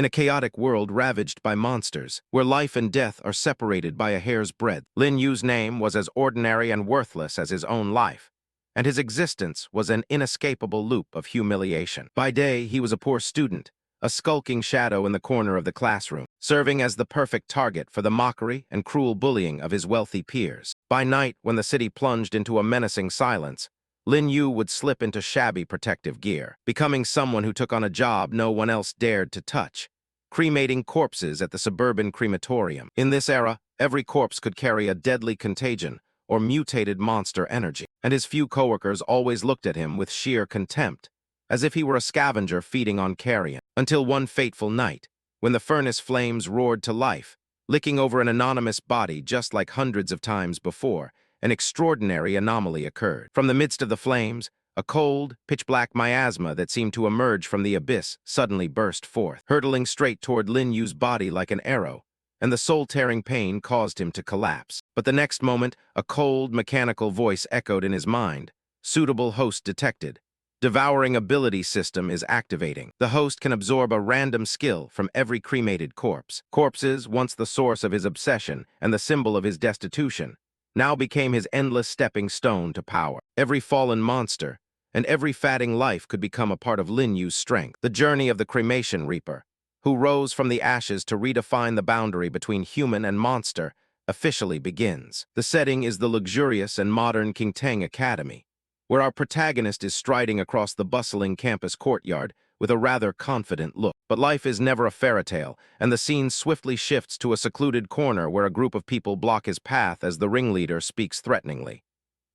In a chaotic world ravaged by monsters, where life and death are separated by a hair's breadth, Lin Yu's name was as ordinary and worthless as his own life, and his existence was an inescapable loop of humiliation. By day, he was a poor student, a skulking shadow in the corner of the classroom, serving as the perfect target for the mockery and cruel bullying of his wealthy peers. By night, when the city plunged into a menacing silence, Lin Yu would slip into shabby protective gear, becoming someone who took on a job no one else dared to touch, cremating corpses at the suburban crematorium. In this era, every corpse could carry a deadly contagion or mutated monster energy, and his few coworkers always looked at him with sheer contempt, as if he were a scavenger feeding on carrion. Until one fateful night, when the furnace flames roared to life, licking over an anonymous body just like hundreds of times before, an extraordinary anomaly occurred. From the midst of the flames, a cold, pitch-black miasma that seemed to emerge from the abyss suddenly burst forth, hurtling straight toward Lin Yu's body like an arrow, and the soul-tearing pain caused him to collapse. But the next moment, a cold, mechanical voice echoed in his mind. Suitable host detected. Devouring ability system is activating. The host can absorb a random skill from every cremated corpse. Corpses, once the source of his obsession and the symbol of his destitution, now became his endless stepping stone to power. Every fallen monster and every fatting life could become a part of Lin Yu's strength. The journey of the cremation reaper, who rose from the ashes to redefine the boundary between human and monster, officially begins. The setting is the luxurious and modern Qingtang Academy, where our protagonist is striding across the bustling campus courtyard with a rather confident look. But life is never a fairy tale, and the scene swiftly shifts to a secluded corner where a group of people block his path as the ringleader speaks threateningly.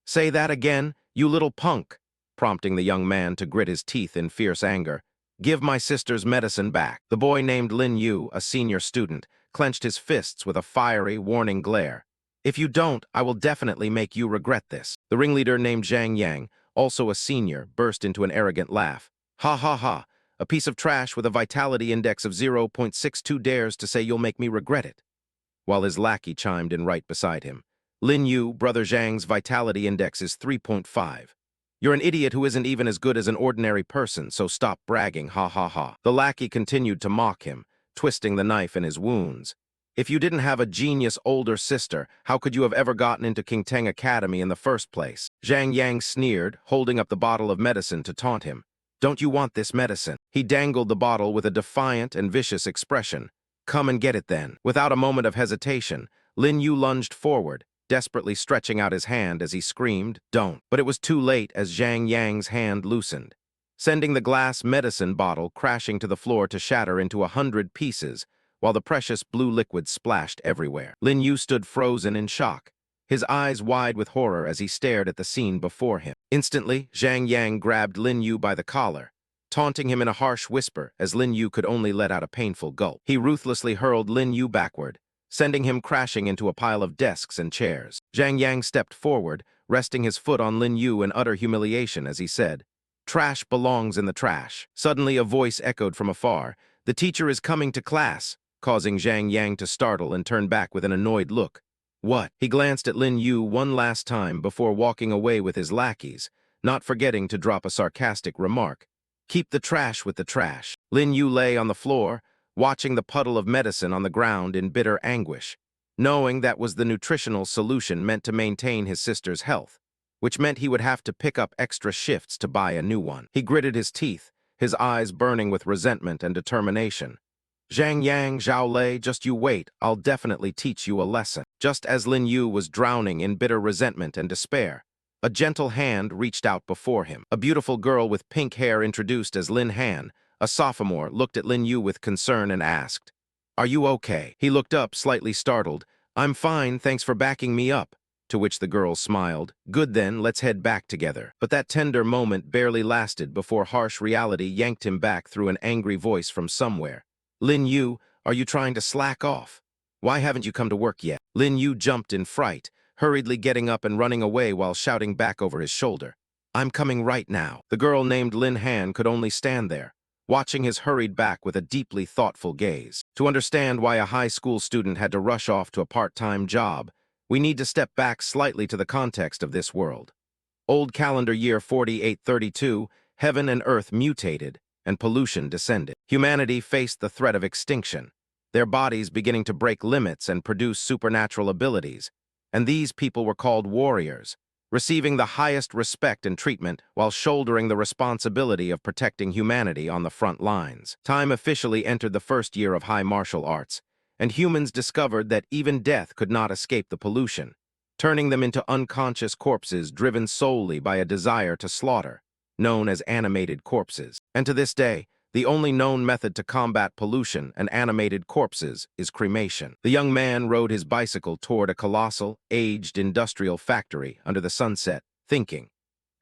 "Say that again, you little punk," prompting the young man to grit his teeth in fierce anger. "Give my sister's medicine back." The boy named Lin Yu, a senior student, clenched his fists with a fiery, warning glare. "If you don't, I will definitely make you regret this." The ringleader named Zhang Yang, also a senior, burst into an arrogant laugh. "Ha ha ha. A piece of trash with a vitality index of 0.62 dares to say you'll make me regret it." While his lackey chimed in right beside him. "Lin Yu, Brother Zhang's vitality index is 3.5. You're an idiot who isn't even as good as an ordinary person, so stop bragging, ha ha ha." The lackey continued to mock him, twisting the knife in his wounds. "If you didn't have a genius older sister, how could you have ever gotten into Qingtang Academy in the first place?" Zhang Yang sneered, holding up the bottle of medicine to taunt him. "Don't you want this medicine?" He dangled the bottle with a defiant and vicious expression. "Come and get it then." Without a moment of hesitation, Lin Yu lunged forward, desperately stretching out his hand as he screamed, "Don't." But it was too late as Zhang Yang's hand loosened, sending the glass medicine bottle crashing to the floor to shatter into 100 pieces, while the precious blue liquid splashed everywhere. Lin Yu stood frozen in shock, his eyes wide with horror as he stared at the scene before him. Instantly, Zhang Yang grabbed Lin Yu by the collar, taunting him in a harsh whisper as Lin Yu could only let out a painful gulp. He ruthlessly hurled Lin Yu backward, sending him crashing into a pile of desks and chairs. Zhang Yang stepped forward, resting his foot on Lin Yu in utter humiliation as he said, "Trash belongs in the trash." Suddenly, a voice echoed from afar, "The teacher is coming to class," causing Zhang Yang to startle and turn back with an annoyed look. "What?" He glanced at Lin Yu one last time before walking away with his lackeys, not forgetting to drop a sarcastic remark. "Keep the trash with the trash." Lin Yu lay on the floor, watching the puddle of medicine on the ground in bitter anguish, knowing that was the nutritional solution meant to maintain his sister's health, which meant he would have to pick up extra shifts to buy a new one. He gritted his teeth, his eyes burning with resentment and determination. "Zhang Yang, Zhao Lei, just you wait, I'll definitely teach you a lesson." Just as Lin Yu was drowning in bitter resentment and despair, a gentle hand reached out before him. A beautiful girl with pink hair introduced as Lin Han, a sophomore, looked at Lin Yu with concern and asked, "Are you okay?" He looked up, slightly startled. "I'm fine, thanks for backing me up." To which the girl smiled. "Good then, let's head back together." But that tender moment barely lasted before harsh reality yanked him back through an angry voice from somewhere. "Lin Yu, are you trying to slack off? Why haven't you come to work yet?" Lin Yu jumped in fright, hurriedly getting up and running away while shouting back over his shoulder, "I'm coming right now." The girl named Lin Han could only stand there, watching his hurried back with a deeply thoughtful gaze. To understand why a high school student had to rush off to a part-time job, we need to step back slightly to the context of this world. Old calendar year 4832, heaven and earth mutated, and pollution descended. Humanity faced the threat of extinction, their bodies beginning to break limits and produce supernatural abilities, and these people were called warriors, receiving the highest respect and treatment while shouldering the responsibility of protecting humanity on the front lines. Time officially entered the first year of high martial arts, and humans discovered that even death could not escape the pollution, turning them into unconscious corpses driven solely by a desire to slaughter, known as animated corpses. And to this day, the only known method to combat pollution and animated corpses is cremation. The young man rode his bicycle toward a colossal, aged industrial factory under the sunset, thinking,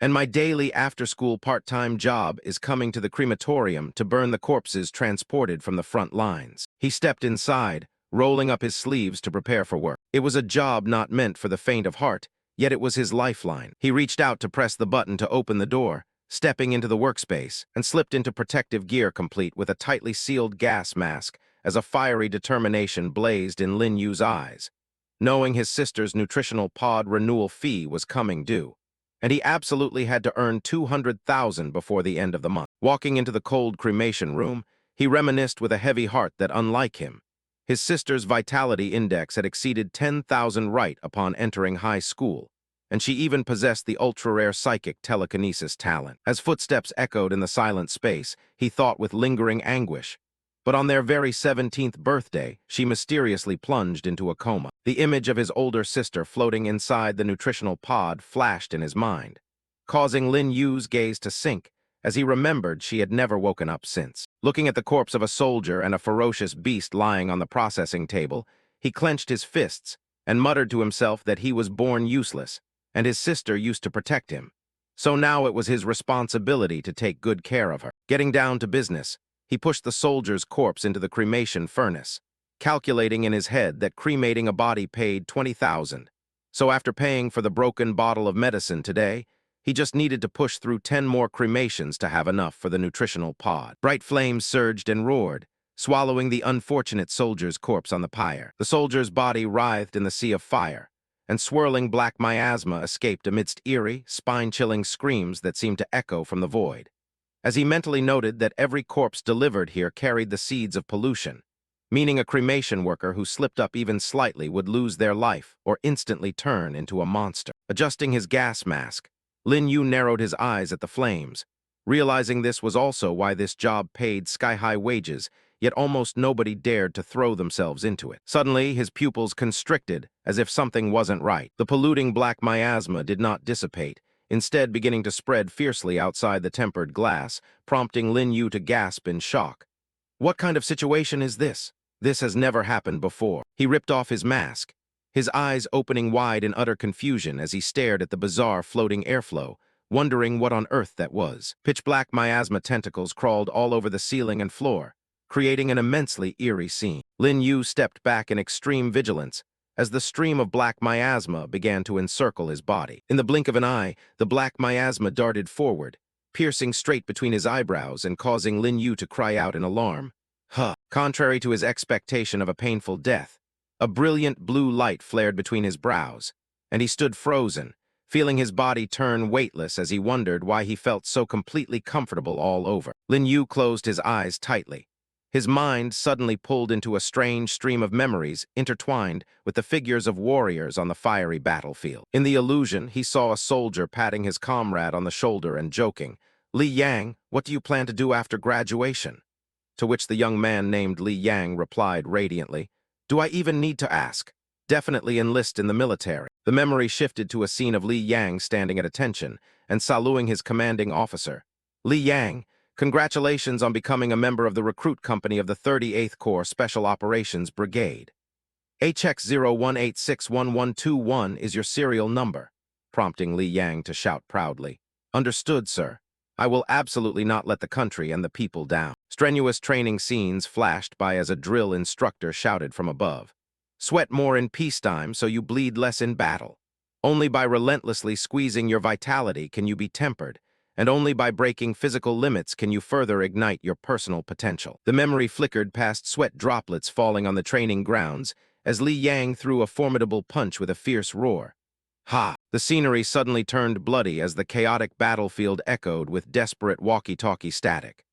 "And my daily after-school part-time job is coming to the crematorium to burn the corpses transported from the front lines." He stepped inside, rolling up his sleeves to prepare for work. It was a job not meant for the faint of heart, yet it was his lifeline. He reached out to press the button to open the door, stepping into the workspace, and slipped into protective gear complete with a tightly sealed gas mask as a fiery determination blazed in Lin Yu's eyes, knowing his sister's nutritional pod renewal fee was coming due, and he absolutely had to earn 200,000 before the end of the month. Walking into the cold cremation room, he reminisced with a heavy heart that, unlike him, his sister's vitality index had exceeded 10,000 right upon entering high school, and she even possessed the ultra-rare psychic telekinesis talent. As footsteps echoed in the silent space, he thought with lingering anguish. But on their very 17th birthday, she mysteriously plunged into a coma. The image of his older sister floating inside the nutritional pod flashed in his mind, causing Lin Yu's gaze to sink as he remembered she had never woken up since. Looking at the corpse of a soldier and a ferocious beast lying on the processing table, he clenched his fists and muttered to himself that he was born useless, and his sister used to protect him. So now it was his responsibility to take good care of her. Getting down to business, he pushed the soldier's corpse into the cremation furnace, calculating in his head that cremating a body paid 20,000. So after paying for the broken bottle of medicine today, he just needed to push through 10 more cremations to have enough for the nutritional pod. Bright flames surged and roared, swallowing the unfortunate soldier's corpse on the pyre. The soldier's body writhed in the sea of fire, and swirling black miasma escaped amidst eerie, spine-chilling screams that seemed to echo from the void. As he mentally noted that every corpse delivered here carried the seeds of pollution, meaning a cremation worker who slipped up even slightly would lose their life or instantly turn into a monster. Adjusting his gas mask, Lin Yu narrowed his eyes at the flames, realizing this was also why this job paid sky-high wages, yet almost nobody dared to throw themselves into it. Suddenly, his pupils constricted, as if something wasn't right. The polluting black miasma did not dissipate, instead beginning to spread fiercely outside the tempered glass, prompting Lin Yu to gasp in shock. What kind of situation is this? This has never happened before. He ripped off his mask, his eyes opening wide in utter confusion as he stared at the bizarre floating airflow, wondering what on earth that was. Pitch-black miasma tentacles crawled all over the ceiling and floor, creating an immensely eerie scene. Lin Yu stepped back in extreme vigilance as the stream of black miasma began to encircle his body. In the blink of an eye, the black miasma darted forward, piercing straight between his eyebrows and causing Lin Yu to cry out in alarm. Huh! Contrary to his expectation of a painful death, a brilliant blue light flared between his brows, and he stood frozen, feeling his body turn weightless as he wondered why he felt so completely comfortable all over. Lin Yu closed his eyes tightly, his mind suddenly pulled into a strange stream of memories intertwined with the figures of warriors on the fiery battlefield. In the illusion, he saw a soldier patting his comrade on the shoulder and joking, "Li Yang, what do you plan to do after graduation?" To which the young man named Li Yang replied radiantly, "Do I even need to ask? Definitely enlist in the military." The memory shifted to a scene of Li Yang standing at attention and saluting his commanding officer. "Li Yang, congratulations on becoming a member of the recruit company of the 38th Corps Special Operations Brigade. HX01861121 is your serial number," prompting Li Yang to shout proudly. "Understood, sir. I will absolutely not let the country and the people down." Strenuous training scenes flashed by as a drill instructor shouted from above. "Sweat more in peacetime so you bleed less in battle. Only by relentlessly squeezing your vitality can you be tempered, and only by breaking physical limits can you further ignite your personal potential." The memory flickered past sweat droplets falling on the training grounds as Li Yang threw a formidable punch with a fierce roar. Ha! The scenery suddenly turned bloody as the chaotic battlefield echoed with desperate walkie-talkie static.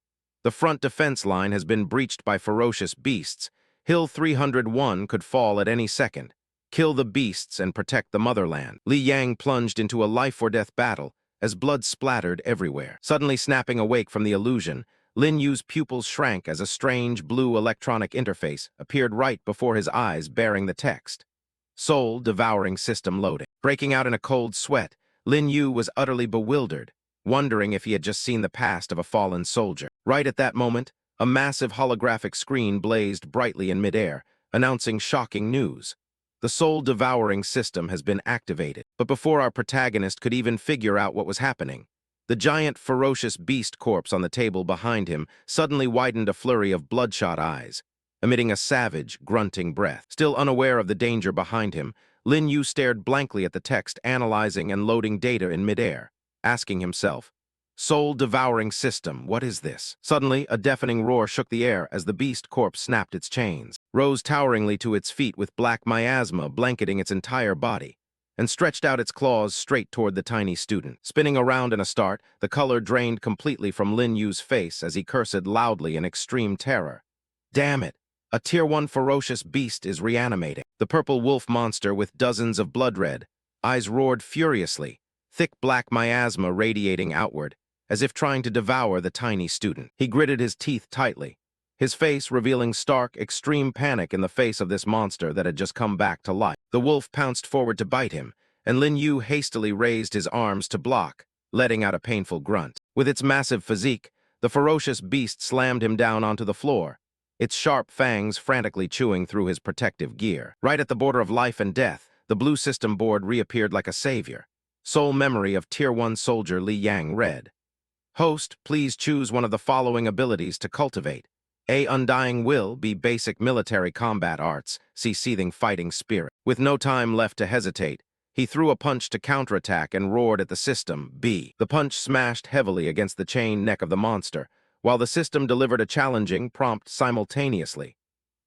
The front defense line has been breached by ferocious beasts. Hill 301 could fall at any second. Kill the beasts and protect the motherland. Li Yang plunged into a life-or-death battle as blood splattered everywhere. Suddenly snapping awake from the illusion, Lin Yu's pupils shrank as a strange blue electronic interface appeared right before his eyes bearing the text. Soul devouring system loading. Breaking out in a cold sweat, Lin Yu was utterly bewildered, wondering if he had just seen the past of a fallen soldier. Right at that moment, a massive holographic screen blazed brightly in midair, announcing shocking news. The soul-devouring system has been activated. But before our protagonist could even figure out what was happening, the giant, ferocious beast corpse on the table behind him suddenly widened a flurry of bloodshot eyes, emitting a savage, grunting breath. Still unaware of the danger behind him, Lin Yu stared blankly at the text, analyzing and loading data in midair, asking himself, "Soul-devouring system, what is this?" Suddenly, a deafening roar shook the air as the beast corpse snapped its chains, rose toweringly to its feet with black miasma blanketing its entire body, and stretched out its claws straight toward the tiny student. Spinning around in a start, the color drained completely from Lin Yu's face as he cursed loudly in extreme terror. "Damn it! A Tier 1 ferocious beast is reanimating." The purple wolf monster with dozens of blood red eyes roared furiously, thick black miasma radiating outward, as if trying to devour the tiny student. He gritted his teeth tightly, his face revealing stark, extreme panic in the face of this monster that had just come back to life. The wolf pounced forward to bite him, and Lin Yu hastily raised his arms to block, letting out a painful grunt. With its massive physique, the ferocious beast slammed him down onto the floor, its sharp fangs frantically chewing through his protective gear. Right at the border of life and death, the blue system board reappeared like a savior. Sole memory of Tier 1 soldier Li Yang read, "Host, please choose one of the following abilities to cultivate. A. Undying Will, B. Basic Military Combat Arts, C. Seething Fighting Spirit." With no time left to hesitate, he threw a punch to counterattack and roared at the system, B. The punch smashed heavily against the chain neck of the monster, while the system delivered a challenging prompt simultaneously.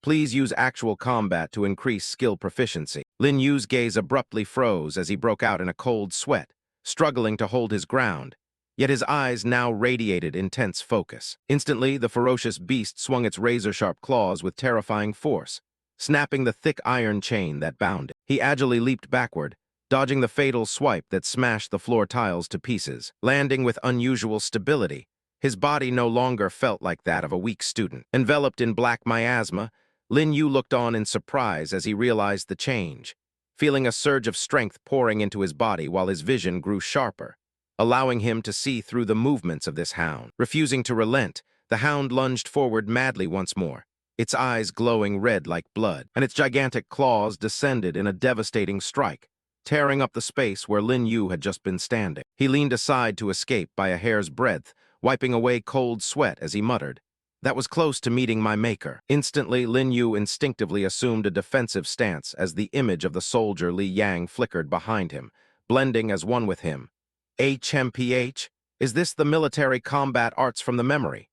"Please use actual combat to increase skill proficiency." Lin Yu's gaze abruptly froze as he broke out in a cold sweat, struggling to hold his ground. Yet his eyes now radiated intense focus. Instantly, the ferocious beast swung its razor-sharp claws with terrifying force, snapping the thick iron chain that bound it. He agilely leaped backward, dodging the fatal swipe that smashed the floor tiles to pieces. Landing with unusual stability, his body no longer felt like that of a weak student. Enveloped in black miasma, Lin Yu looked on in surprise as he realized the change, feeling a surge of strength pouring into his body while his vision grew sharper, allowing him to see through the movements of this hound. Refusing to relent, the hound lunged forward madly once more, its eyes glowing red like blood, and its gigantic claws descended in a devastating strike, tearing up the space where Lin Yu had just been standing. He leaned aside to escape by a hair's breadth, wiping away cold sweat as he muttered, "That was close to meeting my maker." Instantly, Lin Yu instinctively assumed a defensive stance as the image of the soldier Li Yang flickered behind him, blending as one with him. HMPH? Is this the military combat arts from the memory?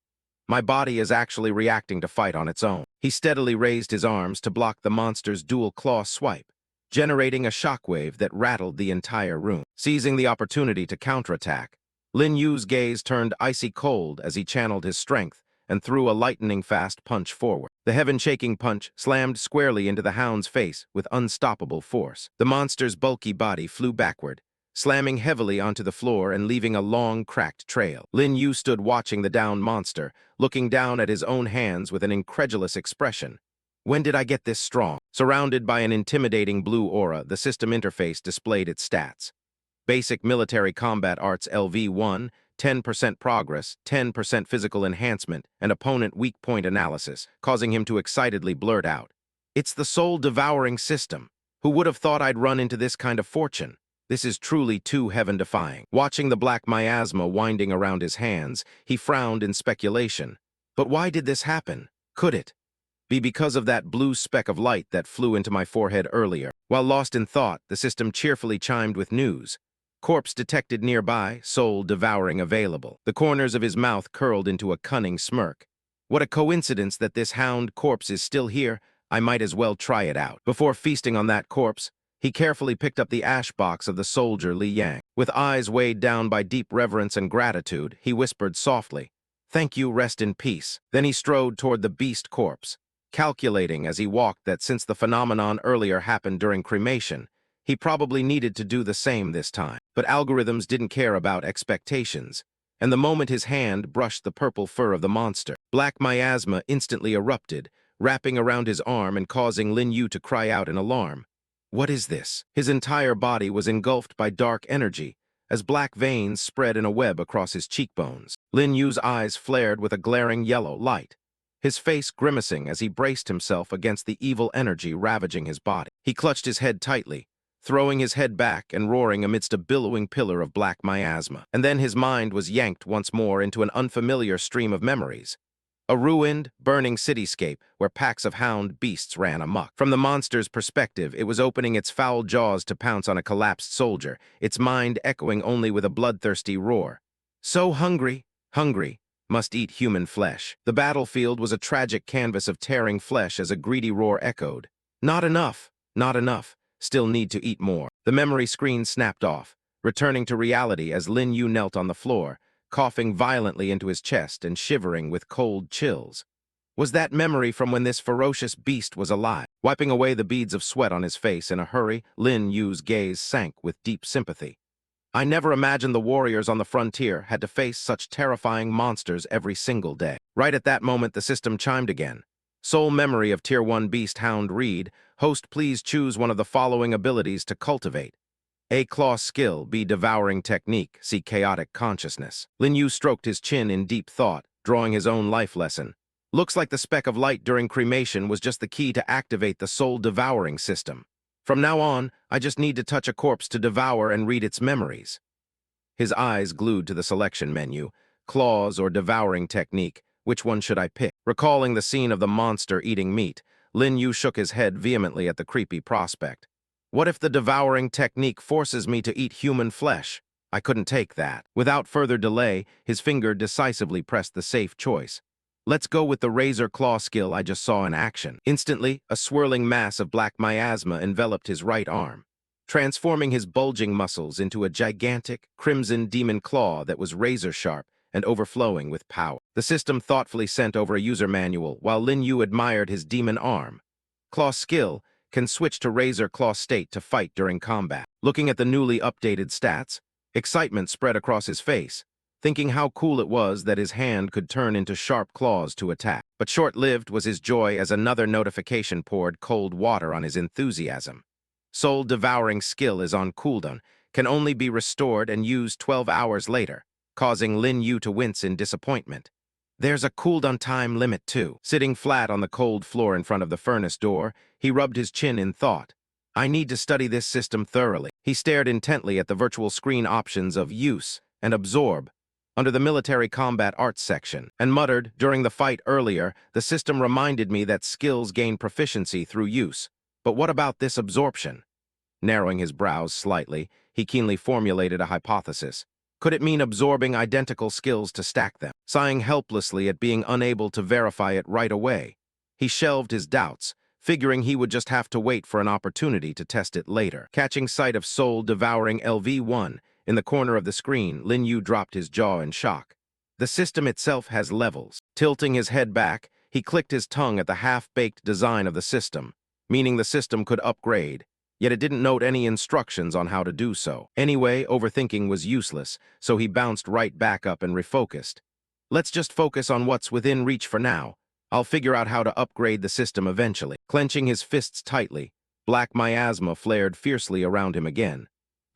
My body is actually reacting to fight on its own. He steadily raised his arms to block the monster's dual claw swipe, generating a shockwave that rattled the entire room. Seizing the opportunity to counterattack, Lin Yu's gaze turned icy cold as he channeled his strength and threw a lightning-fast punch forward. The heaven-shaking punch slammed squarely into the hound's face with unstoppable force. The monster's bulky body flew backward, slamming heavily onto the floor and leaving a long, cracked trail. Lin Yu stood watching the downed monster, looking down at his own hands with an incredulous expression. When did I get this strong? Surrounded by an intimidating blue aura, the system interface displayed its stats. Basic Military Combat Arts LV1, 10% progress, 10% physical enhancement, and opponent weak point analysis, causing him to excitedly blurt out, "It's the soul-devouring system. Who would have thought I'd run into this kind of fortune? This is truly too heaven-defying." Watching the black miasma winding around his hands, he frowned in speculation. But why did this happen? Could it be because of that blue speck of light that flew into my forehead earlier? While lost in thought, the system cheerfully chimed with news. Corpse detected nearby, soul devouring available. The corners of his mouth curled into a cunning smirk. What a coincidence that this hound corpse is still here. I might as well try it out. Before feasting on that corpse, he carefully picked up the ash box of the soldier Li Yang. With eyes weighed down by deep reverence and gratitude, he whispered softly, "Thank you, rest in peace." Then he strode toward the beast corpse, calculating as he walked that since the phenomenon earlier happened during cremation, he probably needed to do the same this time. But algorithms didn't care about expectations, and the moment his hand brushed the purple fur of the monster, black miasma instantly erupted, wrapping around his arm and causing Lin Yu to cry out in alarm. What is this? His entire body was engulfed by dark energy, as black veins spread in a web across his cheekbones. Lin Yu's eyes flared with a glaring yellow light, his face grimacing as he braced himself against the evil energy ravaging his body. He clutched his head tightly, throwing his head back and roaring amidst a billowing pillar of black miasma. And then his mind was yanked once more into an unfamiliar stream of memories. A ruined, burning cityscape where packs of hound beasts ran amok. From the monster's perspective, it was opening its foul jaws to pounce on a collapsed soldier, its mind echoing only with a bloodthirsty roar. So hungry, hungry, must eat human flesh. The battlefield was a tragic canvas of tearing flesh as a greedy roar echoed. Not enough, not enough, still need to eat more. The memory screen snapped off, returning to reality as Lin Yu knelt on the floor, coughing violently into his chest and shivering with cold chills. Was that memory from when this ferocious beast was alive? Wiping away the beads of sweat on his face in a hurry, Lin Yu's gaze sank with deep sympathy. I never imagined the warriors on the frontier had to face such terrifying monsters every single day. Right at that moment, the system chimed again. Sole memory of Tier 1 Beast Hound Reed. Host, please choose one of the following abilities to cultivate. A. Claw skill. B. Devouring technique. C. Chaotic consciousness. Lin Yu stroked his chin in deep thought, drawing his own life lesson. Looks like the speck of light during cremation was just the key to activate the soul devouring system. From now on, I just need to touch a corpse to devour and read its memories. His eyes glued to the selection menu. Claws or devouring technique. Which one should I pick? Recalling the scene of the monster eating meat, Lin Yu shook his head vehemently at the creepy prospect. What if the devouring technique forces me to eat human flesh? I couldn't take that. Without further delay, his finger decisively pressed the safe choice. Let's go with the razor claw skill I just saw in action. Instantly, a swirling mass of black miasma enveloped his right arm, transforming his bulging muscles into a gigantic, crimson demon claw that was razor-sharp and overflowing with power. The system thoughtfully sent over a user manual while Lin Yu admired his demon arm. Claw skill can switch to razor claw state to fight during combat. Looking at the newly updated stats, excitement spread across his face, thinking how cool it was that his hand could turn into sharp claws to attack. But short-lived was his joy as another notification poured cold water on his enthusiasm. Soul devouring skill is on cooldown, can only be restored and used 12 hours later, causing Lin Yu to wince in disappointment. There's a cooldown time limit too. Sitting flat on the cold floor in front of the furnace door, he rubbed his chin in thought. I need to study this system thoroughly. He stared intently at the virtual screen options of Use and Absorb under the military combat arts section, and muttered, during the fight earlier, the system reminded me that skills gain proficiency through use. But what about this absorption? Narrowing his brows slightly, he keenly formulated a hypothesis. Could it mean absorbing identical skills to stack them? Sighing helplessly at being unable to verify it right away, he shelved his doubts, figuring he would just have to wait for an opportunity to test it later. Catching sight of soul-devouring LV1 in the corner of the screen, Lin Yu dropped his jaw in shock. The system itself has levels. Tilting his head back, he clicked his tongue at the half-baked design of the system, meaning the system could upgrade, yet it didn't note any instructions on how to do so. Anyway, overthinking was useless, so he bounced right back up and refocused. Let's just focus on what's within reach for now. I'll figure out how to upgrade the system eventually. Clenching his fists tightly, black miasma flared fiercely around him again.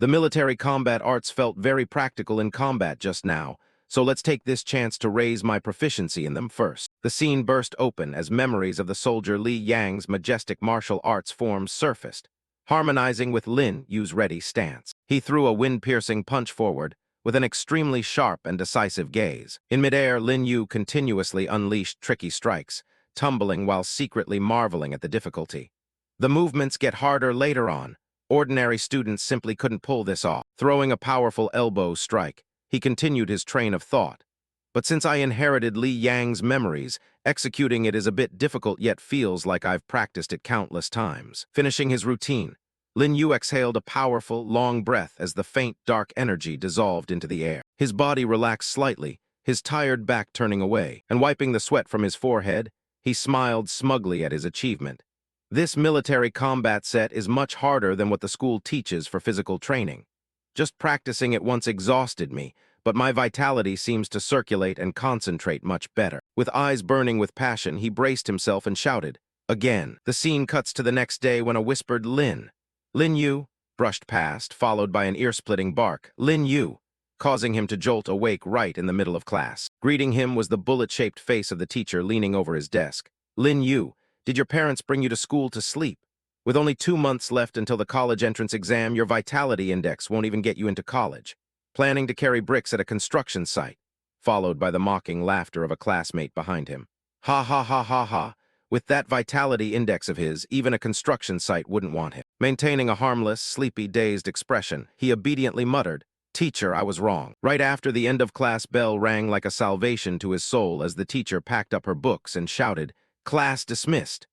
The military combat arts felt very practical in combat just now, so let's take this chance to raise my proficiency in them first. The scene burst open as memories of the soldier Li Yang's majestic martial arts forms surfaced, harmonizing with Lin Yu's ready stance. He threw a wind-piercing punch forward, with an extremely sharp and decisive gaze. In midair, Lin Yu continuously unleashed tricky strikes, tumbling while secretly marveling at the difficulty. The movements get harder later on. Ordinary students simply couldn't pull this off. Throwing a powerful elbow strike, he continued his train of thought. But since I inherited Li Yang's memories, executing it is a bit difficult yet feels like I've practiced it countless times. Finishing his routine, Lin Yu exhaled a powerful, long breath as the faint, dark energy dissolved into the air. His body relaxed slightly, his tired back turning away, and wiping the sweat from his forehead, he smiled smugly at his achievement. This military combat set is much harder than what the school teaches for physical training. Just practicing it once exhausted me, but my vitality seems to circulate and concentrate much better. With eyes burning with passion, he braced himself and shouted. Again, the scene cuts to the next day when a whispered Lin. Lin Yu brushed past, followed by an ear-splitting bark. Lin Yu, causing him to jolt awake right in the middle of class. Greeting him was the bullet-shaped face of the teacher leaning over his desk. Lin Yu, did your parents bring you to school to sleep? With only 2 months left until the college entrance exam, your vitality index won't even get you into college. Planning to carry bricks at a construction site, followed by the mocking laughter of a classmate behind him. Ha ha ha ha ha. With that vitality index of his, even a construction site wouldn't want him. Maintaining a harmless, sleepy, dazed expression, he obediently muttered, Teacher, I was wrong. Right after the end-of-class bell rang like a salvation to his soul as the teacher packed up her books and shouted, Class dismissed.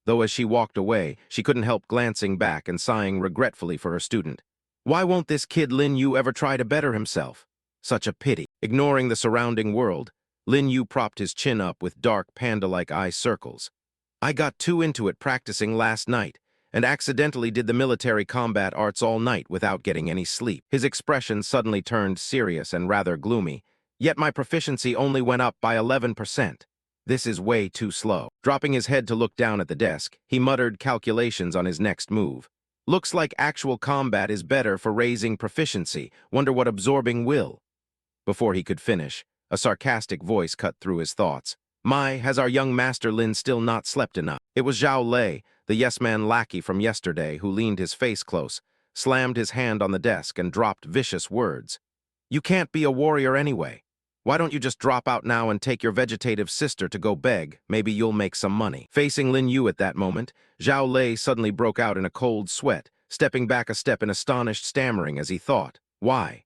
Though as she walked away, she couldn't help glancing back and sighing regretfully for her student. Why won't this kid Lin Yu ever try to better himself? Such a pity. Ignoring the surrounding world, Lin Yu propped his chin up with dark, panda-like eye circles. I got too into it practicing last night, and accidentally did the military combat arts all night without getting any sleep. His expression suddenly turned serious and rather gloomy, yet my proficiency only went up by 11%. This is way too slow. Dropping his head to look down at the desk, he muttered calculations on his next move. Looks like actual combat is better for raising proficiency. Wonder what absorbing will. Before he could finish, a sarcastic voice cut through his thoughts. My, has our young master Lin still not slept enough? It was Zhao Lei, the yes-man lackey from yesterday, who leaned his face close, slammed his hand on the desk, and dropped vicious words. You can't be a warrior anyway. Why don't you just drop out now and take your vegetative sister to go beg? Maybe you'll make some money. Facing Lin Yu at that moment, Zhao Lei suddenly broke out in a cold sweat, stepping back a step in astonished stammering as he thought, Why?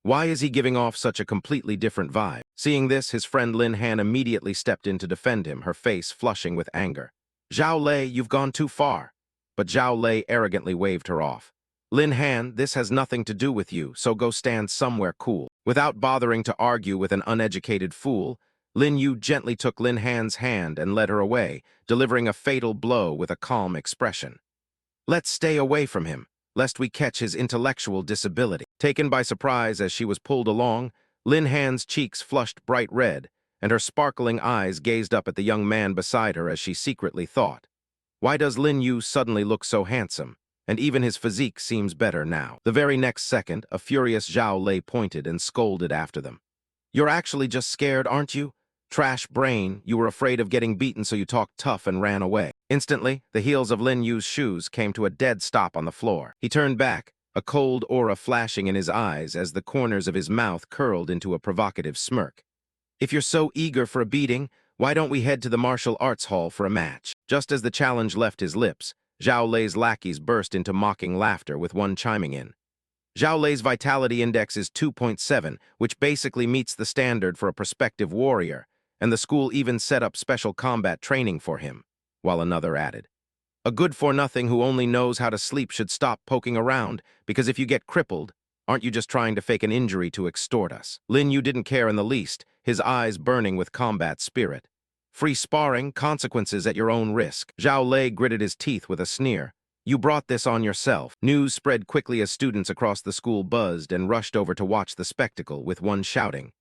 Why is he giving off such a completely different vibe? Seeing this, his friend Lin Han immediately stepped in to defend him, her face flushing with anger. Zhao Lei, you've gone too far. But Zhao Lei arrogantly waved her off. Lin Han, this has nothing to do with you, so go stand somewhere cool. Without bothering to argue with an uneducated fool, Lin Yu gently took Lin Han's hand and led her away, delivering a fatal blow with a calm expression. Let's stay away from him, lest we catch his intellectual disability. Taken by surprise as she was pulled along, Lin Han's cheeks flushed bright red, and her sparkling eyes gazed up at the young man beside her as she secretly thought, Why does Lin Yu suddenly look so handsome? And even his physique seems better now. The very next second, a furious Zhao Lei pointed and scolded after them. You're actually just scared, aren't you? Trash brain, you were afraid of getting beaten so you talked tough and ran away. Instantly, the heels of Lin Yu's shoes came to a dead stop on the floor. He turned back, a cold aura flashing in his eyes as the corners of his mouth curled into a provocative smirk. If you're so eager for a beating, why don't we head to the martial arts hall for a match? Just as the challenge left his lips, Zhao Lei's lackeys burst into mocking laughter, with one chiming in. Zhao Lei's vitality index is 2.7, which basically meets the standard for a prospective warrior, and the school even set up special combat training for him, while another added, A good-for-nothing who only knows how to sleep should stop poking around, because if you get crippled, aren't you just trying to fake an injury to extort us? Lin Yu didn't care in the least, his eyes burning with combat spirit. Free sparring, consequences at your own risk. Zhao Lei gritted his teeth with a sneer. You brought this on yourself. News spread quickly as students across the school buzzed and rushed over to watch the spectacle, with one shouting,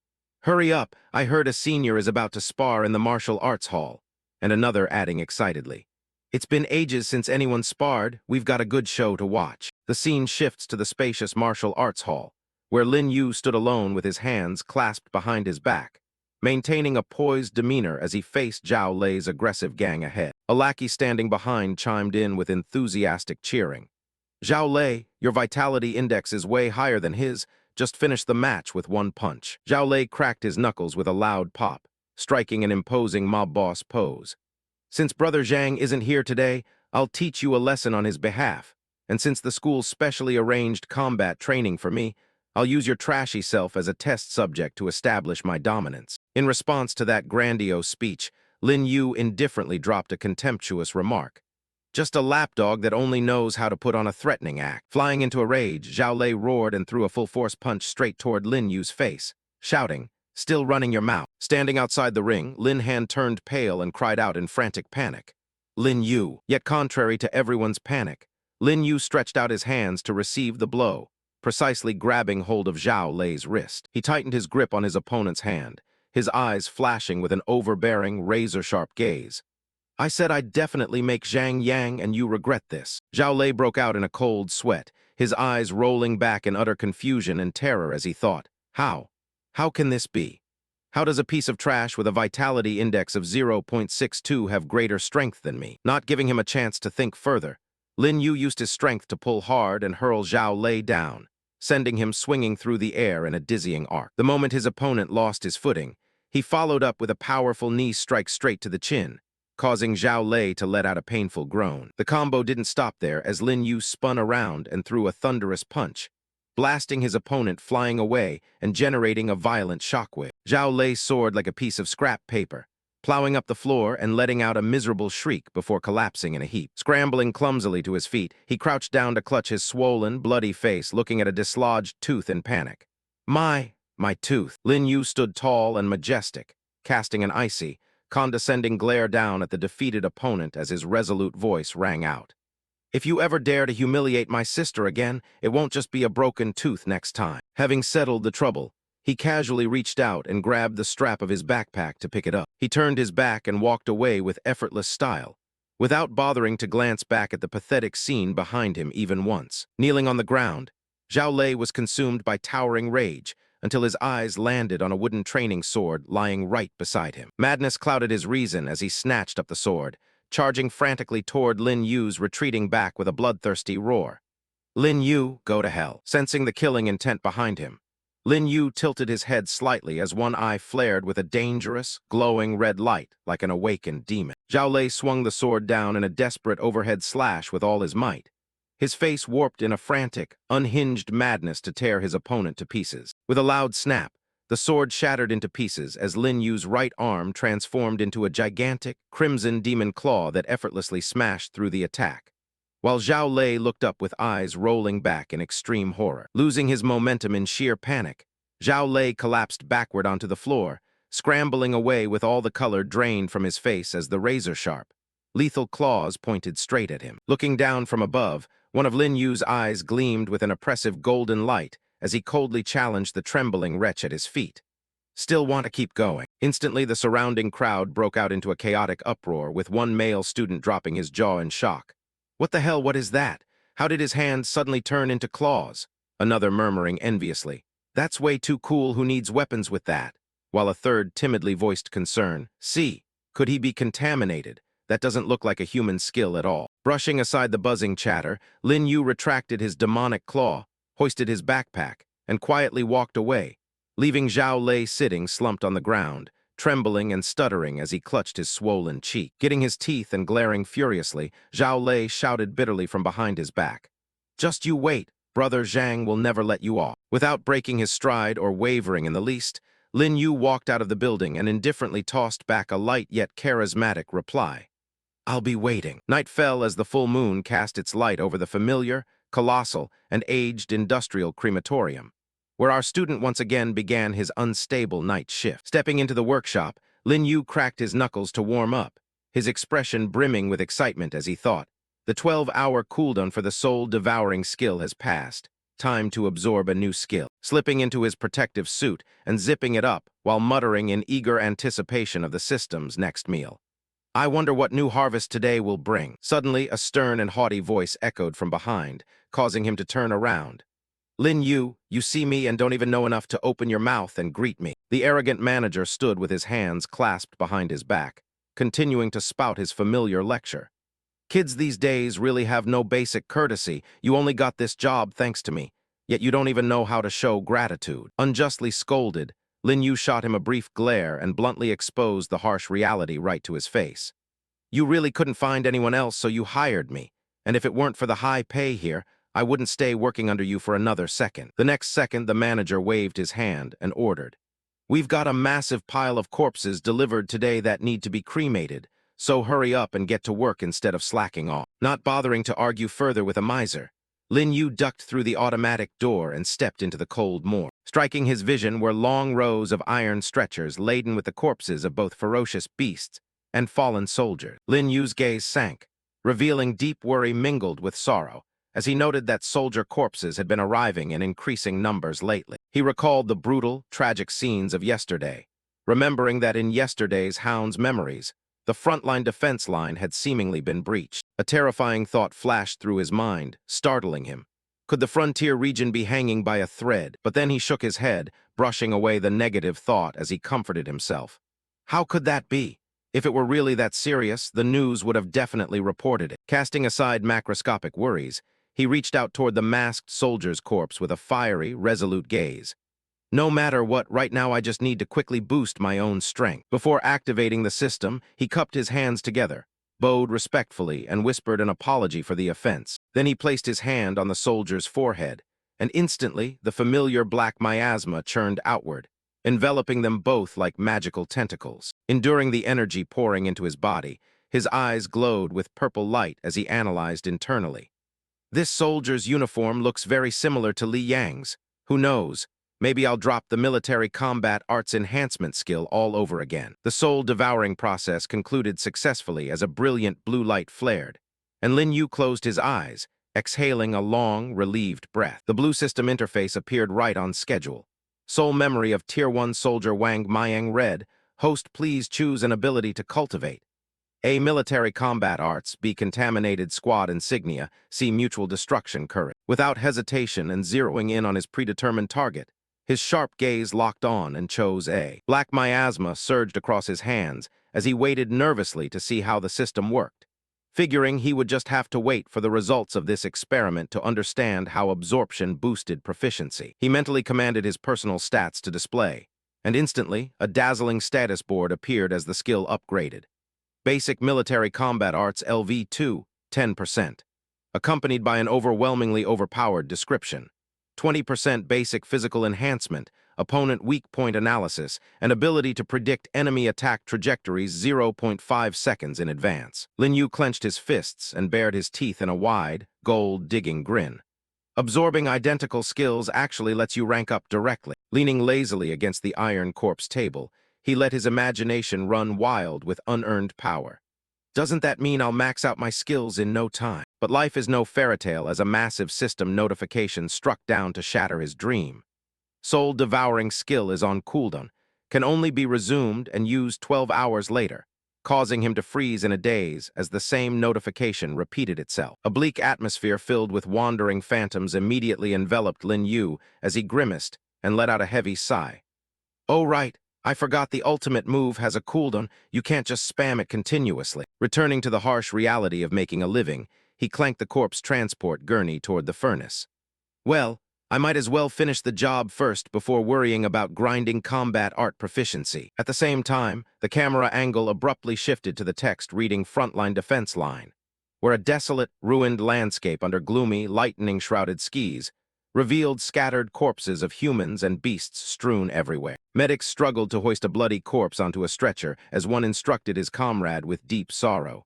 Hurry up, I heard a senior is about to spar in the martial arts hall, and another adding excitedly, It's been ages since anyone sparred, we've got a good show to watch. The scene shifts to the spacious martial arts hall, where Lin Yu stood alone with his hands clasped behind his back, maintaining a poised demeanor as he faced Zhao Lei's aggressive gang ahead. A lackey standing behind chimed in with enthusiastic cheering. Zhao Lei, your vitality index is way higher than his. Just finished the match with one punch. Zhao Lei cracked his knuckles with a loud pop, striking an imposing mob boss pose. Since Brother Zhang isn't here today, I'll teach you a lesson on his behalf. And since the school specially arranged combat training for me, I'll use your trashy self as a test subject to establish my dominance. In response to that grandiose speech, Lin Yu indifferently dropped a contemptuous remark. Just a lapdog that only knows how to put on a threatening act. Flying into a rage, Zhao Lei roared and threw a full-force punch straight toward Lin Yu's face, shouting, Still running your mouth. Standing outside the ring, Lin Han turned pale and cried out in frantic panic. Lin Yu. Yet contrary to everyone's panic, Lin Yu stretched out his hands to receive the blow, precisely grabbing hold of Zhao Lei's wrist. He tightened his grip on his opponent's hand, his eyes flashing with an overbearing, razor-sharp gaze. I said I'd definitely make Zhang Yang and you regret this. Zhao Lei broke out in a cold sweat, his eyes rolling back in utter confusion and terror as he thought, how? How can this be? How does a piece of trash with a vitality index of 0.62 have greater strength than me? Not giving him a chance to think further, Lin Yu used his strength to pull hard and hurl Zhao Lei down, sending him swinging through the air in a dizzying arc. The moment his opponent lost his footing, he followed up with a powerful knee strike straight to the chin, causing Zhao Lei to let out a painful groan. The combo didn't stop there as Lin Yu spun around and threw a thunderous punch, blasting his opponent flying away and generating a violent shockwave. Zhao Lei soared like a piece of scrap paper, plowing up the floor and letting out a miserable shriek before collapsing in a heap. Scrambling clumsily to his feet, he crouched down to clutch his swollen, bloody face, looking at a dislodged tooth in panic. My tooth. Lin Yu stood tall and majestic, casting an icy, condescending glare down at the defeated opponent as his resolute voice rang out. If you ever dare to humiliate my sister again, it won't just be a broken tooth next time. Having settled the trouble, he casually reached out and grabbed the strap of his backpack to pick it up. He turned his back and walked away with effortless style, without bothering to glance back at the pathetic scene behind him even once. Kneeling on the ground, Zhao Lei was consumed by towering rage until his eyes landed on a wooden training sword lying right beside him. Madness clouded his reason as he snatched up the sword, charging frantically toward Lin Yu's retreating back with a bloodthirsty roar. Lin Yu, go to hell. Sensing the killing intent behind him, Lin Yu tilted his head slightly as one eye flared with a dangerous, glowing red light like an awakened demon. Zhao Lei swung the sword down in a desperate overhead slash with all his might, his face warped in a frantic, unhinged madness to tear his opponent to pieces. With a loud snap, the sword shattered into pieces as Lin Yu's right arm transformed into a gigantic, crimson demon claw that effortlessly smashed through the attack, while Zhao Lei looked up with eyes rolling back in extreme horror. Losing his momentum in sheer panic, Zhao Lei collapsed backward onto the floor, scrambling away with all the color drained from his face as the razor-sharp, lethal claws pointed straight at him. Looking down from above, one of Lin Yu's eyes gleamed with an oppressive golden light as he coldly challenged the trembling wretch at his feet. Still want to keep going. Instantly, the surrounding crowd broke out into a chaotic uproar, with one male student dropping his jaw in shock. What the hell, what is that? How did his hands suddenly turn into claws? Another murmuring enviously, that's way too cool, who needs weapons with that? While a third timidly voiced concern, see, could he be contaminated? That doesn't look like a human skill at all. Brushing aside the buzzing chatter, Lin Yu retracted his demonic claw, hoisted his backpack, and quietly walked away, leaving Zhao Lei sitting slumped on the ground, trembling and stuttering as he clutched his swollen cheek. Getting his teeth and glaring furiously, Zhao Lei shouted bitterly from behind his back. Just you wait, brother Zhang will never let you off. Without breaking his stride or wavering in the least, Lin Yu walked out of the building and indifferently tossed back a light yet charismatic reply. I'll be waiting. Night fell as the full moon cast its light over the familiar, colossal, and aged industrial crematorium, where our student once again began his unstable night shift. Stepping into the workshop, Lin Yu cracked his knuckles to warm up, his expression brimming with excitement as he thought, the 12-hour cooldown for the soul-devouring skill has passed. Time to absorb a new skill. Slipping into his protective suit and zipping it up while muttering in eager anticipation of the system's next meal. I wonder what new harvest today will bring. Suddenly, a stern and haughty voice echoed from behind, causing him to turn around. Lin Yu, you see me and don't even know enough to open your mouth and greet me. The arrogant manager stood with his hands clasped behind his back, continuing to spout his familiar lecture. Kids these days really have no basic courtesy. You only got this job thanks to me, yet you don't even know how to show gratitude. Unjustly scolded, Lin Yu shot him a brief glare and bluntly exposed the harsh reality right to his face. You really couldn't find anyone else, so you hired me. And if it weren't for the high pay here, I wouldn't stay working under you for another second. The next second, the manager waved his hand and ordered. We've got a massive pile of corpses delivered today that need to be cremated, so hurry up and get to work instead of slacking off. Not bothering to argue further with a miser, Lin Yu ducked through the automatic door and stepped into the cold morgue. Striking his vision were long rows of iron stretchers laden with the corpses of both ferocious beasts and fallen soldiers. Lin Yu's gaze sank, revealing deep worry mingled with sorrow, as he noted that soldier corpses had been arriving in increasing numbers lately. He recalled the brutal, tragic scenes of yesterday, remembering that in yesterday's hound's memories, the frontline defense line had seemingly been breached. A terrifying thought flashed through his mind, startling him. Could the frontier region be hanging by a thread? But then he shook his head, brushing away the negative thought as he comforted himself. How could that be? If it were really that serious, the news would have definitely reported it. Casting aside macroscopic worries, he reached out toward the masked soldier's corpse with a fiery, resolute gaze. No matter what, right now I just need to quickly boost my own strength. Before activating the system, he cupped his hands together, bowed respectfully, and whispered an apology for the offense. Then he placed his hand on the soldier's forehead, and instantly the familiar black miasma churned outward, enveloping them both like magical tentacles. Enduring the energy pouring into his body, his eyes glowed with purple light as he analyzed internally. This soldier's uniform looks very similar to Li Yang's. Who knows? Maybe I'll drop the military combat arts enhancement skill all over again. The soul-devouring process concluded successfully as a brilliant blue light flared, and Lin Yu closed his eyes, exhaling a long, relieved breath. The blue system interface appeared right on schedule. Soul memory of Tier 1 soldier Wang Mayang read, "Host, please choose an ability to cultivate. A. Military combat arts, B. Contaminated squad insignia, C. Mutual destruction courage." Without hesitation and zeroing in on his predetermined target, his sharp gaze locked on and chose A. Black miasma surged across his hands as he waited nervously to see how the system worked. Figuring he would just have to wait for the results of this experiment to understand how absorption boosted proficiency. He mentally commanded his personal stats to display, and instantly, a dazzling status board appeared as the skill upgraded. Basic Military Combat Arts LV2, 10%, accompanied by an overwhelmingly overpowered description. 20% basic physical enhancement, opponent weak point analysis, and ability to predict enemy attack trajectories 0.5 seconds in advance. Lin Yu clenched his fists and bared his teeth in a wide, gold-digging grin. Absorbing identical skills actually lets you rank up directly. Leaning lazily against the iron corpse table, he let his imagination run wild with unearned power. Doesn't that mean I'll max out my skills in no time? But life is no fairy tale as a massive system notification struck down to shatter his dream. Soul-devouring skill is on cooldown, can only be resumed and used 12 hours later, causing him to freeze in a daze as the same notification repeated itself. A bleak atmosphere filled with wandering phantoms immediately enveloped Lin Yu as he grimaced and let out a heavy sigh. Oh right, I forgot the ultimate move has a cooldown, you can't just spam it continuously. Returning to the harsh reality of making a living, he clanked the corpse transport gurney toward the furnace. Well, I might as well finish the job first before worrying about grinding combat art proficiency. At the same time, the camera angle abruptly shifted to the text reading Frontline Defense Line, where a desolate, ruined landscape under gloomy, lightning-shrouded skies revealed scattered corpses of humans and beasts strewn everywhere. Medics struggled to hoist a bloody corpse onto a stretcher as one instructed his comrade with deep sorrow.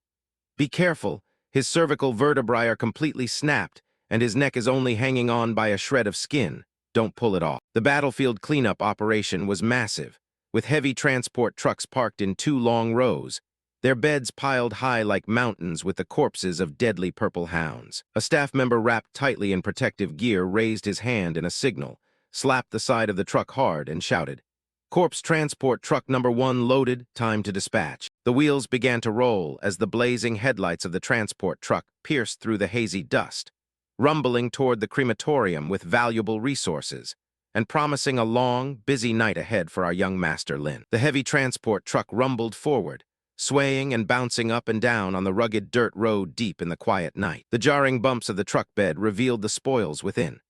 Be careful, his cervical vertebrae are completely snapped, and his neck is only hanging on by a shred of skin. Don't pull it off. The battlefield cleanup operation was massive, with heavy transport trucks parked in 2 long rows, their beds piled high like mountains with the corpses of deadly purple hounds. A staff member wrapped tightly in protective gear raised his hand in a signal, slapped the side of the truck hard, and shouted, "Corpse transport truck number 1 loaded, time to dispatch." The wheels began to roll as the blazing headlights of the transport truck pierced through the hazy dust, rumbling toward the crematorium with valuable resources, and promising a long, busy night ahead for our young master Lin. The heavy transport truck rumbled forward, swaying and bouncing up and down on the rugged dirt road deep in the quiet night. The jarring bumps of the truck bed revealed the spoils within,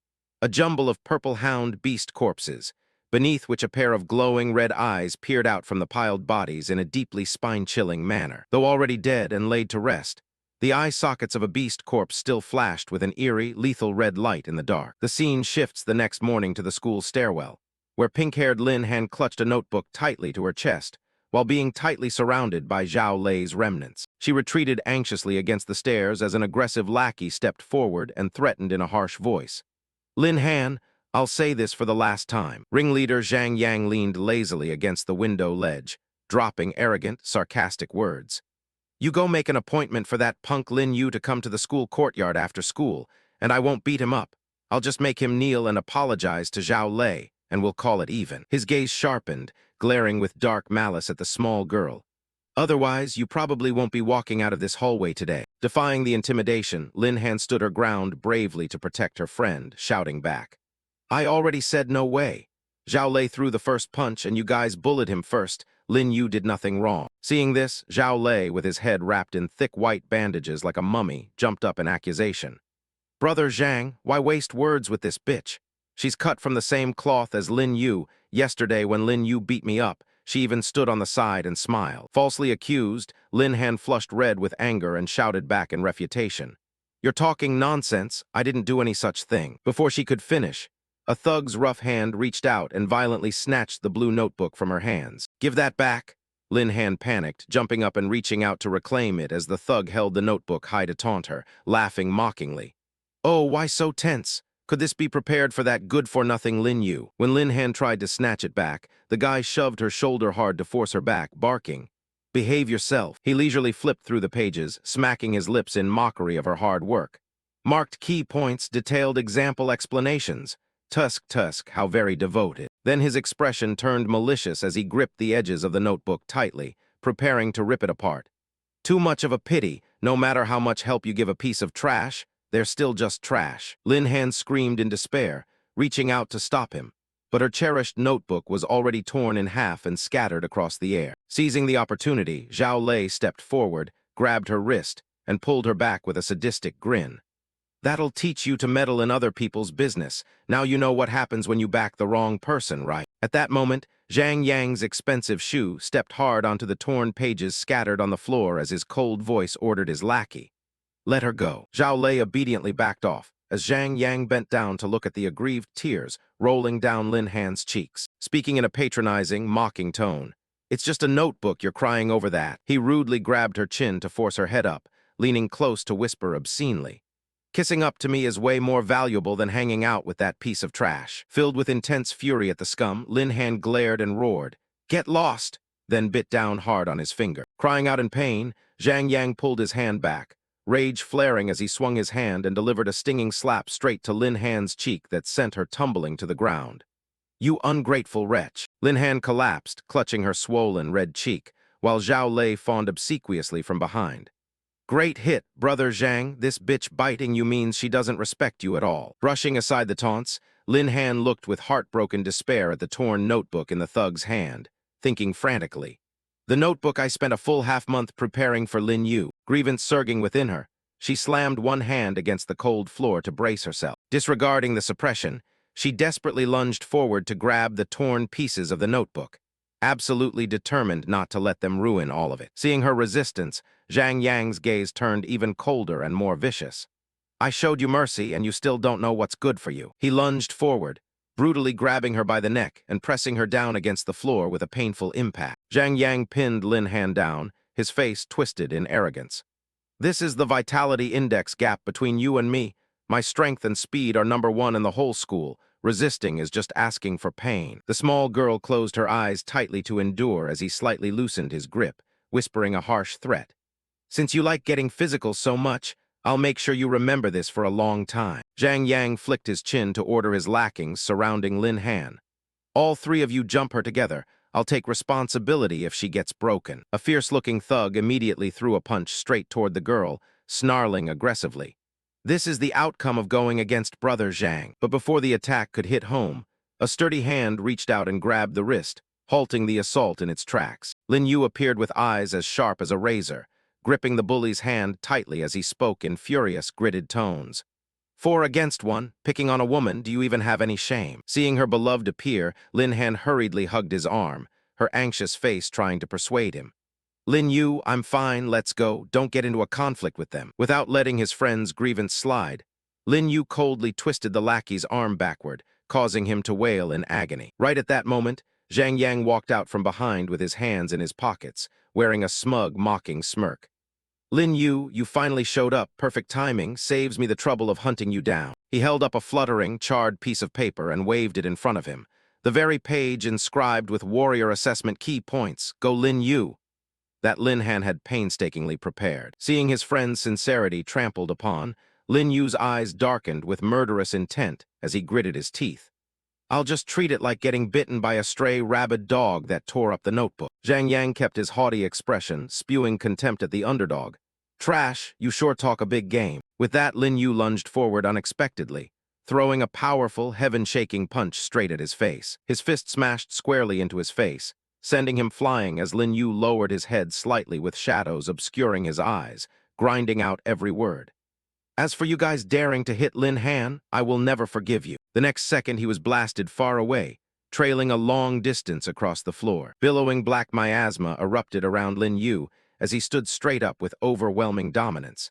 a jumble of purple hound beast corpses, beneath which a pair of glowing red eyes peered out from the piled bodies in a deeply spine-chilling manner. Though already dead and laid to rest, the eye sockets of a beast corpse still flashed with an eerie, lethal red light in the dark. The scene shifts the next morning to the school stairwell, where pink-haired Lin hand-clutched a notebook tightly to her chest, while being tightly surrounded by Zhao Lei's remnants. She retreated anxiously against the stairs as an aggressive lackey stepped forward and threatened in a harsh voice. "Lin Han, I'll say this for the last time. Ringleader Zhang Yang leaned lazily against the window ledge, dropping arrogant, sarcastic words. You go make an appointment for that punk Lin Yu to come to the school courtyard after school, and I won't beat him up. I'll just make him kneel and apologize to Zhao Lei, and we'll call it even. His gaze sharpened, glaring with dark malice at the small girl. Otherwise, you probably won't be walking out of this hallway today. Defying the intimidation, Lin Han stood her ground bravely to protect her friend, shouting back. I already said no way. Zhao Lei threw the first punch and you guys bullied him first. Lin Yu did nothing wrong. Seeing this, Zhao Lei, with his head wrapped in thick white bandages like a mummy, jumped up in accusation. Brother Zhang, why waste words with this bitch? She's cut from the same cloth as Lin Yu. Yesterday when Lin Yu beat me up, she even stood on the side and smiled. Falsely accused, Lin Han flushed red with anger and shouted back in refutation. You're talking nonsense. I didn't do any such thing. Before she could finish, a thug's rough hand reached out and violently snatched the blue notebook from her hands. Give that back. Lin Han panicked, jumping up and reaching out to reclaim it as the thug held the notebook high to taunt her, laughing mockingly. Oh, why so tense? Could this be prepared for that good-for-nothing Lin Yu? When Lin Han tried to snatch it back, the guy shoved her shoulder hard to force her back, barking. Behave yourself. He leisurely flipped through the pages, smacking his lips in mockery of her hard work. Marked key points, detailed example explanations. Tusk, how very devoted. Then his expression turned malicious as he gripped the edges of the notebook tightly, preparing to rip it apart. Too much of a pity. No matter how much help you give a piece of trash, they're still just trash. Lin Han screamed in despair, reaching out to stop him. But her cherished notebook was already torn in half and scattered across the air. Seizing the opportunity, Zhao Lei stepped forward, grabbed her wrist, and pulled her back with a sadistic grin. That'll teach you to meddle in other people's business. Now you know what happens when you back the wrong person, right? At that moment, Zhang Yang's expensive shoe stepped hard onto the torn pages scattered on the floor as his cold voice ordered his lackey. Let her go. Zhao Lei obediently backed off, as Zhang Yang bent down to look at the aggrieved tears rolling down Lin Han's cheeks. Speaking in a patronizing, mocking tone, It's just a notebook, you're crying over that. He rudely grabbed her chin to force her head up, leaning close to whisper obscenely. Kissing up to me is way more valuable than hanging out with that piece of trash. Filled with intense fury at the scum, Lin Han glared and roared, Get lost! Then bit down hard on his finger. Crying out in pain, Zhang Yang pulled his hand back, rage flaring as he swung his hand and delivered a stinging slap straight to Lin Han's cheek that sent her tumbling to the ground. You ungrateful wretch! Lin Han collapsed, clutching her swollen red cheek, while Zhao Lei fawned obsequiously from behind. Great hit, Brother Zhang. This bitch biting you means she doesn't respect you at all. Brushing aside the taunts, Lin Han looked with heartbroken despair at the torn notebook in the thug's hand, thinking frantically. The notebook I spent a full half-month preparing for Lin Yu. Grievance surging within her, she slammed one hand against the cold floor to brace herself. Disregarding the suppression, she desperately lunged forward to grab the torn pieces of the notebook, absolutely determined not to let them ruin all of it. Seeing her resistance, Zhang Yang's gaze turned even colder and more vicious. I showed you mercy and you still don't know what's good for you. He lunged forward, brutally grabbing her by the neck and pressing her down against the floor with a painful impact. Zhang Yang pinned Lin Han down, his face twisted in arrogance. This is the vitality index gap between you and me. My strength and speed are #1 in the whole school. Resisting is just asking for pain. The small girl closed her eyes tightly to endure as he slightly loosened his grip, whispering a harsh threat. Since you like getting physical so much, I'll make sure you remember this for a long time. Zhang Yang flicked his chin to order his lackings surrounding Lin Han. All three of you jump her together. I'll take responsibility if she gets broken. A fierce-looking thug immediately threw a punch straight toward the girl, snarling aggressively. This is the outcome of going against Brother Zhang. But before the attack could hit home, a sturdy hand reached out and grabbed the wrist, halting the assault in its tracks. Lin Yu appeared with eyes as sharp as a razor, gripping the bully's hand tightly as he spoke in furious, gritted tones. 4 against 1, picking on a woman, do you even have any shame? Seeing her beloved appear, Lin Han hurriedly hugged his arm, her anxious face trying to persuade him. Lin Yu, I'm fine, let's go, don't get into a conflict with them. Without letting his friend's grievance slide, Lin Yu coldly twisted the lackey's arm backward, causing him to wail in agony. Right at that moment, Zhang Yang walked out from behind with his hands in his pockets, wearing a smug, mocking smirk. Lin Yu, you finally showed up, perfect timing, saves me the trouble of hunting you down. He held up a fluttering, charred piece of paper and waved it in front of him. The very page inscribed with warrior assessment key points, Go Lin Yu, that Lin Han had painstakingly prepared. Seeing his friend's sincerity trampled upon, Lin Yu's eyes darkened with murderous intent as he gritted his teeth. I'll just treat it like getting bitten by a stray rabid dog that tore up the notebook. Zhang Yang kept his haughty expression, spewing contempt at the underdog. Trash, you sure talk a big game. With that, Lin Yu lunged forward unexpectedly, throwing a powerful, heaven-shaking punch straight at his face. His fist smashed squarely into his face, sending him flying as Lin Yu lowered his head slightly with shadows obscuring his eyes, grinding out every word. As for you guys daring to hit Lin Han, I will never forgive you. The next second he was blasted far away, trailing a long distance across the floor. Billowing black miasma erupted around Lin Yu as he stood straight up with overwhelming dominance.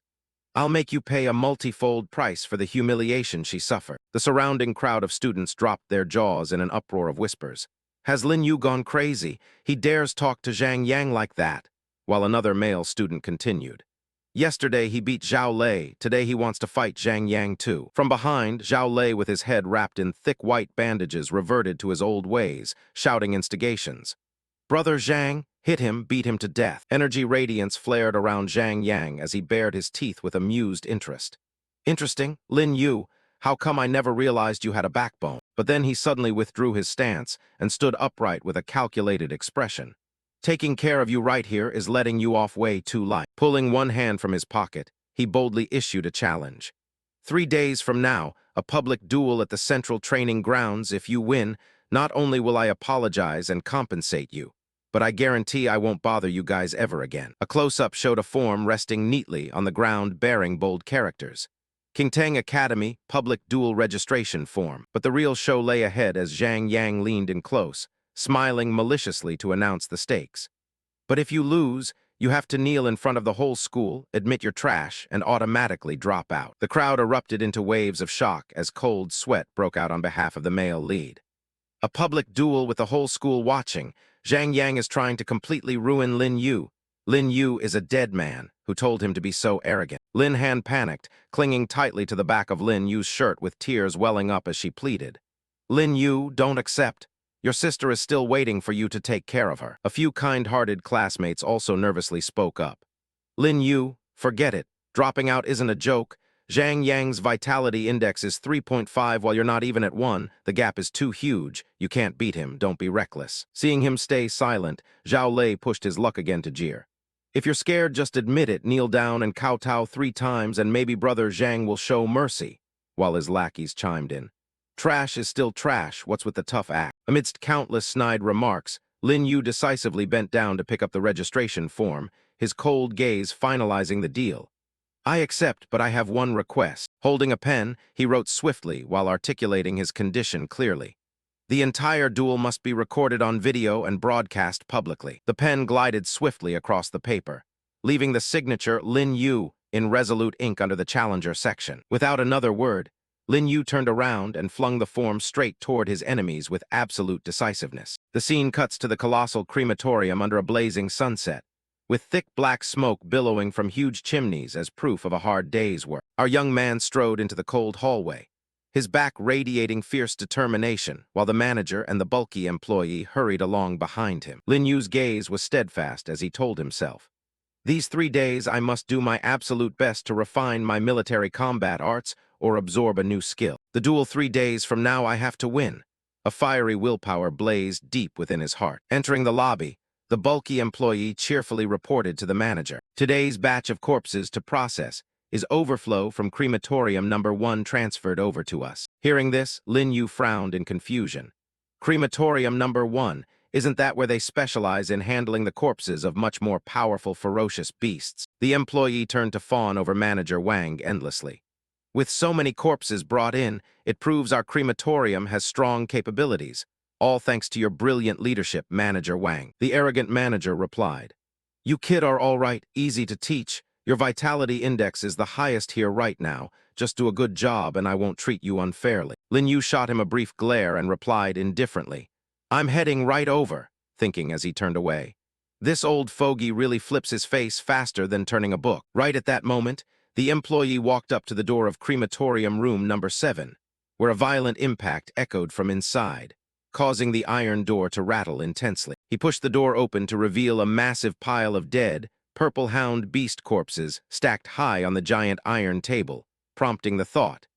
I'll make you pay a multifold price for the humiliation she suffered. The surrounding crowd of students dropped their jaws in an uproar of whispers. Has Lin Yu gone crazy? He dares talk to Zhang Yang like that, while another male student continued. Yesterday he beat Zhao Lei, today he wants to fight Zhang Yang too. From behind, Zhao Lei with his head wrapped in thick white bandages reverted to his old ways, shouting instigations. Brother Zhang, hit him, beat him to death. Energy radiance flared around Zhang Yang as he bared his teeth with amused interest. Interesting, Lin Yu, how come I never realized you had a backbone? But then he suddenly withdrew his stance and stood upright with a calculated expression. Taking care of you right here is letting you off way too light. Pulling one hand from his pocket, he boldly issued a challenge. 3 days from now, a public duel at the Central Training Grounds. If you win, not only will I apologize and compensate you, but I guarantee I won't bother you guys ever again. A close-up showed a form resting neatly on the ground bearing bold characters. Qingtang Academy, Public Duel Registration Form. But the real show lay ahead as Zhang Yang leaned in close, smiling maliciously to announce the stakes. But if you lose, you have to kneel in front of the whole school, admit your trash, and automatically drop out. The crowd erupted into waves of shock as cold sweat broke out on behalf of the male lead. A public duel with the whole school watching. Zhang Yang is trying to completely ruin Lin Yu. Lin Yu is a dead man who told him to be so arrogant. Lin Han panicked, clinging tightly to the back of Lin Yu's shirt with tears welling up as she pleaded. Lin Yu, don't accept. Your sister is still waiting for you to take care of her. A few kind-hearted classmates also nervously spoke up. Lin Yu, forget it. Dropping out isn't a joke. Zhang Yang's vitality index is 3.5 while you're not even at 1. The gap is too huge. You can't beat him. Don't be reckless. Seeing him stay silent, Zhao Lei pushed his luck again to jeer. If you're scared, just admit it. Kneel down and kowtow 3 times and maybe Brother Zhang will show mercy, while his lackeys chimed in. Trash is still trash, what's with the tough act? Amidst countless snide remarks, Lin Yu decisively bent down to pick up the registration form, his cold gaze finalizing the deal. I accept, but I have one request. Holding a pen, he wrote swiftly while articulating his condition clearly. The entire duel must be recorded on video and broadcast publicly. The pen glided swiftly across the paper, leaving the signature Lin Yu in resolute ink under the challenger section. Without another word, Lin Yu turned around and flung the form straight toward his enemies with absolute decisiveness. The scene cuts to the colossal crematorium under a blazing sunset, with thick black smoke billowing from huge chimneys as proof of a hard day's work. Our young man strode into the cold hallway, his back radiating fierce determination, while the manager and the bulky employee hurried along behind him. Lin Yu's gaze was steadfast as he told himself, These 3 days I must do my absolute best to refine my military combat arts or absorb a new skill. The duel 3 days from now I have to win. A fiery willpower blazed deep within his heart. Entering the lobby, the bulky employee cheerfully reported to the manager. Today's batch of corpses to process is overflow from crematorium number 1 transferred over to us. Hearing this, Lin Yu frowned in confusion. Crematorium number 1, isn't that where they specialize in handling the corpses of much more powerful, ferocious beasts? The employee turned to fawn over manager Wang endlessly. With so many corpses brought in, it proves our crematorium has strong capabilities. All thanks to your brilliant leadership, Manager Wang. The arrogant manager replied. You kid are all right, easy to teach. Your vitality index is the highest here right now. Just do a good job and I won't treat you unfairly. Lin Yu shot him a brief glare and replied indifferently. I'm heading right over, thinking as he turned away. This old fogey really flips his face faster than turning a book. Right at that moment, The employee walked up to the door of crematorium room number 7, where a violent impact echoed from inside, causing the iron door to rattle intensely. He pushed the door open to reveal a massive pile of dead, purple hound beast corpses stacked high on the giant iron table, prompting the thought.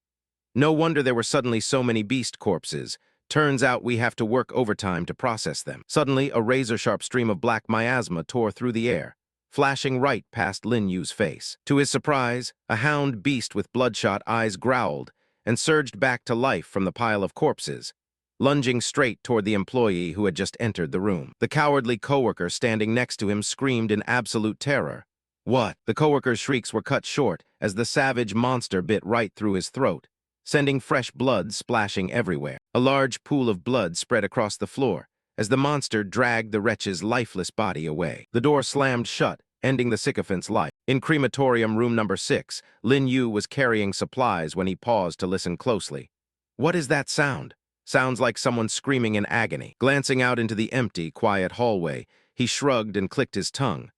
No wonder there were suddenly so many beast corpses. Turns out we have to work overtime to process them. Suddenly, a razor-sharp stream of black miasma tore through the air, flashing right past Lin Yu's face. To his surprise, a hound beast with bloodshot eyes growled and surged back to life from the pile of corpses, lunging straight toward the employee who had just entered the room. The cowardly coworker standing next to him screamed in absolute terror. What? The coworker's shrieks were cut short as the savage monster bit right through his throat, sending fresh blood splashing everywhere. A large pool of blood spread across the floor as the monster dragged the wretch's lifeless body away. The door slammed shut, ending the sycophant's life. In crematorium room number 6, Lin Yu was carrying supplies when he paused to listen closely. What is that sound? Sounds like someone screaming in agony. Glancing out into the empty, quiet hallway, he shrugged and clicked his tongue.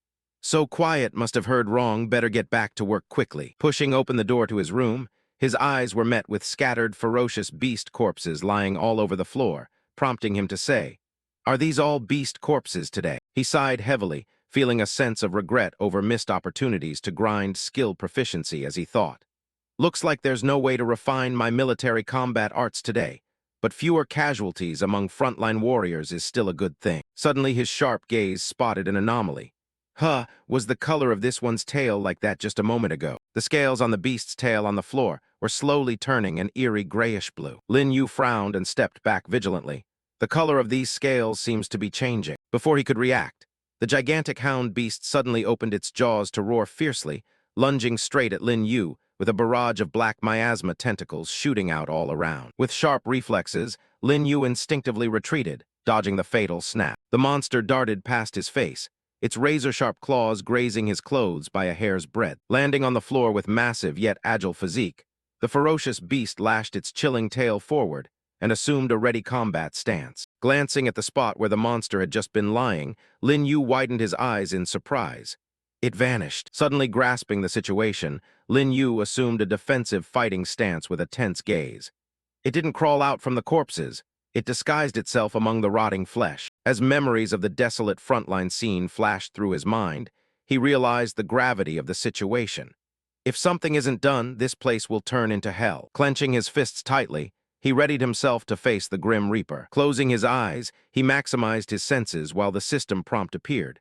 So quiet, must have heard wrong, better get back to work quickly. Pushing open the door to his room, his eyes were met with scattered, ferocious beast corpses lying all over the floor, prompting him to say, "Are these all beast corpses today?" He sighed heavily, feeling a sense of regret over missed opportunities to grind skill proficiency as he thought. Looks like there's no way to refine my military combat arts today, but fewer casualties among frontline warriors is still a good thing. Suddenly his sharp gaze spotted an anomaly. Was the color of this one's tail like that just a moment ago? The scales on the beast's tail on the floor were slowly turning an eerie grayish blue. Lin Yu frowned and stepped back vigilantly. The color of these scales seems to be changing. Before he could react, the gigantic hound beast suddenly opened its jaws to roar fiercely, lunging straight at Lin Yu, with a barrage of black miasma tentacles shooting out all around. With sharp reflexes, Lin Yu instinctively retreated, dodging the fatal snap. The monster darted past his face, its razor-sharp claws grazing his clothes by a hair's breadth. Landing on the floor with massive yet agile physique, the ferocious beast lashed its chilling tail forward and assumed a ready combat stance. Glancing at the spot where the monster had just been lying, Lin Yu widened his eyes in surprise. It vanished. Suddenly grasping the situation, Lin Yu assumed a defensive fighting stance with a tense gaze. It didn't crawl out from the corpses. It disguised itself among the rotting flesh. As memories of the desolate frontline scene flashed through his mind, he realized the gravity of the situation. If something isn't done, this place will turn into hell. Clenching his fists tightly, he readied himself to face the Grim Reaper. Closing his eyes, he maximized his senses while the system prompt appeared.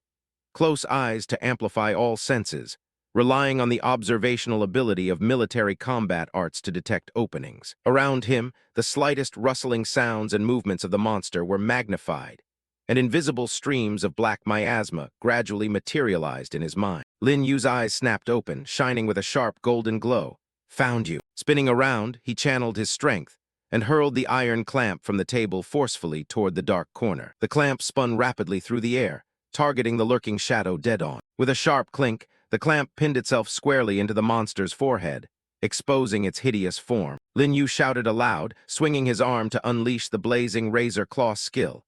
Close eyes to amplify all senses, relying on the observational ability of military combat arts to detect openings. Around him, the slightest rustling sounds and movements of the monster were magnified, and invisible streams of black miasma gradually materialized in his mind. Lin Yu's eyes snapped open, shining with a sharp golden glow. Found you. Spinning around, he channeled his strength and hurled the iron clamp from the table forcefully toward the dark corner. The clamp spun rapidly through the air, targeting the lurking shadow dead-on. With a sharp clink, the clamp pinned itself squarely into the monster's forehead, exposing its hideous form. Lin Yu shouted aloud, swinging his arm to unleash the blazing razor claw skill.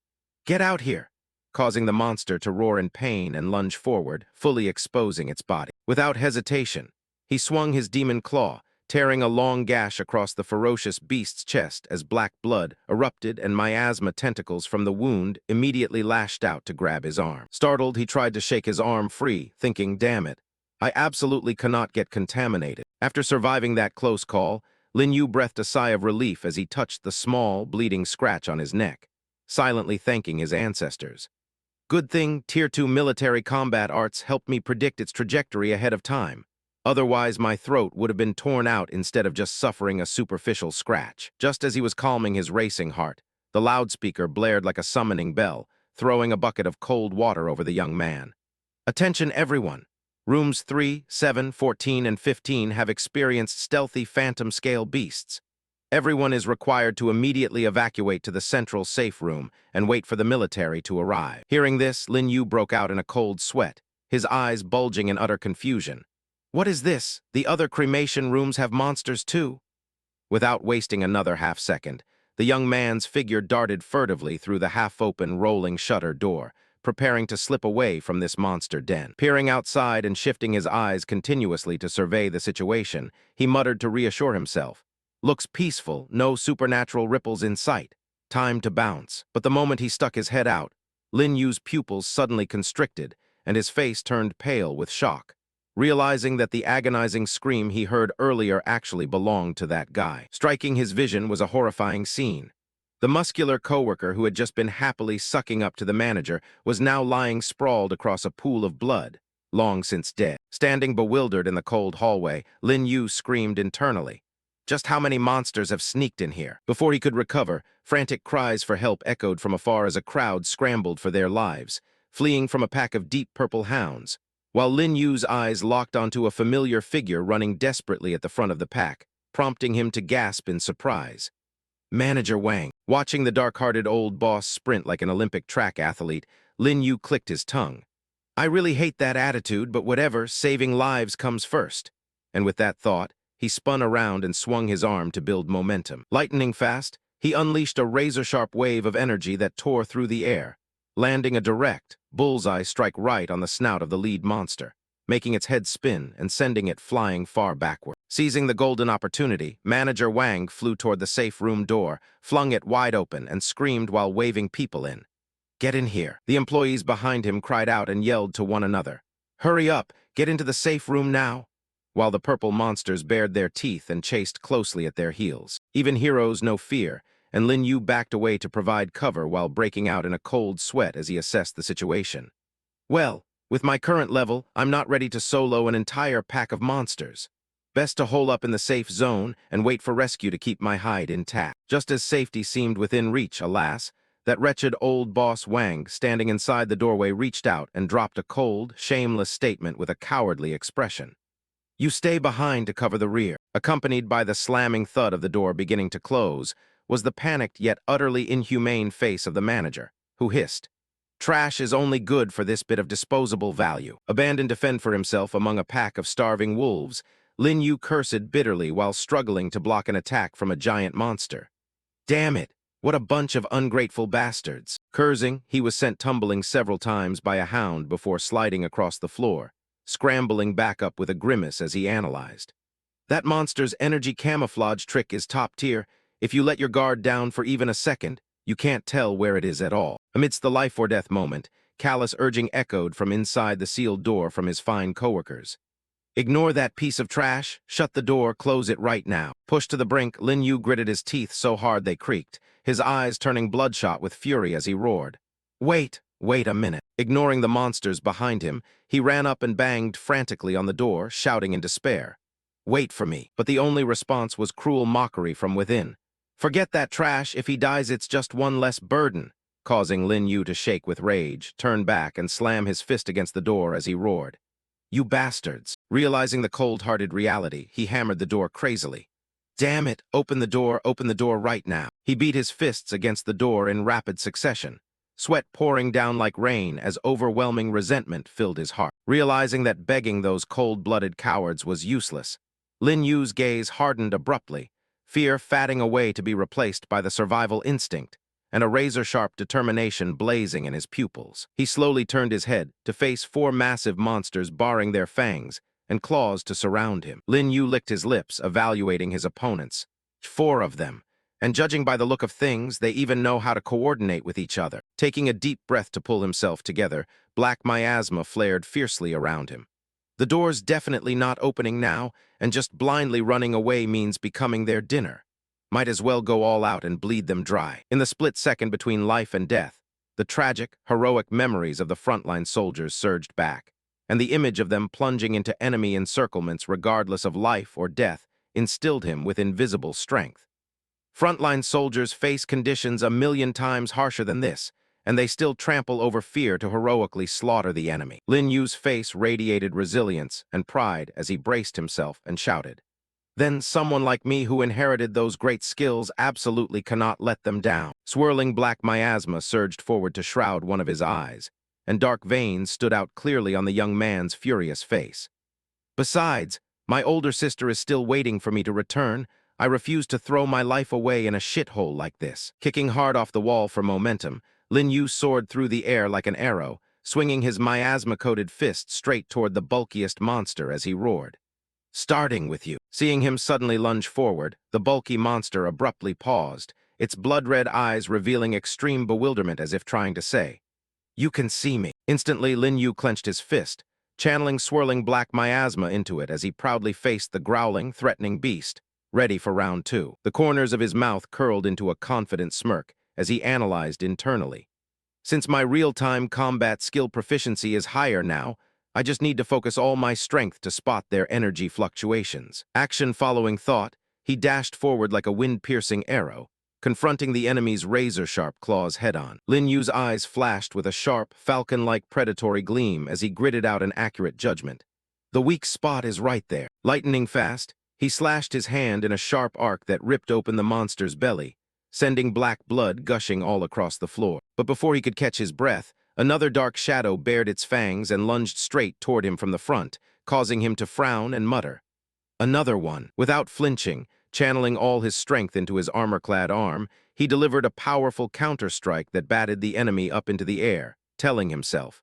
"Get out here!" causing the monster to roar in pain and lunge forward, fully exposing its body. Without hesitation, he swung his demon claw, tearing a long gash across the ferocious beast's chest as black blood erupted and miasma tentacles from the wound immediately lashed out to grab his arm. Startled, he tried to shake his arm free, thinking, "Damn it, I absolutely cannot get contaminated." After surviving that close call, Lin Yu breathed a sigh of relief as he touched the small, bleeding scratch on his neck, silently thanking his ancestors. Good thing Tier 2 military combat arts helped me predict its trajectory ahead of time. Otherwise, my throat would have been torn out instead of just suffering a superficial scratch. Just as he was calming his racing heart, the loudspeaker blared like a summoning bell, throwing a bucket of cold water over the young man. "Attention everyone! Rooms 3, 7, 14, and 15 have experienced stealthy phantom-scale beasts. Everyone is required to immediately evacuate to the central safe room and wait for the military to arrive." Hearing this, Lin Yu broke out in a cold sweat, his eyes bulging in utter confusion. "What is this? The other cremation rooms have monsters too?" Without wasting another half-second, the young man's figure darted furtively through the half-open rolling shutter door, preparing to slip away from this monster den. Peering outside and shifting his eyes continuously to survey the situation, he muttered to reassure himself. Looks peaceful, no supernatural ripples in sight. Time to bounce. But the moment he stuck his head out, Lin Yu's pupils suddenly constricted, and his face turned pale with shock, realizing that the agonizing scream he heard earlier actually belonged to that guy. Striking his vision was a horrifying scene. The muscular coworker who had just been happily sucking up to the manager was now lying sprawled across a pool of blood, long since dead. Standing bewildered in the cold hallway, Lin Yu screamed internally. Just how many monsters have sneaked in here? Before he could recover, frantic cries for help echoed from afar as a crowd scrambled for their lives, fleeing from a pack of deep purple hounds, while Lin Yu's eyes locked onto a familiar figure running desperately at the front of the pack, prompting him to gasp in surprise. Manager Wang. Watching the dark-hearted old boss sprint like an Olympic track athlete, Lin Yu clicked his tongue. I really hate that attitude, but whatever, saving lives comes first. And with that thought, he spun around and swung his arm to build momentum. Lightning fast, he unleashed a razor-sharp wave of energy that tore through the air, landing a direct, bullseye strike right on the snout of the lead monster, making its head spin and sending it flying far backward. Seizing the golden opportunity, Manager Wang flew toward the safe room door, flung it wide open, and screamed while waving people in. Get in here. The employees behind him cried out and yelled to one another. Hurry up, get into the safe room now. While the purple monsters bared their teeth and chased closely at their heels. Even heroes know fear, and Lin Yu backed away to provide cover while breaking out in a cold sweat as he assessed the situation. Well, with my current level, I'm not ready to solo an entire pack of monsters. Best to hole up in the safe zone and wait for rescue to keep my hide intact. Just as safety seemed within reach, alas, that wretched old boss Wang, standing inside the doorway, reached out and dropped a cold, shameless statement with a cowardly expression. You stay behind to cover the rear. Accompanied by the slamming thud of the door beginning to close, was the panicked yet utterly inhumane face of the manager, who hissed, Trash is only good for this bit of disposable value. Abandoned to fend for himself among a pack of starving wolves, Lin Yu cursed bitterly while struggling to block an attack from a giant monster. Damn it! What a bunch of ungrateful bastards. Cursing, he was sent tumbling several times by a hound before sliding across the floor, scrambling back up with a grimace as he analyzed. That monster's energy camouflage trick is top tier. If you let your guard down for even a second, you can't tell where it is at all. Amidst the life-or-death moment, callous urging echoed from inside the sealed door from his fine coworkers. Ignore that piece of trash, shut the door, close it right now. Pushed to the brink, Lin Yu gritted his teeth so hard they creaked, his eyes turning bloodshot with fury as he roared. Wait a minute. Ignoring the monsters behind him, he ran up and banged frantically on the door, shouting in despair. Wait for me. But the only response was cruel mockery from within. Forget that trash, if he dies it's just one less burden, causing Lin Yu to shake with rage, turn back, and slam his fist against the door as he roared. You bastards. Realizing the cold-hearted reality, he hammered the door crazily. Damn it, open the door right now. He beat his fists against the door in rapid succession, sweat pouring down like rain as overwhelming resentment filled his heart. Realizing that begging those cold-blooded cowards was useless, Lin Yu's gaze hardened abruptly, fear fatting away to be replaced by the survival instinct, and a razor-sharp determination blazing in his pupils. He slowly turned his head to face 4 massive monsters baring their fangs and claws to surround him. Lin Yu licked his lips, evaluating his opponents. 4 of them, and judging by the look of things, they even know how to coordinate with each other. Taking a deep breath to pull himself together, black miasma flared fiercely around him. The door's definitely not opening now, and just blindly running away means becoming their dinner. Might as well go all out and bleed them dry. In the split second between life and death, the tragic, heroic memories of the frontline soldiers surged back, and the image of them plunging into enemy encirclements regardless of life or death instilled him with invisible strength. Frontline soldiers face conditions a million times harsher than this, and they still trample over fear to heroically slaughter the enemy. Lin Yu's face radiated resilience and pride as he braced himself and shouted. Then someone like me who inherited those great skills absolutely cannot let them down. Swirling black miasma surged forward to shroud one of his eyes, and dark veins stood out clearly on the young man's furious face. Besides, my older sister is still waiting for me to return. I refuse to throw my life away in a shithole like this. Kicking hard off the wall for momentum, Lin Yu soared through the air like an arrow, swinging his miasma-coated fist straight toward the bulkiest monster as he roared. Starting with you. Seeing him suddenly lunge forward, the bulky monster abruptly paused, its blood-red eyes revealing extreme bewilderment as if trying to say, "You can see me." Instantly, Lin Yu clenched his fist, channeling swirling black miasma into it as he proudly faced the growling, threatening beast, ready for round two. The corners of his mouth curled into a confident smirk as he analyzed internally. Since my real-time combat skill proficiency is higher now, I just need to focus all my strength to spot their energy fluctuations. Action following thought, he dashed forward like a wind-piercing arrow, confronting the enemy's razor-sharp claws head-on. Lin Yu's eyes flashed with a sharp, falcon-like predatory gleam as he gritted out an accurate judgment. The weak spot is right there. Lightning fast, he slashed his hand in a sharp arc that ripped open the monster's belly, sending black blood gushing all across the floor. But before he could catch his breath, another dark shadow bared its fangs and lunged straight toward him from the front, causing him to frown and mutter. Another one. Without flinching, channeling all his strength into his armor-clad arm, he delivered a powerful counter-strike that batted the enemy up into the air, telling himself,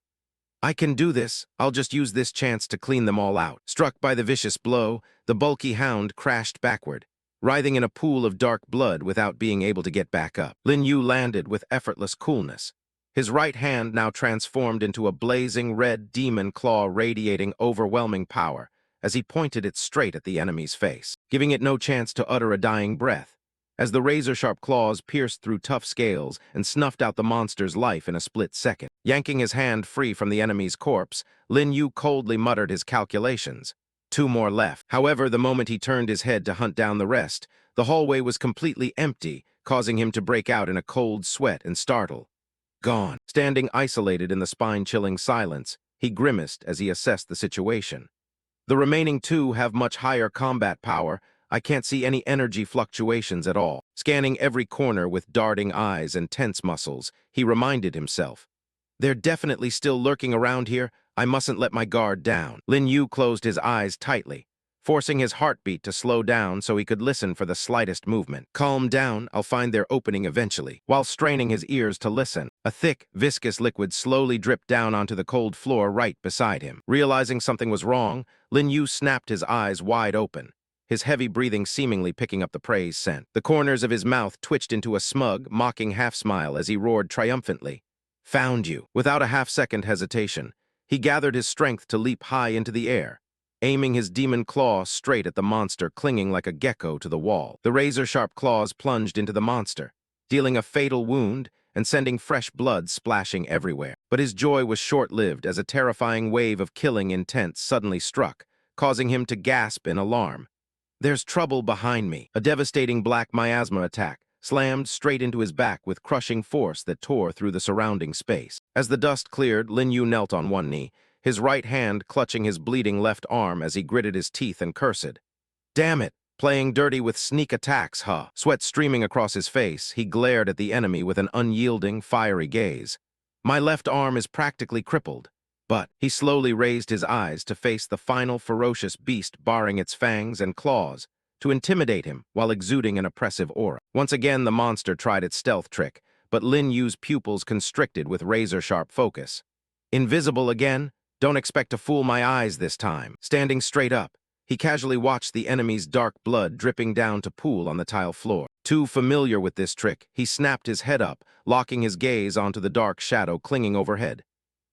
"I can do this. I'll just use this chance to clean them all out." Struck by the vicious blow, the bulky hound crashed backward, writhing in a pool of dark blood without being able to get back up. Lin Yu landed with effortless coolness, his right hand now transformed into a blazing red demon claw radiating overwhelming power as he pointed it straight at the enemy's face, giving it no chance to utter a dying breath. As the razor-sharp claws pierced through tough scales and snuffed out the monster's life in a split second. Yanking his hand free from the enemy's corpse, Lin Yu coldly muttered his calculations. 2 more left. However, the moment he turned his head to hunt down the rest, the hallway was completely empty, causing him to break out in a cold sweat and startle. Gone. Standing isolated in the spine-chilling silence, he grimaced as he assessed the situation. The remaining 2 have much higher combat power. I can't see any energy fluctuations at all. Scanning every corner with darting eyes and tense muscles, he reminded himself, "They're definitely still lurking around here. I mustn't let my guard down." Lin Yu closed his eyes tightly, forcing his heartbeat to slow down so he could listen for the slightest movement. "Calm down, I'll find their opening eventually." While straining his ears to listen, a thick, viscous liquid slowly dripped down onto the cold floor right beside him. Realizing something was wrong, Lin Yu snapped his eyes wide open, his heavy breathing seemingly picking up the prey's scent. The corners of his mouth twitched into a smug, mocking half-smile as he roared triumphantly, "Found you." Without a half-second hesitation, he gathered his strength to leap high into the air, aiming his demon claw straight at the monster clinging like a gecko to the wall. The razor-sharp claws plunged into the monster, dealing a fatal wound and sending fresh blood splashing everywhere. But his joy was short-lived as a terrifying wave of killing intent suddenly struck, causing him to gasp in alarm. "There's trouble behind me." A devastating black miasma attack slammed straight into his back with crushing force that tore through the surrounding space. As the dust cleared, Lin Yu knelt on one knee, his right hand clutching his bleeding left arm as he gritted his teeth and cursed. "Damn it, playing dirty with sneak attacks, huh?" Sweat streaming across his face, he glared at the enemy with an unyielding, fiery gaze. "My left arm is practically crippled." But he slowly raised his eyes to face the final ferocious beast baring its fangs and claws, to intimidate him while exuding an oppressive aura. Once again, the monster tried its stealth trick, but Lin Yu's pupils constricted with razor-sharp focus. "Invisible again? Don't expect to fool my eyes this time." Standing straight up, he casually watched the enemy's dark blood dripping down to pool on the tile floor. Too familiar with this trick, he snapped his head up, locking his gaze onto the dark shadow clinging overhead.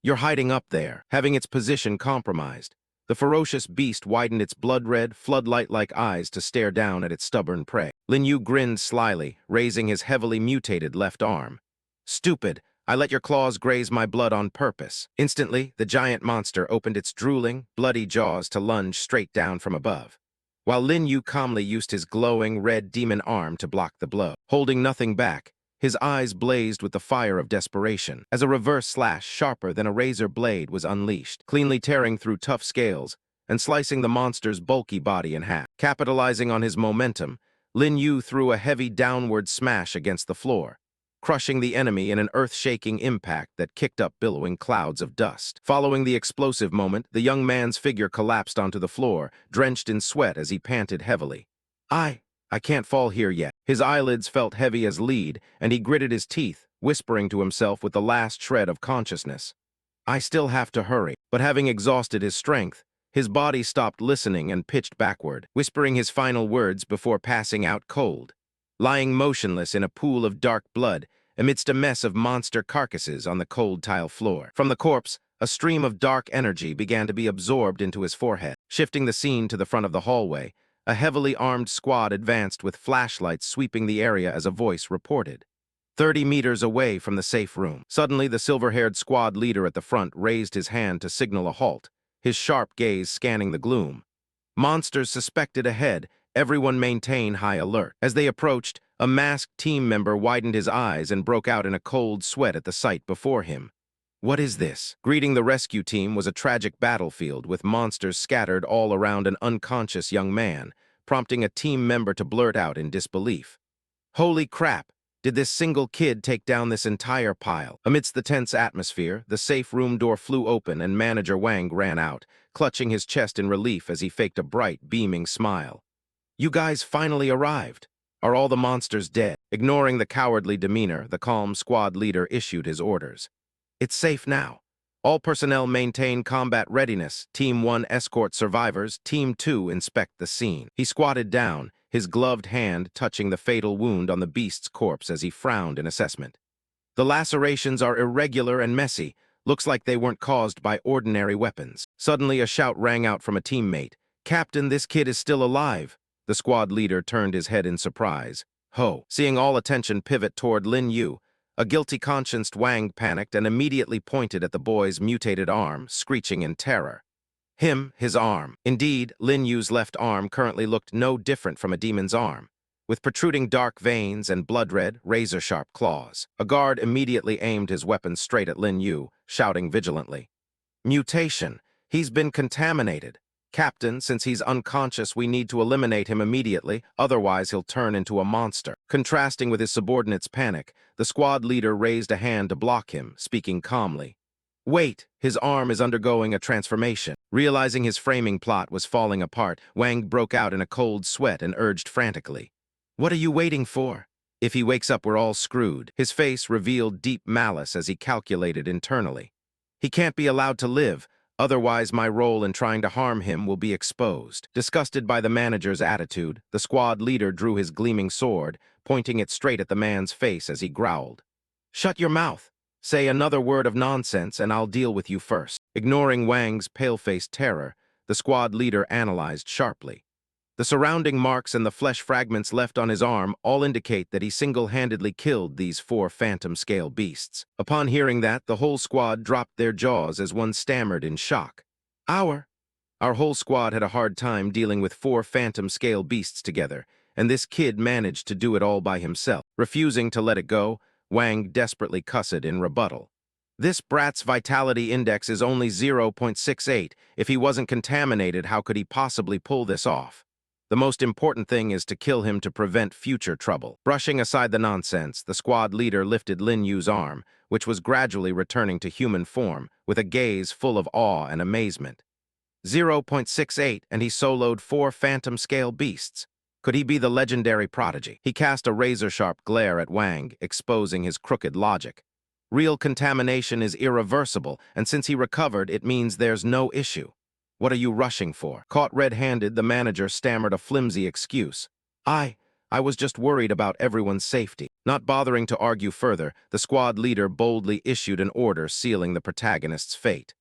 "You're hiding up there." Having its position compromised, the ferocious beast widened its blood-red, floodlight-like eyes to stare down at its stubborn prey. Lin Yu grinned slyly, raising his heavily mutated left arm. "Stupid, I let your claws graze my blood on purpose." Instantly, the giant monster opened its drooling, bloody jaws to lunge straight down from above, while Lin Yu calmly used his glowing red demon arm to block the blow. Holding nothing back, his eyes blazed with the fire of desperation, as a reverse slash sharper than a razor blade was unleashed, cleanly tearing through tough scales and slicing the monster's bulky body in half. Capitalizing on his momentum, Lin Yu threw a heavy downward smash against the floor, crushing the enemy in an earth-shaking impact that kicked up billowing clouds of dust. Following the explosive moment, the young man's figure collapsed onto the floor, drenched in sweat as he panted heavily. I can't fall here yet." His eyelids felt heavy as lead, and he gritted his teeth, whispering to himself with the last shred of consciousness. I still have to hurry. But having exhausted his strength, his body stopped listening and pitched backward, whispering his final words before passing out cold. Lying motionless in a pool of dark blood, amidst a mess of monster carcasses on the cold tile floor. From the corpse, a stream of dark energy began to be absorbed into his forehead. Shifting the scene to the front of the hallway, a heavily armed squad advanced with flashlights sweeping the area as a voice reported. 30 meters away from the safe room. Suddenly, the silver-haired squad leader at the front raised his hand to signal a halt, his sharp gaze scanning the gloom. Monsters suspected ahead, everyone maintain high alert. As they approached, a masked team member widened his eyes and broke out in a cold sweat at the sight before him. What is this? Greeting the rescue team was a tragic battlefield with monsters scattered all around an unconscious young man, prompting a team member to blurt out in disbelief. Holy crap! Did this single kid take down this entire pile? Amidst the tense atmosphere, the safe room door flew open and Manager Wang ran out, clutching his chest in relief as he faked a bright, beaming smile. You guys finally arrived. Are all the monsters dead? Ignoring the cowardly demeanor, the calm squad leader issued his orders. It's safe now. All personnel maintain combat readiness. Team 1 escort survivors. Team 2 inspect the scene. He squatted down, his gloved hand touching the fatal wound on the beast's corpse as he frowned in assessment. The lacerations are irregular and messy. Looks like they weren't caused by ordinary weapons. Suddenly, a shout rang out from a teammate. Captain, this kid is still alive. The squad leader turned his head in surprise. Ho! Seeing all attention pivot toward Lin Yu, a guilty-conscienced Wang panicked and immediately pointed at the boy's mutated arm, screeching in terror. His arm. Indeed, Lin Yu's left arm currently looked no different from a demon's arm, with protruding dark veins and blood-red, razor-sharp claws. A guard immediately aimed his weapon straight at Lin Yu, shouting vigilantly. Mutation. He's been contaminated. Captain, since he's unconscious, we need to eliminate him immediately, otherwise he'll turn into a monster. Contrasting with his subordinate's panic, the squad leader raised a hand to block him, speaking calmly. Wait, his arm is undergoing a transformation. Realizing his framing plot was falling apart, Wang broke out in a cold sweat and urged frantically. What are you waiting for? If he wakes up, we're all screwed. His face revealed deep malice as he calculated internally. He can't be allowed to live. Otherwise, my role in trying to harm him will be exposed. Disgusted by the manager's attitude, the squad leader drew his gleaming sword, pointing it straight at the man's face as he growled. Shut your mouth. Say another word of nonsense and I'll deal with you first. Ignoring Wang's pale-faced terror, the squad leader analyzed sharply. The surrounding marks and the flesh fragments left on his arm all indicate that he single-handedly killed these 4 phantom-scale beasts. Upon hearing that, the whole squad dropped their jaws as one stammered in shock. Our whole squad had a hard time dealing with 4 phantom-scale beasts together, and this kid managed to do it all by himself. Refusing to let it go, Wang desperately cussed in rebuttal. This brat's vitality index is only 0.68. If he wasn't contaminated, how could he possibly pull this off? The most important thing is to kill him to prevent future trouble. Brushing aside the nonsense, the squad leader lifted Lin Yu's arm, which was gradually returning to human form, with a gaze full of awe and amazement. 0.68, and he soloed 4 phantom-scale beasts. Could he be the legendary prodigy? He cast a razor-sharp glare at Wang, exposing his crooked logic. Real contamination is irreversible, and since he recovered, it means there's no issue. What are you rushing for? Caught red-handed, the manager stammered a flimsy excuse. I was just worried about everyone's safety. Not bothering to argue further, the squad leader boldly issued an order sealing the protagonist's fate.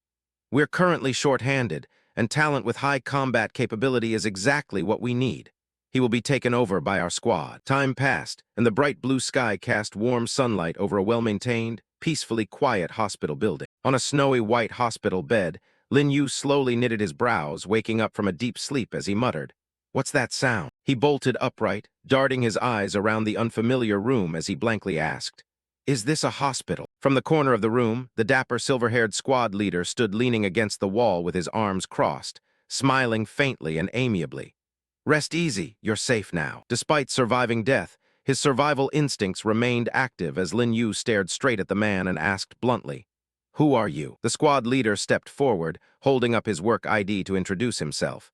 We're currently short-handed, and talent with high combat capability is exactly what we need. He will be taken over by our squad. Time passed, and the bright blue sky cast warm sunlight over a well-maintained, peacefully quiet hospital building. On a snowy white hospital bed, Lin Yu slowly knitted his brows, waking up from a deep sleep as he muttered, "What's that sound?" He bolted upright, darting his eyes around the unfamiliar room as he blankly asked, "Is this a hospital?" From the corner of the room, the dapper silver-haired squad leader stood leaning against the wall with his arms crossed, smiling faintly and amiably. "Rest easy, you're safe now." Despite surviving death, his survival instincts remained active as Lin Yu stared straight at the man and asked bluntly, "Who are you?" The squad leader stepped forward, holding up his work ID to introduce himself.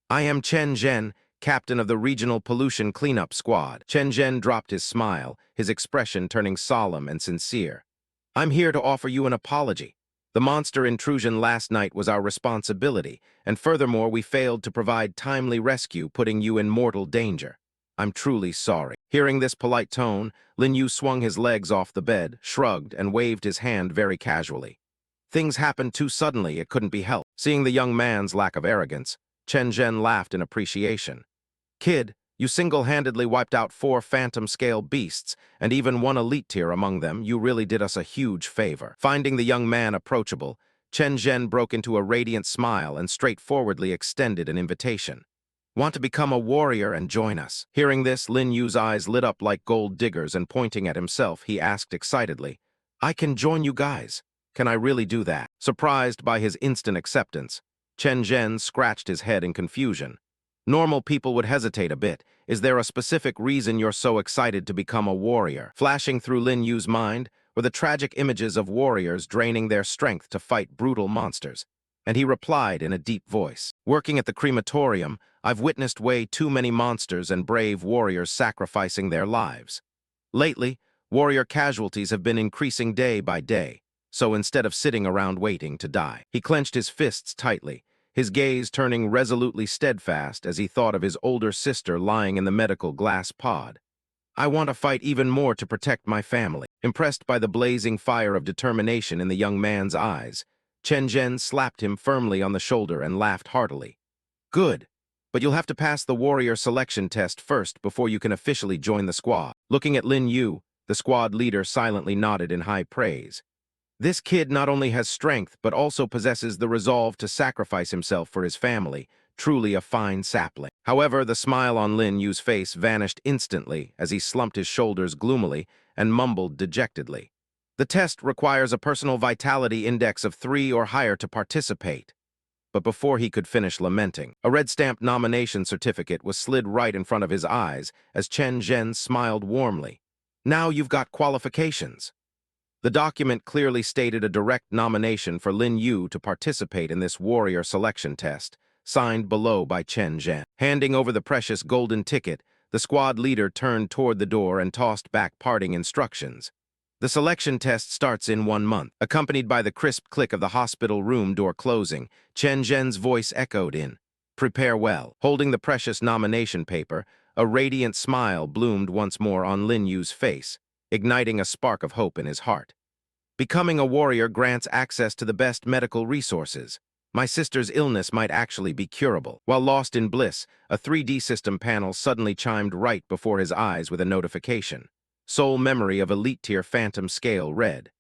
"I am Chen Zhen, captain of the regional pollution cleanup squad. Chen Zhen dropped his smile, his expression turning solemn and sincere. I'm here to offer you an apology. The monster intrusion last night was our responsibility, and furthermore, we failed to provide timely rescue, putting you in mortal danger. I'm truly sorry. Hearing this polite tone, Lin Yu swung his legs off the bed, shrugged, and waved his hand very casually. Things happened too suddenly, it couldn't be helped. Seeing the young man's lack of arrogance, Chen Zhen laughed in appreciation. Kid, you single-handedly wiped out 4 phantom-scale beasts, and even 1 elite tier among them. You really did us a huge favor. Finding the young man approachable, Chen Zhen broke into a radiant smile and straightforwardly extended an invitation. Want to become a warrior and join us? Hearing this, Lin Yu's eyes lit up like gold diggers, and pointing at himself, he asked excitedly, I can join you guys. Can I really do that? Surprised by his instant acceptance, Chen Zhen scratched his head in confusion. Normal people would hesitate a bit. Is there a specific reason you're so excited to become a warrior? Flashing through Lin Yu's mind were the tragic images of warriors draining their strength to fight brutal monsters. And he replied in a deep voice, working at the crematorium, I've witnessed way too many monsters and brave warriors sacrificing their lives. Lately, warrior casualties have been increasing day by day, so instead of sitting around waiting to die, he clenched his fists tightly, his gaze turning resolutely steadfast as he thought of his older sister lying in the medical glass pod. I want to fight even more to protect my family. Impressed by the blazing fire of determination in the young man's eyes, Chen Zhen slapped him firmly on the shoulder and laughed heartily. Good, but you'll have to pass the warrior selection test first before you can officially join the squad. Looking at Lin Yu, the squad leader silently nodded in high praise. This kid not only has strength, but also possesses the resolve to sacrifice himself for his family, truly a fine sapling. However, the smile on Lin Yu's face vanished instantly as he slumped his shoulders gloomily and mumbled dejectedly. The test requires a personal vitality index of 3 or higher to participate. But before he could finish lamenting, a red-stamped nomination certificate was slid right in front of his eyes as Chen Zhen smiled warmly. Now you've got qualifications. The document clearly stated a direct nomination for Lin Yu to participate in this warrior selection test, signed below by Chen Zhen. Handing over the precious golden ticket, the squad leader turned toward the door and tossed back parting instructions. The selection test starts in 1 month. Accompanied by the crisp click of the hospital room door closing, Chen Zhen's voice echoed in, Prepare well. Holding the precious nomination paper, a radiant smile bloomed once more on Lin Yu's face, igniting a spark of hope in his heart. Becoming a warrior grants access to the best medical resources. My sister's illness might actually be curable. While lost in bliss, a 3D system panel suddenly chimed right before his eyes with a notification. Sole memory of elite tier phantom scale read.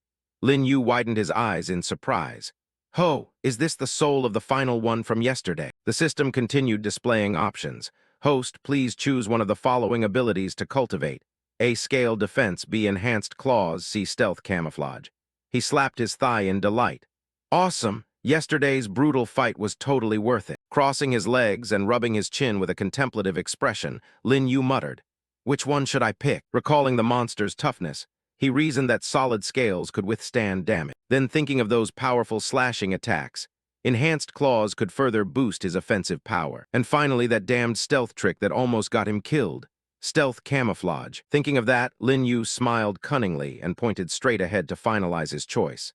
Lin Yu widened his eyes in surprise. Ho, is this the soul of the final one from yesterday? The system continued displaying options. Host, please choose one of the following abilities to cultivate. A. Scale defense, B. Enhanced claws, C. Stealth camouflage. He slapped his thigh in delight. Awesome! Yesterday's brutal fight was totally worth it. Crossing his legs and rubbing his chin with a contemplative expression, Lin Yu muttered, Which one should I pick? Recalling the monster's toughness, he reasoned that solid scales could withstand damage. Then thinking of those powerful slashing attacks, enhanced claws could further boost his offensive power. And finally, that damned stealth trick that almost got him killed. Stealth camouflage. Thinking of that, Lin Yu smiled cunningly and pointed straight ahead to finalize his choice.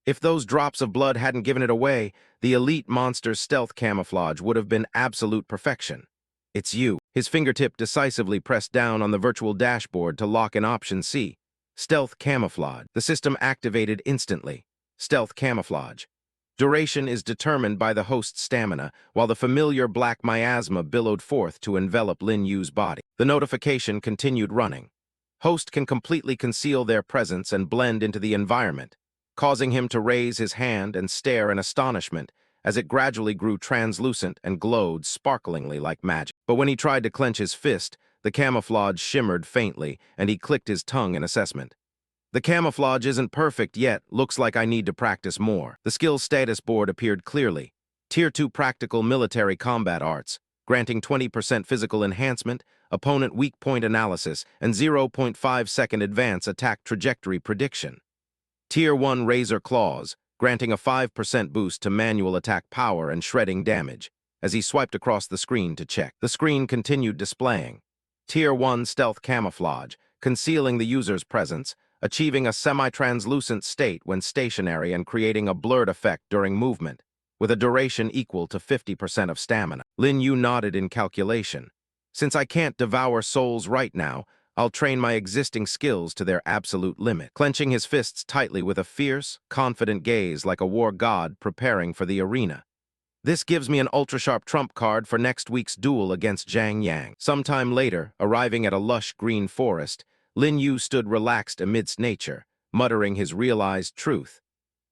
If those drops of blood hadn't given it away, the elite monster's stealth camouflage would have been absolute perfection. It's you. His fingertip decisively pressed down on the virtual dashboard to lock in option C. Stealth camouflage. The system activated instantly. Stealth camouflage. Duration is determined by the host's stamina, while the familiar black miasma billowed forth to envelop Lin Yu's body. The notification continued running. Host can completely conceal their presence and blend into the environment, causing him to raise his hand and stare in astonishment as it gradually grew translucent and glowed sparklingly like magic. But when he tried to clench his fist, the camouflage shimmered faintly, and he clicked his tongue in assessment. The camouflage isn't perfect yet, looks like I need to practice more. The skills status board appeared clearly. Tier 2 Practical Military Combat Arts, granting 20% physical enhancement, opponent weak point analysis, and 0.5-second advance attack trajectory prediction. Tier 1 Razor Claws, granting a 5% boost to manual attack power and shredding damage, as he swiped across the screen to check. The screen continued displaying Tier 1 Stealth Camouflage, concealing the user's presence, achieving a semi-translucent state when stationary and creating a blurred effect during movement, with a duration equal to 50% of stamina. Lin Yu nodded in calculation. Since I can't devour souls right now, I'll train my existing skills to their absolute limit. Clenching his fists tightly with a fierce, confident gaze like a war god preparing for the arena. This gives me an ultra-sharp trump card for next week's duel against Zhang Yang. Sometime later, arriving at a lush green forest, Lin Yu stood relaxed amidst nature, muttering his realized truth.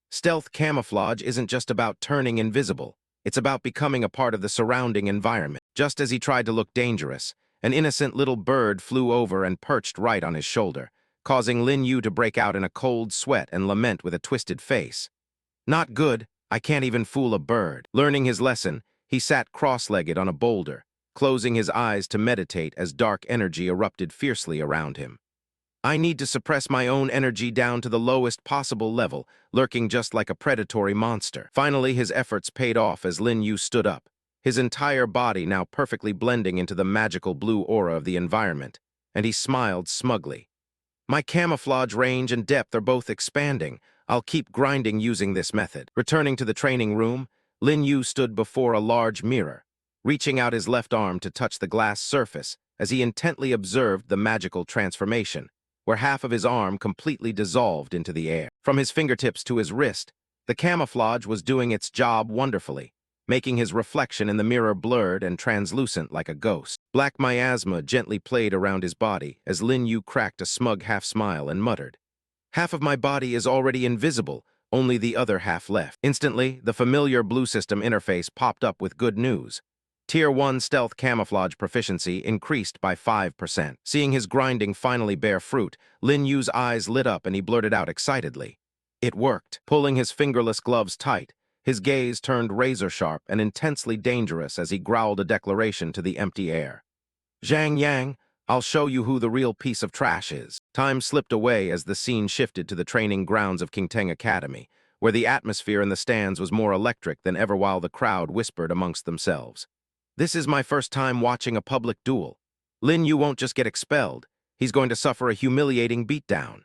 Stealth camouflage isn't just about turning invisible. It's about becoming a part of the surrounding environment. Just as he tried to look dangerous, an innocent little bird flew over and perched right on his shoulder, causing Lin Yu to break out in a cold sweat and lament with a twisted face. Not good. I can't even fool a bird. Learning his lesson, he sat cross-legged on a boulder, closing his eyes to meditate as dark energy erupted fiercely around him. I need to suppress my own energy down to the lowest possible level, lurking just like a predatory monster. Finally, his efforts paid off as Lin Yu stood up, his entire body now perfectly blending into the magical blue aura of the environment, and he smiled smugly. My camouflage range and depth are both expanding. I'll keep grinding using this method. Returning to the training room, Lin Yu stood before a large mirror, reaching out his left arm to touch the glass surface as he intently observed the magical transformation, where half of his arm completely dissolved into the air. From his fingertips to his wrist, the camouflage was doing its job wonderfully, making his reflection in the mirror blurred and translucent like a ghost. Black miasma gently played around his body as Lin Yu cracked a smug half-smile and muttered, "Half of my body is already invisible, only the other half left." Instantly, the familiar blue system interface popped up with good news. Tier 1 stealth camouflage proficiency increased by 5%. Seeing his grinding finally bear fruit, Lin Yu's eyes lit up and he blurted out excitedly, "It worked." Pulling his fingerless gloves tight, his gaze turned razor-sharp and intensely dangerous as he growled a declaration to the empty air. "Zhang Yang, I'll show you who the real piece of trash is." Time slipped away as the scene shifted to the training grounds of Qingteng Academy, where the atmosphere in the stands was more electric than ever while the crowd whispered amongst themselves. "This is my first time watching a public duel. Lin Yu won't just get expelled, he's going to suffer a humiliating beatdown.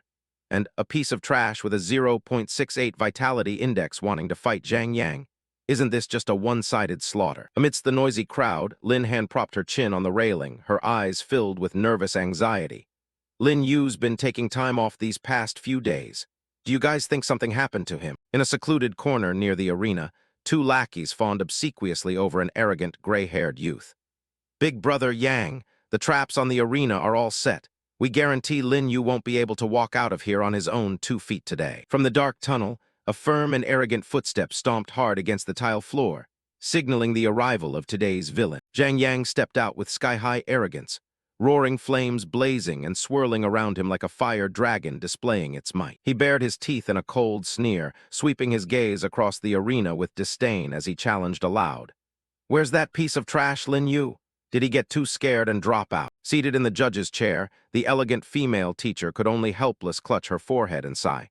And a piece of trash with a 0.68 vitality index wanting to fight Zhang Yang. Isn't this just a one-sided slaughter?" Amidst the noisy crowd, Lin Han propped her chin on the railing, her eyes filled with nervous anxiety. "Lin Yu's been taking time off these past few days. Do you guys think something happened to him?" In a secluded corner near the arena, two lackeys fawned obsequiously over an arrogant, gray-haired youth. "Big brother Yang, the traps on the arena are all set. We guarantee Lin Yu won't be able to walk out of here on his own 2 feet today." From the dark tunnel, a firm and arrogant footstep stomped hard against the tile floor, signaling the arrival of today's villain. Zhang Yang stepped out with sky-high arrogance, roaring flames blazing and swirling around him like a fire dragon displaying its might. He bared his teeth in a cold sneer, sweeping his gaze across the arena with disdain as he challenged aloud. "Where's that piece of trash, Lin Yu? Did he get too scared and drop out?" Seated in the judge's chair, the elegant female teacher could only helpless clutch her forehead and sigh.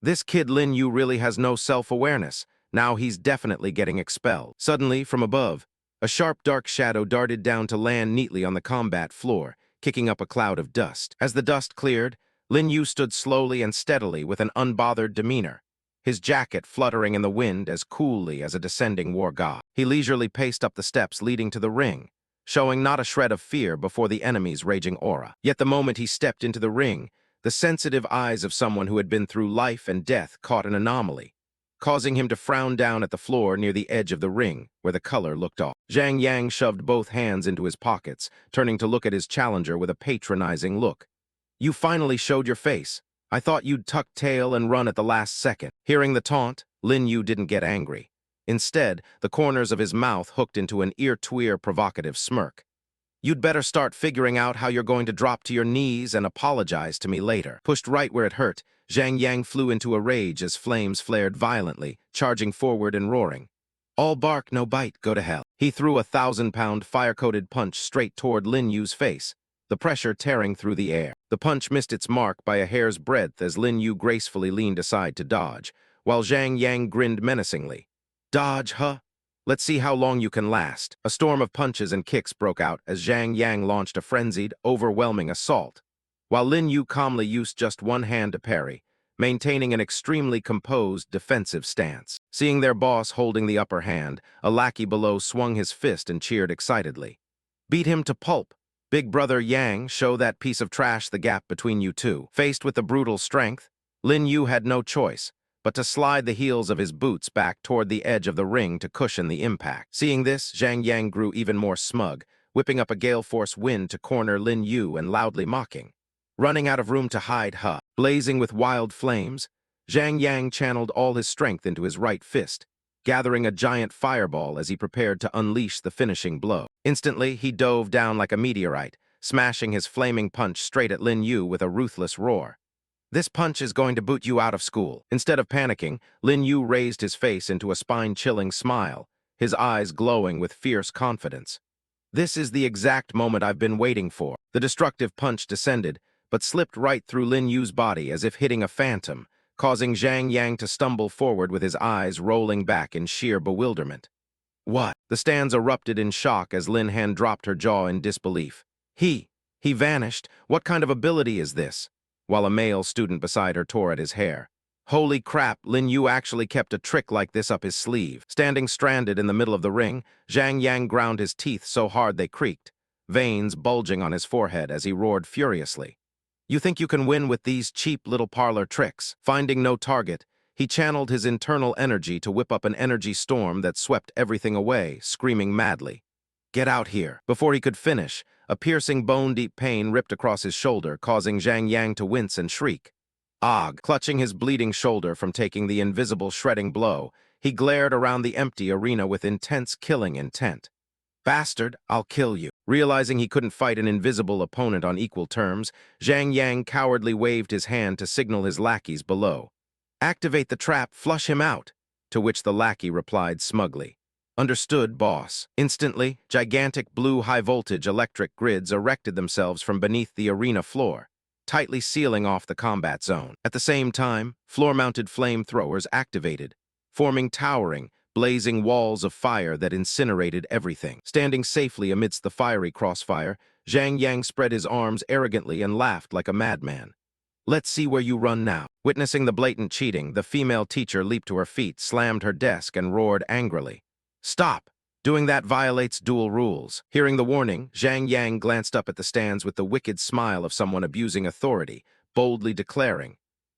"This kid Lin Yu really has no self-awareness. Now he's definitely getting expelled." Suddenly, from above, a sharp dark shadow darted down to land neatly on the combat floor, kicking up a cloud of dust. As the dust cleared, Lin Yu stood slowly and steadily with an unbothered demeanor, his jacket fluttering in the wind as coolly as a descending war god. He leisurely paced up the steps leading to the ring, showing not a shred of fear before the enemy's raging aura. Yet the moment he stepped into the ring, the sensitive eyes of someone who had been through life and death caught an anomaly, causing him to frown down at the floor near the edge of the ring, where the color looked off. Zhang Yang shoved both hands into his pockets, turning to look at his challenger with a patronizing look. "You finally showed your face. I thought you'd tuck tail and run at the last second." Hearing the taunt, Lin Yu didn't get angry. Instead, the corners of his mouth hooked into an ear-to-ear provocative smirk. "You'd better start figuring out how you're going to drop to your knees and apologize to me later." Pushed right where it hurt, Zhang Yang flew into a rage as flames flared violently, charging forward and roaring. "All bark, no bite, go to hell." He threw a 1,000-pound fire-coated punch straight toward Lin Yu's face, the pressure tearing through the air. The punch missed its mark by a hair's breadth as Lin Yu gracefully leaned aside to dodge, while Zhang Yang grinned menacingly. "Dodge, huh? Let's see how long you can last. A storm of punches and kicks broke out as Zhang Yang launched a frenzied, overwhelming assault, while Lin Yu calmly used just one hand to parry, maintaining an extremely composed, defensive stance. Seeing their boss holding the upper hand, a lackey below swung his fist and cheered excitedly. Beat him to pulp. Big brother Yang, show that piece of trash the gap between you two. Faced with the brutal strength, Lin Yu had no choice but to slide the heels of his boots back toward the edge of the ring to cushion the impact. Seeing this, Zhang Yang grew even more smug, whipping up a gale force wind to corner Lin Yu and loudly mocking. Running out of room to hide, blazing with wild flames, Zhang Yang channeled all his strength into his right fist, gathering a giant fireball as he prepared to unleash the finishing blow. Instantly, he dove down like a meteorite, smashing his flaming punch straight at Lin Yu with a ruthless roar. This punch is going to boot you out of school. Instead of panicking, Lin Yu raised his face into a spine-chilling smile, his eyes glowing with fierce confidence. This is the exact moment I've been waiting for. The destructive punch descended, but slipped right through Lin Yu's body as if hitting a phantom, causing Zhang Yang to stumble forward with his eyes rolling back in sheer bewilderment. What? The stands erupted in shock as Lin Han dropped her jaw in disbelief. He vanished? What kind of ability is this? While a male student beside her tore at his hair. Holy crap, Lin Yu actually kept a trick like this up his sleeve. Standing stranded in the middle of the ring, Zhang Yang ground his teeth so hard they creaked, veins bulging on his forehead as he roared furiously. You think you can win with these cheap little parlor tricks? Finding no target, he channeled his internal energy to whip up an energy storm that swept everything away, screaming madly. Get out here. Before he could finish, a piercing bone-deep pain ripped across his shoulder, causing Zhang Yang to wince and shriek. Og, clutching his bleeding shoulder from taking the invisible shredding blow, he glared around the empty arena with intense killing intent. Bastard, I'll kill you. Realizing he couldn't fight an invisible opponent on equal terms, Zhang Yang cowardly waved his hand to signal his lackeys below. Activate the trap, flush him out, to which the lackey replied smugly. Understood, boss. Instantly, gigantic blue high-voltage electric grids erected themselves from beneath the arena floor, tightly sealing off the combat zone. At the same time, floor-mounted flamethrowers activated, forming towering, blazing walls of fire that incinerated everything. Standing safely amidst the fiery crossfire, Zhang Yang spread his arms arrogantly and laughed like a madman. Let's see where you run now. Witnessing the blatant cheating, the female teacher leaped to her feet, slammed her desk, and roared angrily. Stop! Doing that violates dual rules. Hearing the warning, Zhang Yang glanced up at the stands with the wicked smile of someone abusing authority, boldly declaring,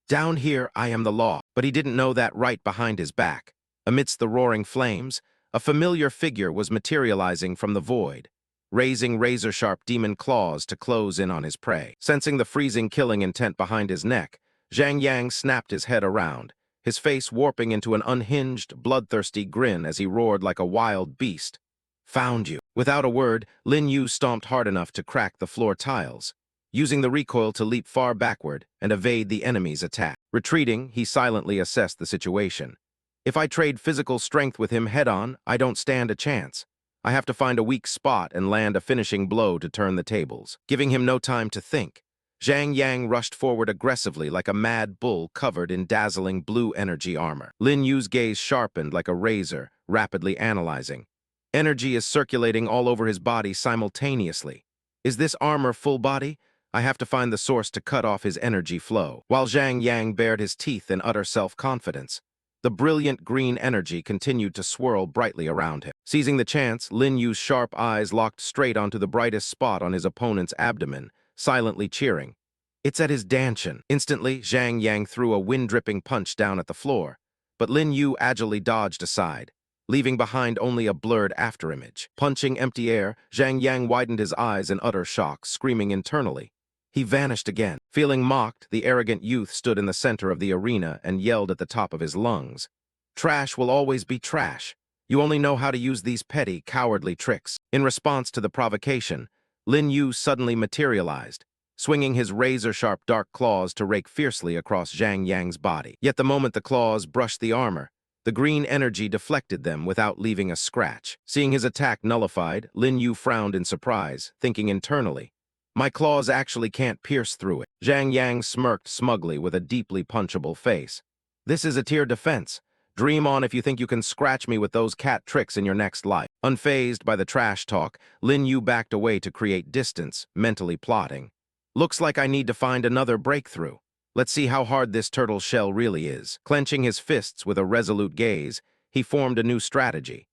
Down here, I am the law. But he didn't know that right behind his back. Amidst the roaring flames, a familiar figure was materializing from the void, raising razor-sharp demon claws to close in on his prey. Sensing the freezing killing intent behind his neck, Zhang Yang snapped his head around, his face warping into an unhinged, bloodthirsty grin as he roared like a wild beast. Found you. Without a word, Lin Yu stomped hard enough to crack the floor tiles, using the recoil to leap far backward and evade the enemy's attack. Retreating, he silently assessed the situation. If I trade physical strength with him head-on, I don't stand a chance. I have to find a weak spot and land a finishing blow to turn the tables. Giving him no time to think, Zhang Yang rushed forward aggressively like a mad bull covered in dazzling blue energy armor. Lin Yu's gaze sharpened like a razor, rapidly analyzing. Energy is circulating all over his body simultaneously. Is this armor full body? I have to find the source to cut off his energy flow. While Zhang Yang bared his teeth in utter self-confidence, the brilliant green energy continued to swirl brightly around him. Seizing the chance, Lin Yu's sharp eyes locked straight onto the brightest spot on his opponent's abdomen, silently cheering. It's at his dantian. Instantly, Zhang Yang threw a wind-dripping punch down at the floor, but Lin Yu agilely dodged aside, leaving behind only a blurred afterimage. Punching empty air, Zhang Yang widened his eyes in utter shock, screaming internally. He vanished again. Feeling mocked, the arrogant youth stood in the center of the arena and yelled at the top of his lungs. Trash will always be trash. You only know how to use these petty, cowardly tricks. In response to the provocation, Lin Yu suddenly materialized, swinging his razor-sharp dark claws to rake fiercely across Zhang Yang's body. Yet the moment the claws brushed the armor, the green energy deflected them without leaving a scratch. Seeing his attack nullified, Lin Yu frowned in surprise, thinking internally, my claws actually can't pierce through it. Zhang Yang smirked smugly with a deeply punchable face. This is a tier defense. Dream on if you think you can scratch me with those cat tricks in your next life. Unfazed by the trash talk, Lin Yu backed away to create distance, mentally plotting. Looks like I need to find another breakthrough. Let's see how hard this turtle shell really is. Clenching his fists with a resolute gaze, he formed a new strategy.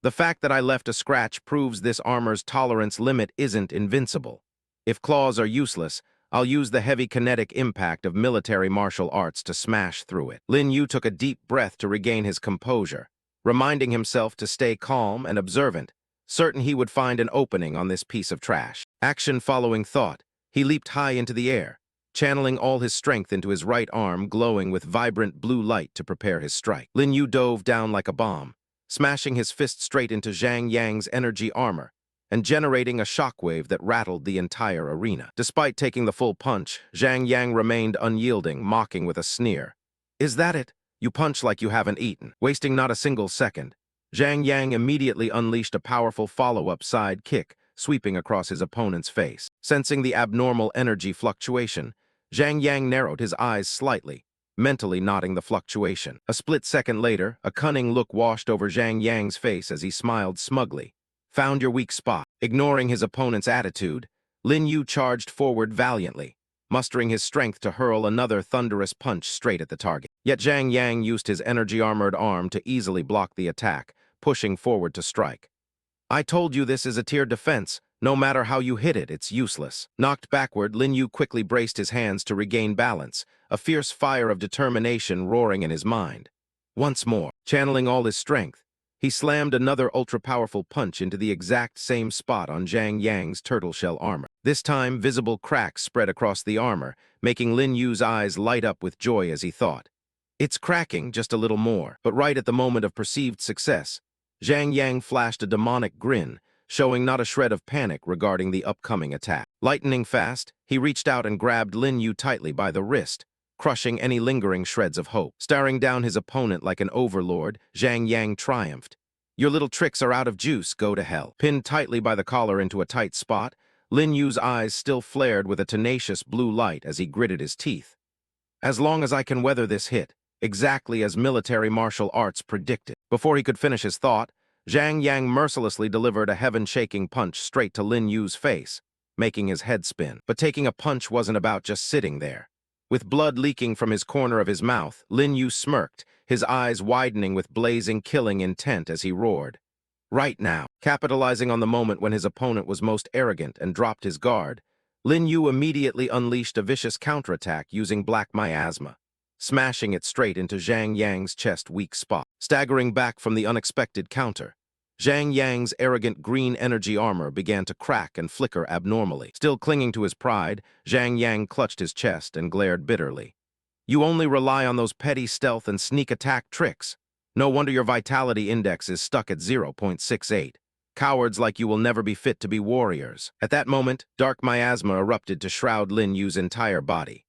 The fact that I left a scratch proves this armor's tolerance limit isn't invincible. If claws are useless, I'll use the heavy kinetic impact of military martial arts to smash through it. Lin Yu took a deep breath to regain his composure, reminding himself to stay calm and observant, certain he would find an opening on this piece of trash. Action following thought, he leaped high into the air, channeling all his strength into his right arm glowing with vibrant blue light to prepare his strike. Lin Yu dove down like a bomb, smashing his fist straight into Zhang Yang's energy armor, and generating a shockwave that rattled the entire arena. Despite taking the full punch, Zhang Yang remained unyielding, mocking with a sneer. "Is that it? You punch like you haven't eaten." Wasting not a single second, Zhang Yang immediately unleashed a powerful follow-up side kick, sweeping across his opponent's face. Sensing the abnormal energy fluctuation, Zhang Yang narrowed his eyes slightly, mentally noting the fluctuation. A split second later, a cunning look washed over Zhang Yang's face as he smiled smugly. Found your weak spot. Ignoring his opponent's attitude, Lin Yu charged forward valiantly, mustering his strength to hurl another thunderous punch straight at the target. Yet Zhang Yang used his energy-armored arm to easily block the attack, pushing forward to strike. "I told you this is a tiered defense. No matter how you hit it, it's useless." Knocked backward, Lin Yu quickly braced his hands to regain balance, a fierce fire of determination roaring in his mind. Once more, channeling all his strength, he slammed another ultra-powerful punch into the exact same spot on Zhang Yang's turtle shell armor. This time, visible cracks spread across the armor, making Lin Yu's eyes light up with joy as he thought. It's cracking just a little more. But right at the moment of perceived success, Zhang Yang flashed a demonic grin, showing not a shred of panic regarding the upcoming attack. Lightning fast, he reached out and grabbed Lin Yu tightly by the wrist, crushing any lingering shreds of hope. Staring down his opponent like an overlord, Zhang Yang triumphed. "Your little tricks are out of juice, go to hell." Pinned tightly by the collar into a tight spot, Lin Yu's eyes still flared with a tenacious blue light as he gritted his teeth. "As long as I can weather this hit, exactly as military martial arts predicted." Before he could finish his thought, Zhang Yang mercilessly delivered a heaven-shaking punch straight to Lin Yu's face, making his head spin. But taking a punch wasn't about just sitting there. With blood leaking from his corner of his mouth, Lin Yu smirked, his eyes widening with blazing, killing intent as he roared. Right now, capitalizing on the moment when his opponent was most arrogant and dropped his guard, Lin Yu immediately unleashed a vicious counterattack using black miasma, smashing it straight into Zhang Yang's chest weak spot. Staggering back from the unexpected counter, Zhang Yang's arrogant green energy armor began to crack and flicker abnormally. Still clinging to his pride, Zhang Yang clutched his chest and glared bitterly. "You only rely on those petty stealth and sneak attack tricks. No wonder your vitality index is stuck at 0.68. Cowards like you will never be fit to be warriors." At that moment, dark miasma erupted to shroud Lin Yu's entire body.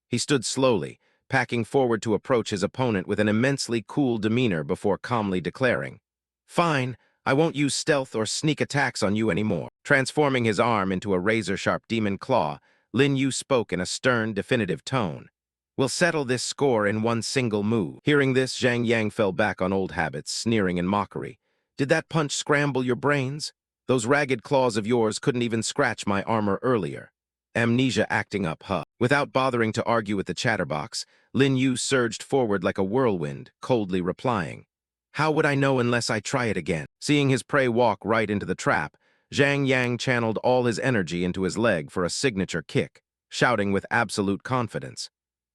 He stood slowly, packing forward to approach his opponent with an immensely cool demeanor before calmly declaring, "Fine, I won't use stealth or sneak attacks on you anymore." Transforming his arm into a razor-sharp demon claw, Lin Yu spoke in a stern, definitive tone. "We'll settle this score in one single move." Hearing this, Zhang Yang fell back on old habits, sneering in mockery. "Did that punch scramble your brains? Those ragged claws of yours couldn't even scratch my armor earlier." Amnesia acting up, huh? Without bothering to argue with the chatterbox, Lin Yu surged forward like a whirlwind, coldly replying, "How would I know unless I try it again?" Seeing his prey walk right into the trap, Zhang Yang channeled all his energy into his leg for a signature kick, shouting with absolute confidence,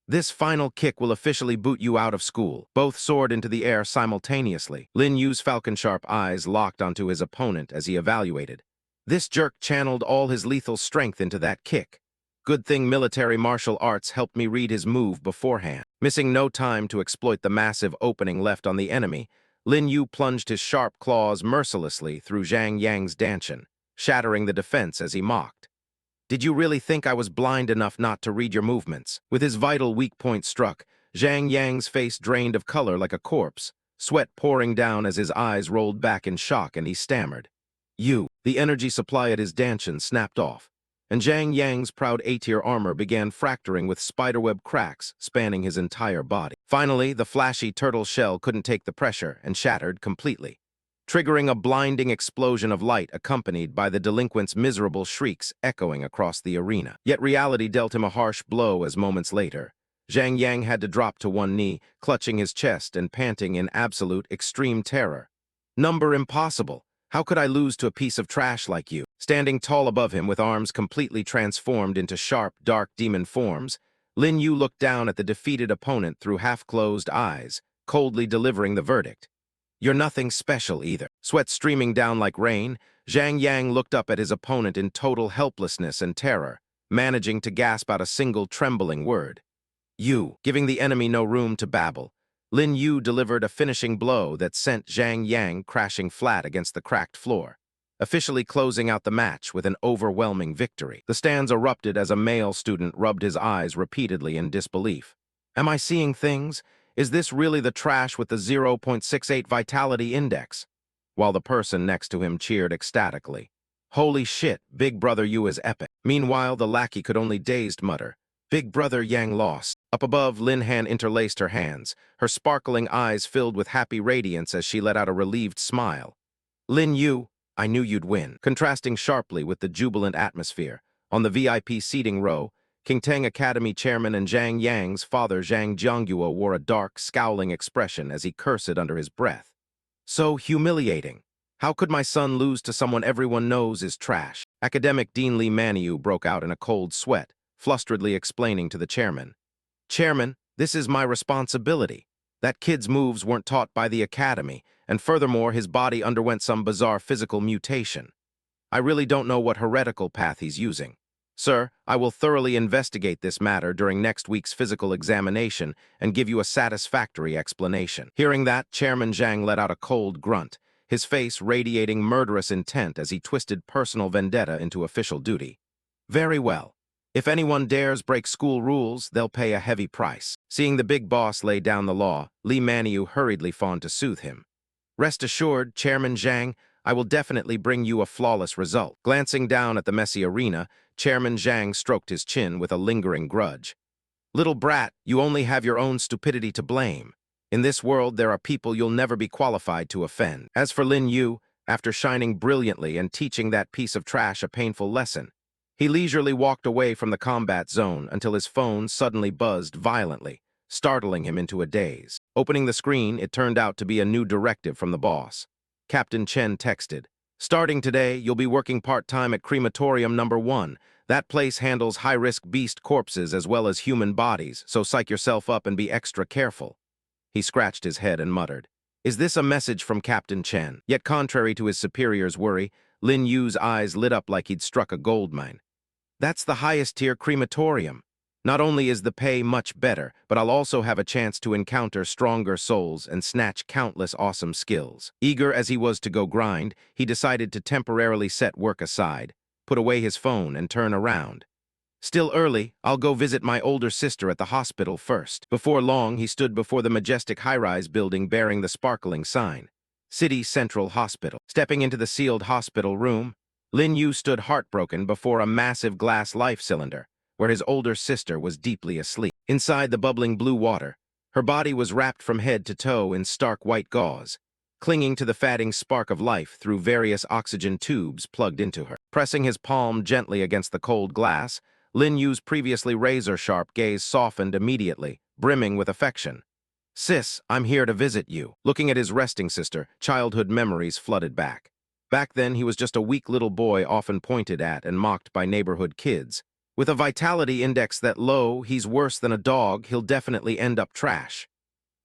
"This final kick will officially boot you out of school." Both soared into the air simultaneously. Lin Yu's falcon-sharp eyes locked onto his opponent as he evaluated. This jerk channeled all his lethal strength into that kick. Good thing military martial arts helped me read his move beforehand. Missing no time to exploit the massive opening left on the enemy, Lin Yu plunged his sharp claws mercilessly through Zhang Yang's dantian, shattering the defense as he mocked. "Did you really think I was blind enough not to read your movements?" With his vital weak point struck, Zhang Yang's face drained of color like a corpse, sweat pouring down as his eyes rolled back in shock and he stammered. The energy supply at his dantian snapped off, and Zhang Yang's proud A-tier armor began fracturing with spiderweb cracks spanning his entire body. Finally, the flashy turtle shell couldn't take the pressure and shattered completely, triggering a blinding explosion of light accompanied by the delinquent's miserable shrieks echoing across the arena. Yet reality dealt him a harsh blow as moments later, Zhang Yang had to drop to one knee, clutching his chest and panting in absolute extreme terror. "Number impossible. How could I lose to a piece of trash like you?" Standing tall above him with arms completely transformed into sharp, dark demon forms, Lin Yu looked down at the defeated opponent through half-closed eyes, coldly delivering the verdict. "You're nothing special either." Sweat streaming down like rain, Zhang Yang looked up at his opponent in total helplessness and terror, managing to gasp out a single trembling word. "You," giving the enemy no room to babble. Lin Yu delivered a finishing blow that sent Zhang Yang crashing flat against the cracked floor, officially closing out the match with an overwhelming victory. The stands erupted as a male student rubbed his eyes repeatedly in disbelief. "Am I seeing things? Is this really the trash with the 0.68 vitality index?" While the person next to him cheered ecstatically. "Holy shit, Big Brother Yu is epic." Meanwhile, the lackey could only dazed mutter, "Big Brother Yang lost." Up above, Lin Han interlaced her hands, her sparkling eyes filled with happy radiance as she let out a relieved smile. "Lin Yu, I knew you'd win." Contrasting sharply with the jubilant atmosphere, on the VIP seating row, King Tang Academy chairman and Zhang Yang's father Zhang Jiangyuo wore a dark, scowling expression as he cursed under his breath. "So humiliating. How could my son lose to someone everyone knows is trash?" Academic Dean Li Maniu broke out in a cold sweat, flusteredly explaining to the chairman. "Chairman, this is my responsibility. That kid's moves weren't taught by the academy, and furthermore, his body underwent some bizarre physical mutation. I really don't know what heretical path he's using. Sir, I will thoroughly investigate this matter during next week's physical examination and give you a satisfactory explanation." Hearing that, Chairman Zhang let out a cold grunt, his face radiating murderous intent as he twisted personal vendetta into official duty. "Very well. If anyone dares break school rules, they'll pay a heavy price." Seeing the big boss lay down the law, Li Maniu hurriedly fawned to soothe him. "Rest assured, Chairman Zhang, I will definitely bring you a flawless result." Glancing down at the messy arena, Chairman Zhang stroked his chin with a lingering grudge. "Little brat, you only have your own stupidity to blame. In this world, there are people you'll never be qualified to offend." As for Lin Yu, after shining brilliantly and teaching that piece of trash a painful lesson, he leisurely walked away from the combat zone until his phone suddenly buzzed violently, startling him into a daze. Opening the screen, it turned out to be a new directive from the boss. Captain Chen texted, "Starting today, you'll be working part-time at Crematorium Number 1. That place handles high-risk beast corpses as well as human bodies, so psych yourself up and be extra careful." He scratched his head and muttered, "Is this a message from Captain Chen?" Yet contrary to his superior's worry, Lin Yu's eyes lit up like he'd struck a gold mine. "That's the highest-tier crematorium. Not only is the pay much better, but I'll also have a chance to encounter stronger souls and snatch countless awesome skills." Eager as he was to go grind, he decided to temporarily set work aside, put away his phone, and turn around. "Still early, I'll go visit my older sister at the hospital first." Before long, he stood before the majestic high-rise building bearing the sparkling sign, City Central Hospital. Stepping into the sealed hospital room, Lin Yu stood heartbroken before a massive glass life cylinder, where his older sister was deeply asleep. Inside the bubbling blue water, her body was wrapped from head to toe in stark white gauze, clinging to the fading spark of life through various oxygen tubes plugged into her. Pressing his palm gently against the cold glass, Lin Yu's previously razor-sharp gaze softened immediately, brimming with affection. "Sis, I'm here to visit you." Looking at his resting sister, childhood memories flooded back. Back then, he was just a weak little boy often pointed at and mocked by neighborhood kids. With a vitality index that low, he's worse than a dog, he'll definitely end up trash.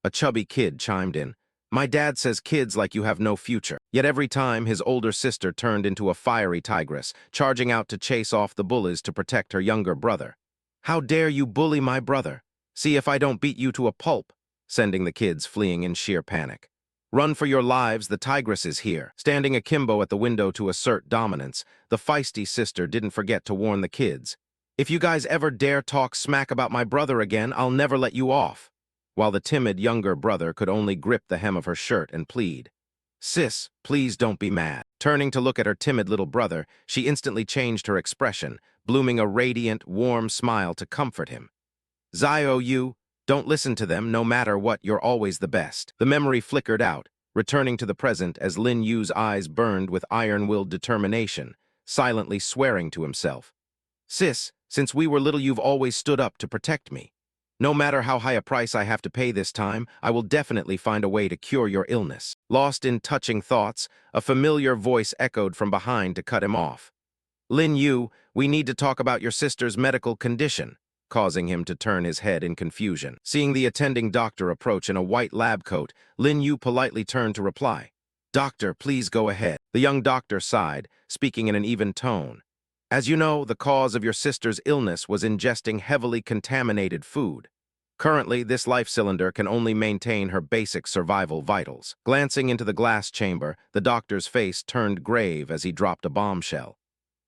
A chubby kid chimed in, "My dad says kids like you have no future." Yet every time, his older sister turned into a fiery tigress, charging out to chase off the bullies to protect her younger brother. "How dare you bully my brother? See if I don't beat you to a pulp," sending the kids fleeing in sheer panic. "Run for your lives, the tigress is here." Standing akimbo at the window to assert dominance, the feisty sister didn't forget to warn the kids. "If you guys ever dare talk smack about my brother again, I'll never let you off." While the timid younger brother could only grip the hem of her shirt and plead, "Sis, please don't be mad." Turning to look at her timid little brother, she instantly changed her expression, blooming a radiant, warm smile to comfort him. "Zio Yu, don't listen to them, no matter what, you're always the best." The memory flickered out, returning to the present as Lin Yu's eyes burned with iron-willed determination, silently swearing to himself. "Sis, since we were little you've always stood up to protect me. No matter how high a price I have to pay this time, I will definitely find a way to cure your illness." Lost in touching thoughts, a familiar voice echoed from behind to cut him off. "Lin Yu, we need to talk about your sister's medical condition," causing him to turn his head in confusion. Seeing the attending doctor approach in a white lab coat, Lin Yu politely turned to reply. "Doctor, please go ahead." The young doctor sighed, speaking in an even tone. "As you know, the cause of your sister's illness was ingesting heavily contaminated food. Currently, this life cylinder can only maintain her basic survival vitals." Glancing into the glass chamber, the doctor's face turned grave as he dropped a bombshell.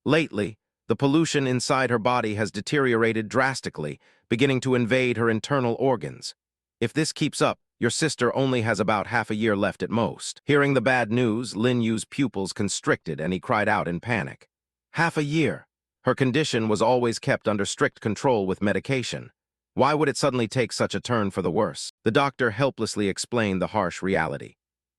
"Lately, the pollution inside her body has deteriorated drastically, beginning to invade her internal organs. If this keeps up, your sister only has about half a year left at most." Hearing the bad news, Lin Yu's pupils constricted and he cried out in panic. Half a year. Her condition was always kept under strict control with medication. Why would it suddenly take such a turn for the worse? The doctor helplessly explained the harsh reality.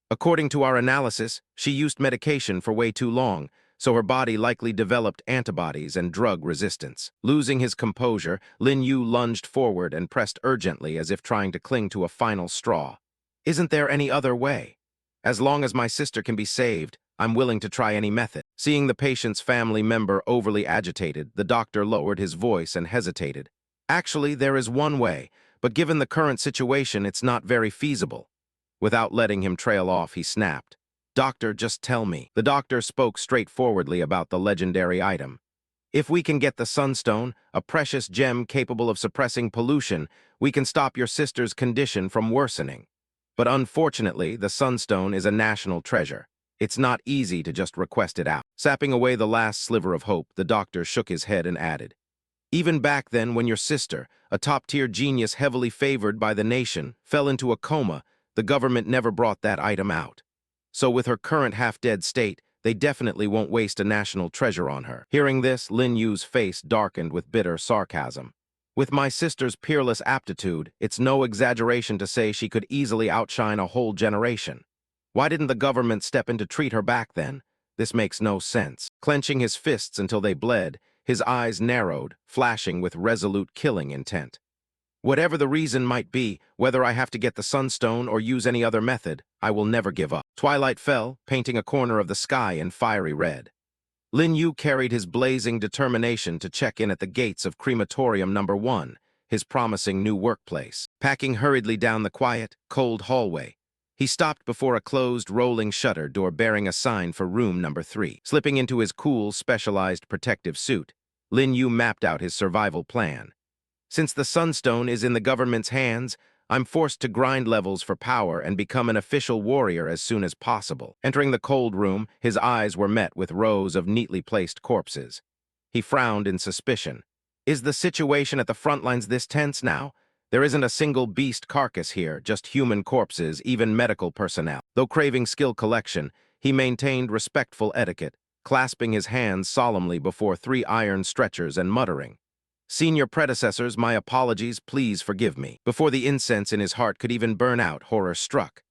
"According to our analysis, she used medication for way too long, so her body likely developed antibodies and drug resistance." Losing his composure, Lin Yu lunged forward and pressed urgently as if trying to cling to a final straw. "Isn't there any other way? As long as my sister can be saved, I'm willing to try any method." Seeing the patient's family member overly agitated, the doctor lowered his voice and hesitated. "Actually, there is one way, but given the current situation, it's not very feasible." Without letting him trail off, he snapped. "Doctor, just tell me." The doctor spoke straightforwardly about the legendary item. "If we can get the Sunstone, a precious gem capable of suppressing pollution, we can stop your sister's condition from worsening. But unfortunately, the Sunstone is a national treasure. It's not easy to just request it out." Sapping away the last sliver of hope, the doctor shook his head and added, "Even back then, when your sister, a top-tier genius heavily favored by the nation, fell into a coma, the government never brought that item out. So with her current half-dead state, they definitely won't waste a national treasure on her." Hearing this, Lin Yu's face darkened with bitter sarcasm. "With my sister's peerless aptitude, it's no exaggeration to say she could easily outshine a whole generation. Why didn't the government step in to treat her back then? This makes no sense." Clenching his fists until they bled, his eyes narrowed, flashing with resolute killing intent. "Whatever the reason might be, whether I have to get the Sunstone or use any other method, I will never give up." Twilight fell, painting a corner of the sky in fiery red. Lin Yu carried his blazing determination to check in at the gates of Crematorium Number 1, his promising new workplace. Packing hurriedly down the quiet, cold hallway, he stopped before a closed rolling shutter door bearing a sign for room number 3. Slipping into his cool, specialized protective suit, Lin Yu mapped out his survival plan. "Since the Sunstone is in the government's hands, I'm forced to grind levels for power and become an official warrior as soon as possible." Entering the cold room, his eyes were met with rows of neatly placed corpses. He frowned in suspicion. "Is the situation at the front lines this tense now? There isn't a single beast carcass here, just human corpses, even medical personnel." Though craving skill collection, he maintained respectful etiquette, clasping his hands solemnly before 3 iron stretchers and muttering, "Senior predecessors, my apologies, please forgive me." Before the incense in his heart could even burn out, horror struck.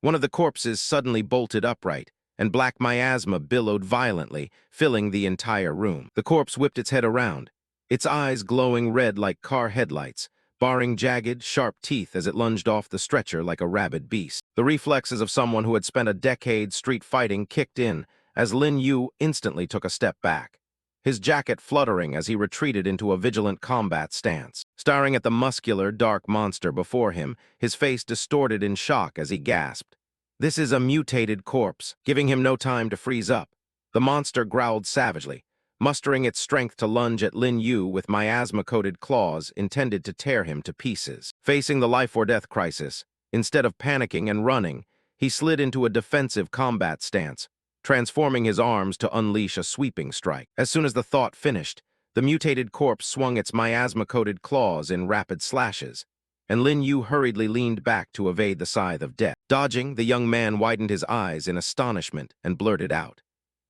One of the corpses suddenly bolted upright, and black miasma billowed violently, filling the entire room. The corpse whipped its head around, its eyes glowing red like car headlights, baring jagged, sharp teeth as it lunged off the stretcher like a rabid beast. The reflexes of someone who had spent a decade street fighting kicked in, as Lin Yu instantly took a step back, his jacket fluttering as he retreated into a vigilant combat stance. Staring at the muscular, dark monster before him, his face distorted in shock as he gasped, "This is a mutated corpse." Giving him no time to freeze up, the monster growled savagely, mustering its strength to lunge at Lin Yu with miasma-coated claws intended to tear him to pieces. Facing the life-or-death crisis, instead of panicking and running, he slid into a defensive combat stance, transforming his arms to unleash a sweeping strike. As soon as the thought finished, the mutated corpse swung its miasma-coated claws in rapid slashes, and Lin Yu hurriedly leaned back to evade the scythe of death. Dodging, the young man widened his eyes in astonishment and blurted out,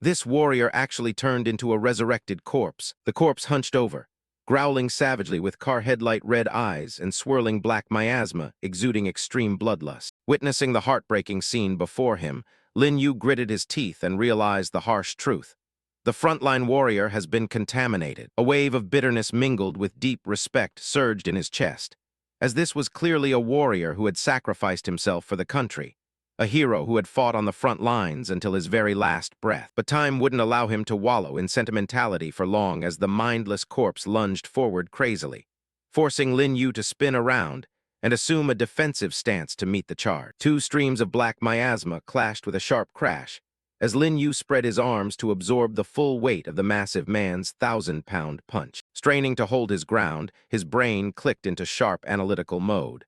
This warrior actually turned into a resurrected corpse. The corpse hunched over, growling savagely with car headlight red eyes and swirling black miasma exuding extreme bloodlust. Witnessing the heartbreaking scene before him, Lin Yu gritted his teeth and realized the harsh truth. The frontline warrior has been contaminated. A wave of bitterness mingled with deep respect surged in his chest, as this was clearly a warrior who had sacrificed himself for the country, a hero who had fought on the front lines until his very last breath. But time wouldn't allow him to wallow in sentimentality for long as the mindless corpse lunged forward crazily, forcing Lin Yu to spin around and assume a defensive stance to meet the charge. Two streams of black miasma clashed with a sharp crash, as Lin Yu spread his arms to absorb the full weight of the massive man's 1,000-pound punch. Straining to hold his ground, his brain clicked into sharp analytical mode.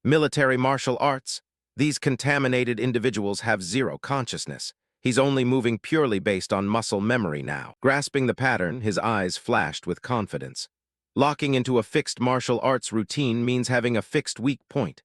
Military martial arts? These contaminated individuals have zero consciousness. He's only moving purely based on muscle memory now. Grasping the pattern, his eyes flashed with confidence. Locking into a fixed martial arts routine means having a fixed weak point.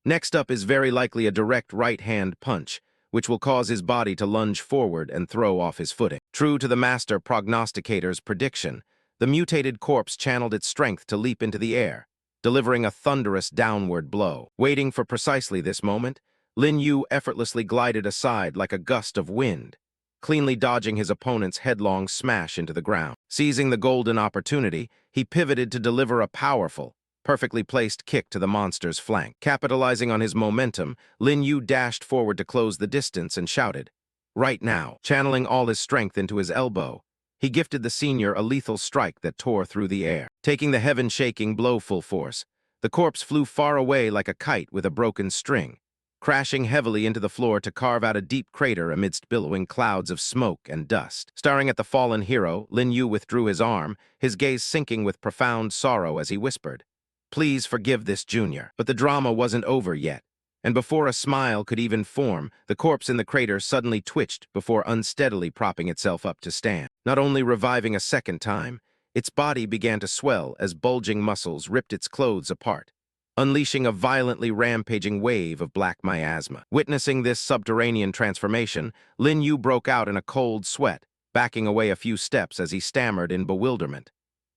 Next up is very likely a direct right-hand punch, which will cause his body to lunge forward and throw off his footing. True to the master prognosticator's prediction, the mutated corpse channeled its strength to leap into the air, delivering a thunderous downward blow. Waiting for precisely this moment, Lin Yu effortlessly glided aside like a gust of wind, cleanly dodging his opponent's headlong smash into the ground. Seizing the golden opportunity, he pivoted to deliver a powerful, perfectly placed kick to the monster's flank. Capitalizing on his momentum, Lin Yu dashed forward to close the distance and shouted, "Right now!" Channeling all his strength into his elbow, he gifted the senior a lethal strike that tore through the air. Taking the heaven-shaking blow full force, the corpse flew far away like a kite with a broken string, crashing heavily into the floor to carve out a deep crater amidst billowing clouds of smoke and dust. Staring at the fallen hero, Lin Yu withdrew his arm, his gaze sinking with profound sorrow as he whispered, "Please forgive this junior." But the drama wasn't over yet, and before a smile could even form, the corpse in the crater suddenly twitched before unsteadily propping itself up to stand. Not only reviving a second time, its body began to swell as bulging muscles ripped its clothes apart, unleashing a violently rampaging wave of black miasma. Witnessing this subterranean transformation, Lin Yu broke out in a cold sweat, backing away a few steps as he stammered in bewilderment.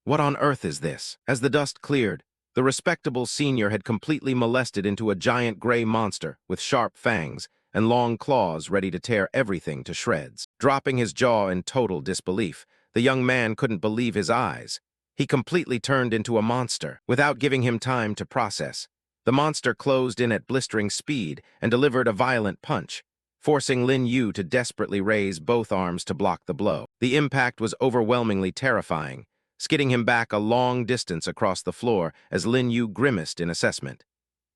What on earth is this? As the dust cleared, the respectable senior had completely molested into a giant gray monster with sharp fangs and long claws ready to tear everything to shreds. Dropping his jaw in total disbelief, the young man couldn't believe his eyes. He completely turned into a monster. Without giving him time to process, the monster closed in at blistering speed and delivered a violent punch, forcing Lin Yu to desperately raise both arms to block the blow. The impact was overwhelmingly terrifying, skidding him back a long distance across the floor as Lin Yu grimaced in assessment.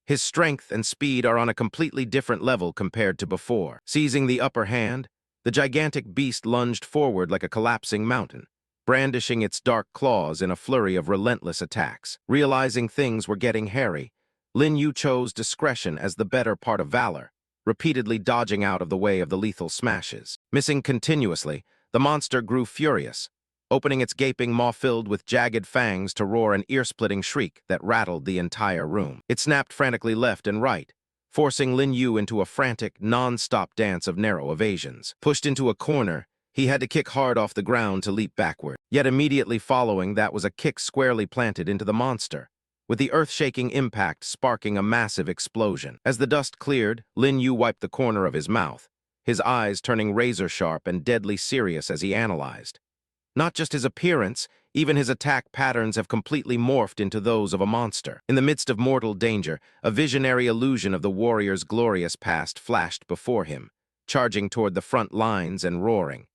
His strength and speed are on a completely different level compared to before. Seizing the upper hand, the gigantic beast lunged forward like a collapsing mountain, brandishing its dark claws in a flurry of relentless attacks. Realizing things were getting hairy, Lin Yu chose discretion as the better part of valor, repeatedly dodging out of the way of the lethal smashes. Missing continuously, the monster grew furious, opening its gaping maw filled with jagged fangs to roar an ear-splitting shriek that rattled the entire room. It snapped frantically left and right, forcing Lin Yu into a frantic, non-stop dance of narrow evasions. Pushed into a corner, he had to kick hard off the ground to leap backward. Yet immediately following that was a kick squarely planted into the monster, with the earth-shaking impact sparking a massive explosion. As the dust cleared, Lin Yu wiped the corner of his mouth, his eyes turning razor-sharp and deadly serious as he analyzed. Not just his appearance, even his attack patterns have completely morphed into those of a monster. In the midst of mortal danger, a visionary illusion of the warrior's glorious past flashed before him, charging toward the front lines and roaring,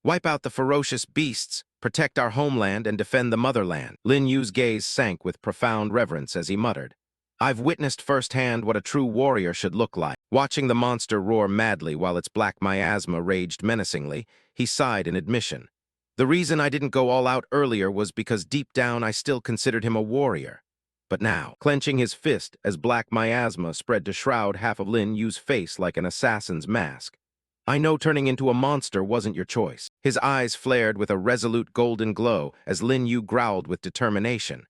"Wipe out the ferocious beasts, protect our homeland, and defend the motherland." Lin Yu's gaze sank with profound reverence as he muttered, "I've witnessed firsthand what a true warrior should look like." Watching the monster roar madly while its black miasma raged menacingly, he sighed in admission. "The reason I didn't go all out earlier was because deep down I still considered him a warrior. But now," clenching his fist as black miasma spread to shroud half of Lin Yu's face like an assassin's mask, "I know turning into a monster wasn't your choice." His eyes flared with a resolute golden glow as Lin Yu growled with determination,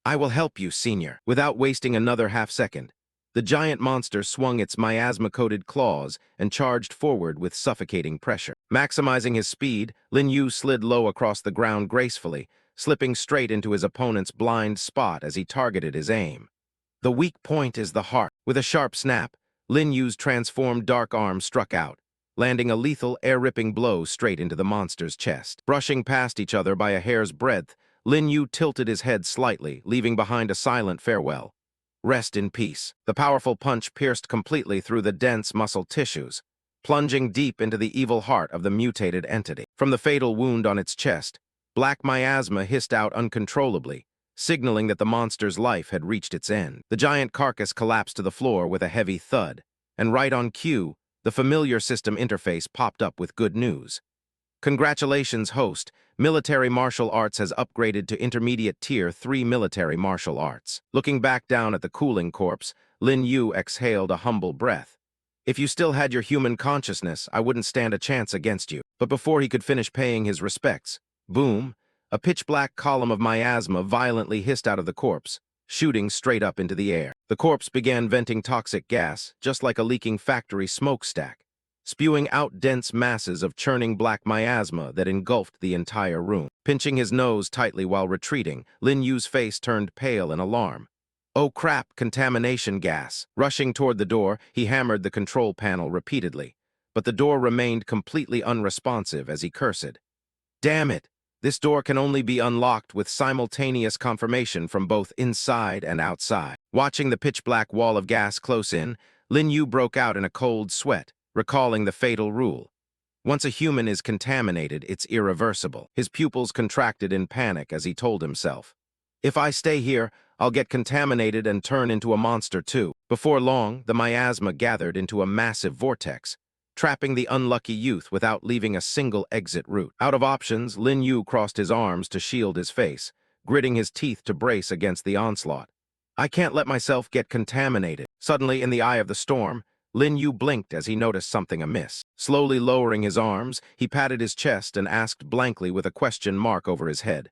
"I will help you, senior." Without wasting another half-second, The giant monster swung its miasma-coated claws and charged forward with suffocating pressure. Maximizing his speed, Lin Yu slid low across the ground gracefully, slipping straight into his opponent's blind spot as he targeted his aim. The weak point is the heart. With a sharp snap, Lin Yu's transformed dark arm struck out, landing a lethal, air-ripping blow straight into the monster's chest. Brushing past each other by a hair's breadth, Lin Yu tilted his head slightly, leaving behind a silent farewell. Rest in peace. The powerful punch pierced completely through the dense muscle tissues, plunging deep into the evil heart of the mutated entity. From the fatal wound on its chest, black miasma hissed out uncontrollably, signaling that the monster's life had reached its end. The giant carcass collapsed to the floor with a heavy thud, and right on cue, the familiar system interface popped up with good news. Congratulations, host. Military Martial Arts has upgraded to Intermediate Tier 3 Military Martial Arts. Looking back down at the cooling corpse, Lin Yu exhaled a humble breath. If you still had your human consciousness, I wouldn't stand a chance against you. But before he could finish paying his respects, boom, a pitch-black column of miasma violently hissed out of the corpse, shooting straight up into the air. The corpse began venting toxic gas, just like a leaking factory smokestack, spewing out dense masses of churning black miasma that engulfed the entire room. Pinching his nose tightly while retreating, Lin Yu's face turned pale in alarm. Oh crap, contamination gas. Rushing toward the door, he hammered the control panel repeatedly, but the door remained completely unresponsive as he cursed. Damn it! This door can only be unlocked with simultaneous confirmation from both inside and outside. Watching the pitch-black wall of gas close in, Lin Yu broke out in a cold sweat, recalling the fatal rule. Once a human is contaminated, it's irreversible. His pupils contracted in panic as he told himself, if I stay here, I'll get contaminated and turn into a monster too. Before long, the miasma gathered into a massive vortex, trapping the unlucky youth without leaving a single exit route. Out of options, Lin Yu crossed his arms to shield his face, gritting his teeth to brace against the onslaught. I can't let myself get contaminated. Suddenly, in the eye of the storm, Lin Yu blinked as he noticed something amiss. Slowly lowering his arms, he patted his chest and asked blankly with a question mark over his head.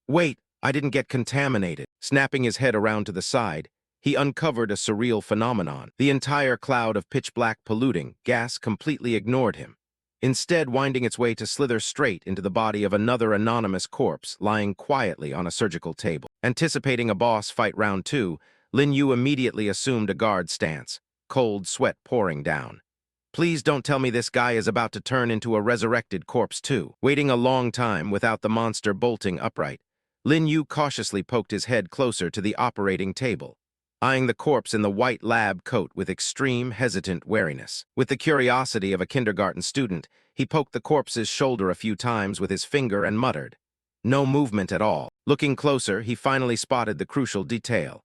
Wait, I didn't get contaminated. Snapping his head around to the side, he uncovered a surreal phenomenon. The entire cloud of pitch-black polluting gas completely ignored him, instead winding its way to slither straight into the body of another anonymous corpse lying quietly on a surgical table. Anticipating a boss fight round 2, Lin Yu immediately assumed a guard stance, cold sweat pouring down. Please don't tell me this guy is about to turn into a resurrected corpse too. Waiting a long time without the monster bolting upright, Lin Yu cautiously poked his head closer to the operating table, eyeing the corpse in the white lab coat with extreme, hesitant wariness. With the curiosity of a kindergarten student, he poked the corpse's shoulder a few times with his finger and muttered, "No movement at all." Looking closer, he finally spotted the crucial detail.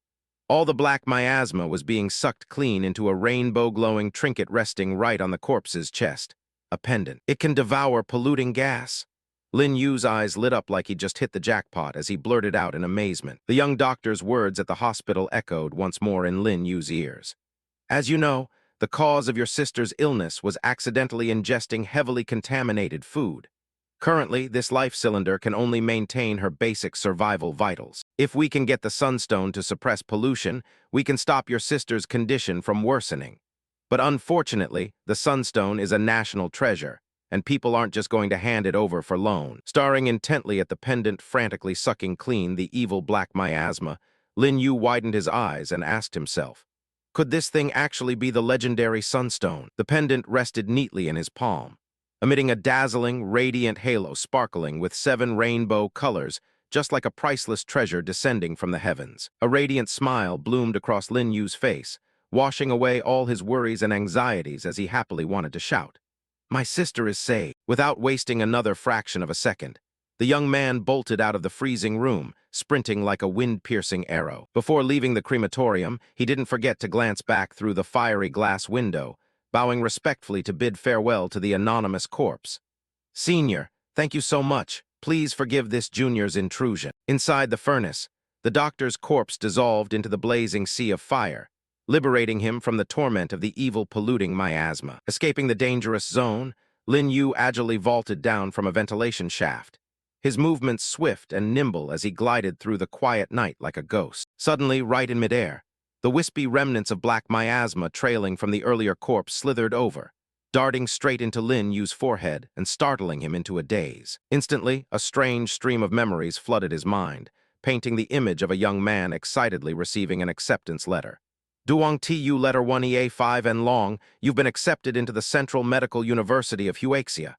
All the black miasma was being sucked clean into a rainbow-glowing trinket resting right on the corpse's chest, a pendant. It can devour polluting gas. Lin Yu's eyes lit up like he just hit the jackpot as he blurted out in amazement. The young doctor's words at the hospital echoed once more in Lin Yu's ears. As you know, the cause of your sister's illness was accidentally ingesting heavily contaminated food. Currently, this life cylinder can only maintain her basic survival vitals. If we can get the sunstone to suppress pollution, we can stop your sister's condition from worsening. But unfortunately, the sunstone is a national treasure, and people aren't just going to hand it over for loan. Staring intently at the pendant frantically sucking clean the evil black miasma, Lin Yu widened his eyes and asked himself, could this thing actually be the legendary sunstone? The pendant rested neatly in his palm, emitting a dazzling, radiant halo sparkling with 7 rainbow colors, just like a priceless treasure descending from the heavens. A radiant smile bloomed across Lin Yu's face, washing away all his worries and anxieties as he happily wanted to shout, "My sister is saved." Without wasting another fraction of a second, the young man bolted out of the freezing room, sprinting like a wind-piercing arrow. Before leaving the crematorium, he didn't forget to glance back through the fiery glass window, bowing respectfully to bid farewell to the anonymous corpse. "Senior, thank you so much. Please forgive this junior's intrusion." Inside the furnace, the doctor's corpse dissolved into the blazing sea of fire, liberating him from the torment of the evil polluting miasma. Escaping the dangerous zone, Lin Yu agilely vaulted down from a ventilation shaft, his movements swift and nimble as he glided through the quiet night like a ghost. Suddenly, right in midair, the wispy remnants of black miasma trailing from the earlier corpse slithered over, darting straight into Lin Yu's forehead and startling him into a daze. Instantly, a strange stream of memories flooded his mind, painting the image of a young man excitedly receiving an acceptance letter. Duong Tu Letter 1EA5 and Long, you've been accepted into the Central Medical University of Huaxia.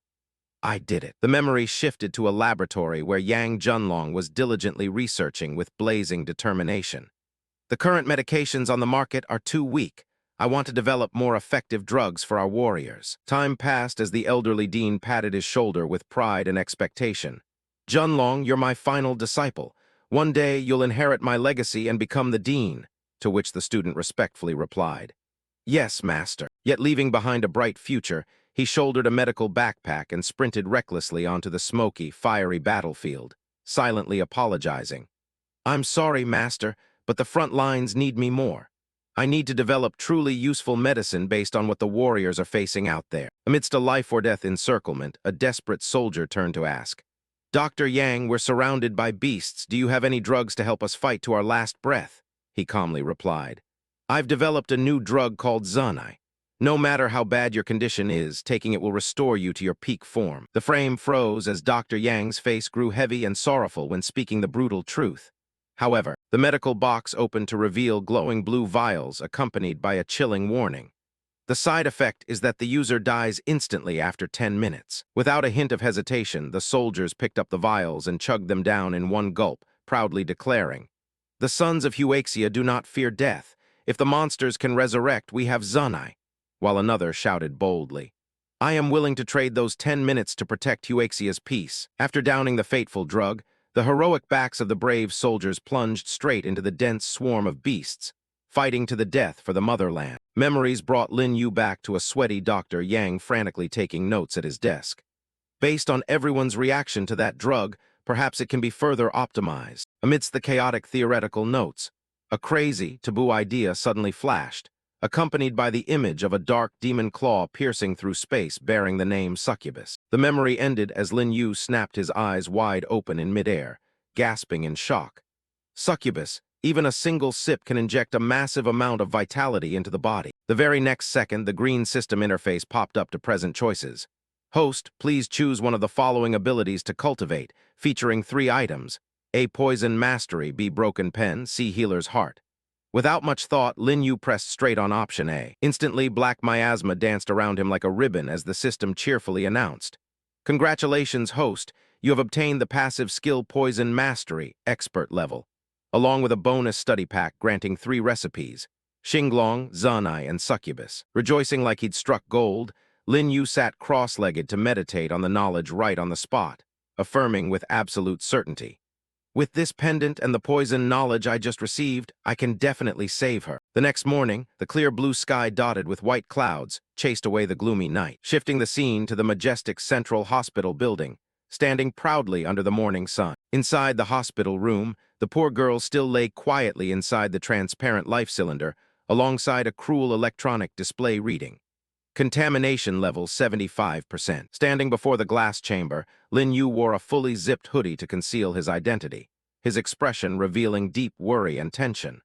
I did it. The memory shifted to a laboratory where Yang Junlong was diligently researching with blazing determination. The current medications on the market are too weak. I want to develop more effective drugs for our warriors. Time passed as the elderly dean patted his shoulder with pride and expectation. Junlong, you're my final disciple. One day you'll inherit my legacy and become the dean, to which the student respectfully replied. Yes, master. Yet leaving behind a bright future, he shouldered a medical backpack and sprinted recklessly onto the smoky, fiery battlefield, silently apologizing. I'm sorry, master, but the front lines need me more. I need to develop truly useful medicine based on what the warriors are facing out there. Amidst a life-or-death encirclement, a desperate soldier turned to ask, Dr. Yang, we're surrounded by beasts. Do you have any drugs to help us fight to our last breath? He calmly replied. I've developed a new drug called Zunai. No matter how bad your condition is, taking it will restore you to your peak form. The frame froze as Dr. Yang's face grew heavy and sorrowful when speaking the brutal truth. However, the medical box opened to reveal glowing blue vials accompanied by a chilling warning. The side effect is that the user dies instantly after 10 minutes. Without a hint of hesitation, the soldiers picked up the vials and chugged them down in one gulp, proudly declaring, The sons of Huaxia do not fear death. If the monsters can resurrect, we have Zunai. While another shouted boldly, I am willing to trade those 10 minutes to protect Huaxia's peace. After downing the fateful drug, the heroic backs of the brave soldiers plunged straight into the dense swarm of beasts, fighting to the death for the motherland. Memories brought Lin Yu back to a sweaty Dr. Yang frantically taking notes at his desk. Based on everyone's reaction to that drug, perhaps it can be further optimized. Amidst the chaotic theoretical notes, a crazy, taboo idea suddenly flashed, accompanied by the image of a dark demon claw piercing through space bearing the name Succubus. The memory ended as Lin Yu snapped his eyes wide open in midair, gasping in shock. Succubus, even a single sip can inject a massive amount of vitality into the body. The very next second, the green system interface popped up to present choices. Host, please choose one of the following abilities to cultivate, featuring 3 items. A. Poison Mastery, B. Broken Pen, C. Healer's Heart. Without much thought, Lin Yu pressed straight on option A. Instantly, black miasma danced around him like a ribbon as the system cheerfully announced. Congratulations, host. You have obtained the passive skill Poison Mastery, expert level, along with a bonus study pack granting 3 recipes, Xinglong, Zunai, and Succubus. Rejoicing like he'd struck gold, Lin Yu sat cross-legged to meditate on the knowledge right on the spot, affirming with absolute certainty. With this pendant and the poison knowledge I just received, I can definitely save her. The next morning, the clear blue sky dotted with white clouds chased away the gloomy night, shifting the scene to the majestic central hospital building, standing proudly under the morning sun. Inside the hospital room, the poor girl still lay quietly inside the transparent life cylinder, alongside a cruel electronic display reading. Contamination level 75%. Standing before the glass chamber, Lin Yu wore a fully zipped hoodie to conceal his identity, his expression revealing deep worry and tension.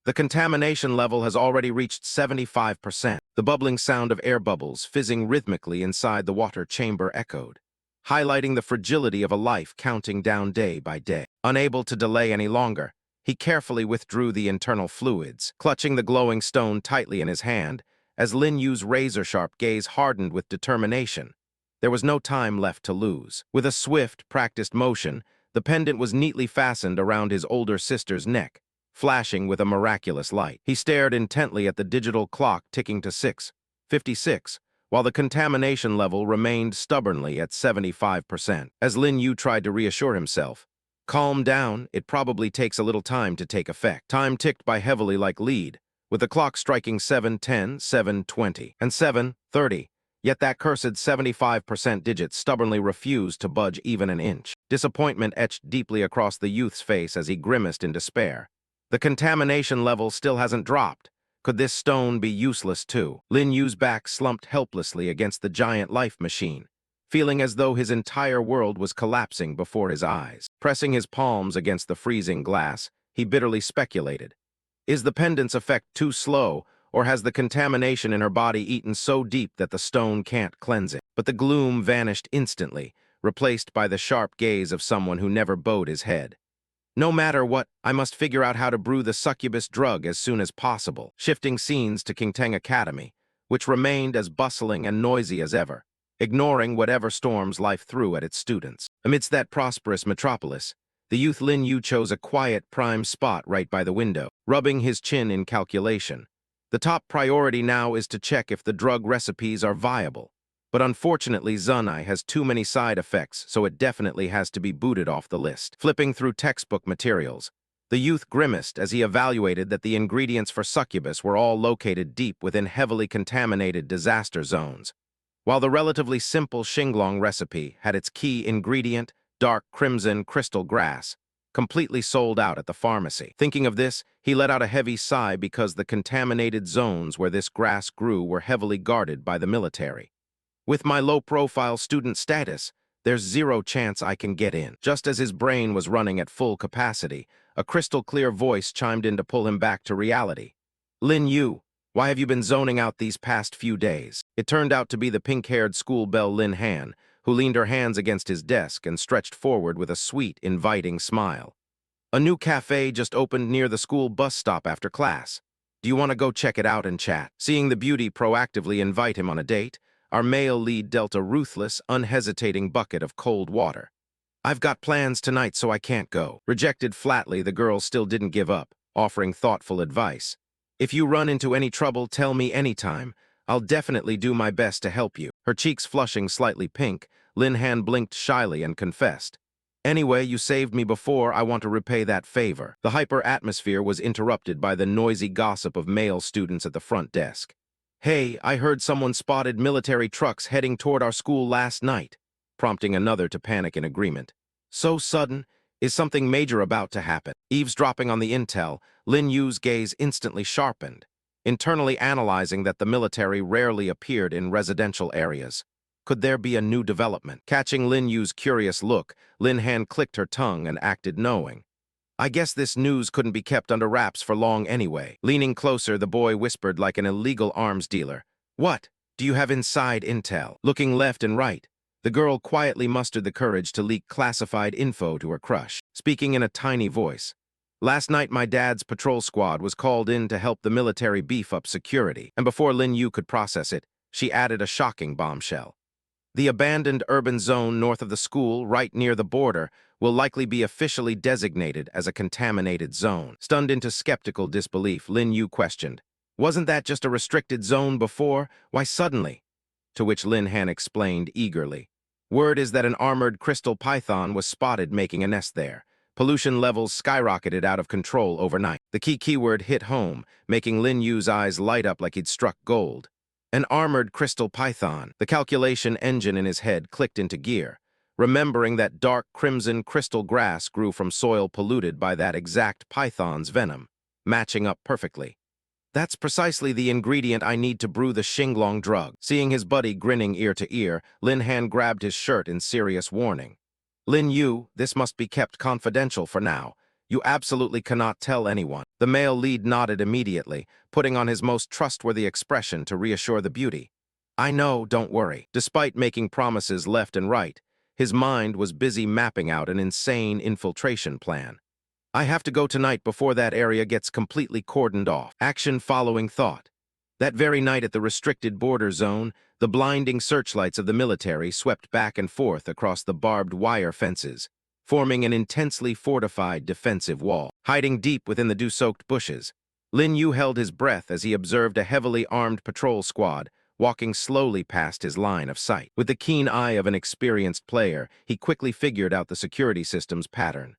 The contamination level has already reached 75%. The bubbling sound of air bubbles fizzing rhythmically inside the water chamber echoed, highlighting the fragility of a life counting down day by day. Unable to delay any longer, he carefully withdrew the internal fluids, clutching the glowing stone tightly in his hand, as Lin Yu's razor-sharp gaze hardened with determination. There was no time left to lose. With a swift, practiced motion, the pendant was neatly fastened around his older sister's neck, flashing with a miraculous light. He stared intently at the digital clock ticking to 6:56, while the contamination level remained stubbornly at 75%. As Lin Yu tried to reassure himself, calm down, it probably takes a little time to take effect. Time ticked by heavily like lead, with the clock striking 7:10, 7:20, and 7:30, yet that cursed 75% digit stubbornly refused to budge even an inch. Disappointment etched deeply across the youth's face as he grimaced in despair. The contamination level still hasn't dropped. Could this stone be useless too? Lin Yu's back slumped helplessly against the giant life machine, feeling as though his entire world was collapsing before his eyes. Pressing his palms against the freezing glass, he bitterly speculated. Is the pendant's effect too slow, or has the contamination in her body eaten so deep that the stone can't cleanse it? But the gloom vanished instantly, replaced by the sharp gaze of someone who never bowed his head. No matter what, I must figure out how to brew the succubus drug as soon as possible, shifting scenes to Kingteng Academy, which remained as bustling and noisy as ever, ignoring whatever storms life threw at its students. Amidst that prosperous metropolis, the youth Lin Yu chose a quiet, prime spot right by the window, rubbing his chin in calculation. The top priority now is to check if the drug recipes are viable. But unfortunately, Zunai has too many side effects, so it definitely has to be booted off the list. Flipping through textbook materials, the youth grimaced as he evaluated that the ingredients for succubus were all located deep within heavily contaminated disaster zones. While the relatively simple Xinglong recipe had its key ingredient, dark crimson crystal grass, completely sold out at the pharmacy. Thinking of this, he let out a heavy sigh because the contaminated zones where this grass grew were heavily guarded by the military. With my low-profile student status, there's zero chance I can get in. Just as his brain was running at full capacity, a crystal-clear voice chimed in to pull him back to reality. Lin Yu, why have you been zoning out these past few days? It turned out to be the pink-haired school belle Lin Han, who leaned her hands against his desk and stretched forward with a sweet, inviting smile. A new cafe just opened near the school bus stop after class. Do you want to go check it out and chat? Seeing the beauty proactively invite him on a date, our male lead dealt a ruthless, unhesitating bucket of cold water. I've got plans tonight, so I can't go. Rejected flatly, the girl still didn't give up, offering thoughtful advice. If you run into any trouble, tell me anytime. I'll definitely do my best to help you. Her cheeks flushing slightly pink, Lin Han blinked shyly and confessed. Anyway, you saved me before, I want to repay that favor. The hyper-atmosphere was interrupted by the noisy gossip of male students at the front desk. Hey, I heard someone spotted military trucks heading toward our school last night, prompting another to panic in agreement. So sudden, is something major about to happen? Eavesdropping on the intel, Lin Yu's gaze instantly sharpened, internally analyzing that the military rarely appeared in residential areas. Could there be a new development? Catching Lin Yu's curious look, Lin Han clicked her tongue and acted knowing. I guess this news couldn't be kept under wraps for long anyway. Leaning closer, the boy whispered like an illegal arms dealer. What? Do you have inside intel? Looking left and right, the girl quietly mustered the courage to leak classified info to her crush, speaking in a tiny voice. Last night, my dad's patrol squad was called in to help the military beef up security, and before Lin Yu could process it, she added a shocking bombshell. The abandoned urban zone north of the school, right near the border, will likely be officially designated as a contaminated zone. Stunned into skeptical disbelief, Lin Yu questioned, "Wasn't that just a restricted zone before? Why suddenly?" To which Lin Han explained eagerly. Word is that an armored crystal python was spotted making a nest there. Pollution levels skyrocketed out of control overnight. The key keyword hit home, making Lin Yu's eyes light up like he'd struck gold. An armored crystal python. The calculation engine in his head clicked into gear, remembering that dark crimson crystal grass grew from soil polluted by that exact python's venom, matching up perfectly. That's precisely the ingredient I need to brew the Xinglong drug. Seeing his buddy grinning ear to ear, Lin Han grabbed his shirt in serious warning. Lin Yu, this must be kept confidential for now. You absolutely cannot tell anyone. The male lead nodded immediately, putting on his most trustworthy expression to reassure the beauty. I know, don't worry. Despite making promises left and right, his mind was busy mapping out an insane infiltration plan. I have to go tonight before that area gets completely cordoned off. Action following thought. That very night at the restricted border zone, the blinding searchlights of the military swept back and forth across the barbed wire fences, forming an intensely fortified defensive wall. Hiding deep within the dew-soaked bushes, Lin Yu held his breath as he observed a heavily armed patrol squad walking slowly past his line of sight. With the keen eye of an experienced player, he quickly figured out the security system's pattern.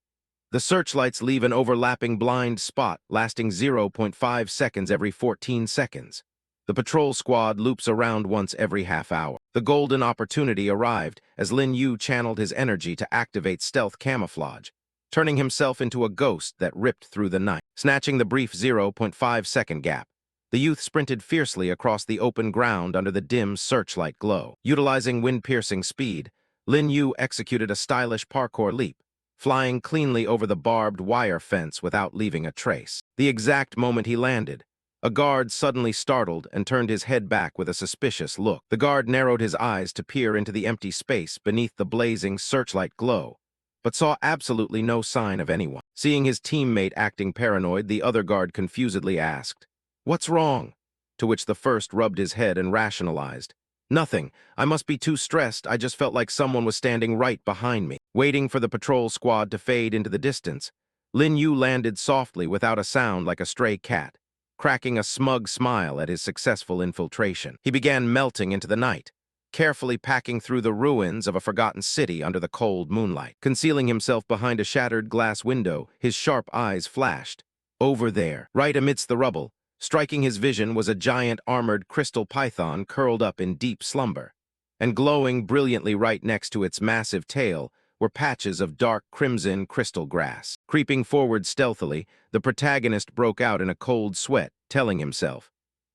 The searchlights leave an overlapping blind spot lasting 0.5 seconds every 14 seconds. The patrol squad loops around once every half hour. The golden opportunity arrived as Lin Yu channeled his energy to activate stealth camouflage, turning himself into a ghost that ripped through the night. Snatching the brief 0.5-second gap, the youth sprinted fiercely across the open ground under the dim searchlight glow. Utilizing wind-piercing speed, Lin Yu executed a stylish parkour leap, flying cleanly over the barbed wire fence without leaving a trace. The exact moment he landed, a guard suddenly startled and turned his head back with a suspicious look. The guard narrowed his eyes to peer into the empty space beneath the blazing searchlight glow, but saw absolutely no sign of anyone. Seeing his teammate acting paranoid, the other guard confusedly asked, "What's wrong?" To which the first rubbed his head and rationalized, "Nothing. I must be too stressed. I just felt like someone was standing right behind me." Waiting for the patrol squad to fade into the distance, Lin Yu landed softly without a sound like a stray cat, cracking a smug smile at his successful infiltration. He began melting into the night, carefully packing through the ruins of a forgotten city under the cold moonlight. Concealing himself behind a shattered glass window, his sharp eyes flashed. Over there, right amidst the rubble, striking his vision was a giant armored crystal python curled up in deep slumber, and glowing brilliantly right next to its massive tail were patches of dark crimson crystal grass. Creeping forward stealthily, the protagonist broke out in a cold sweat, telling himself,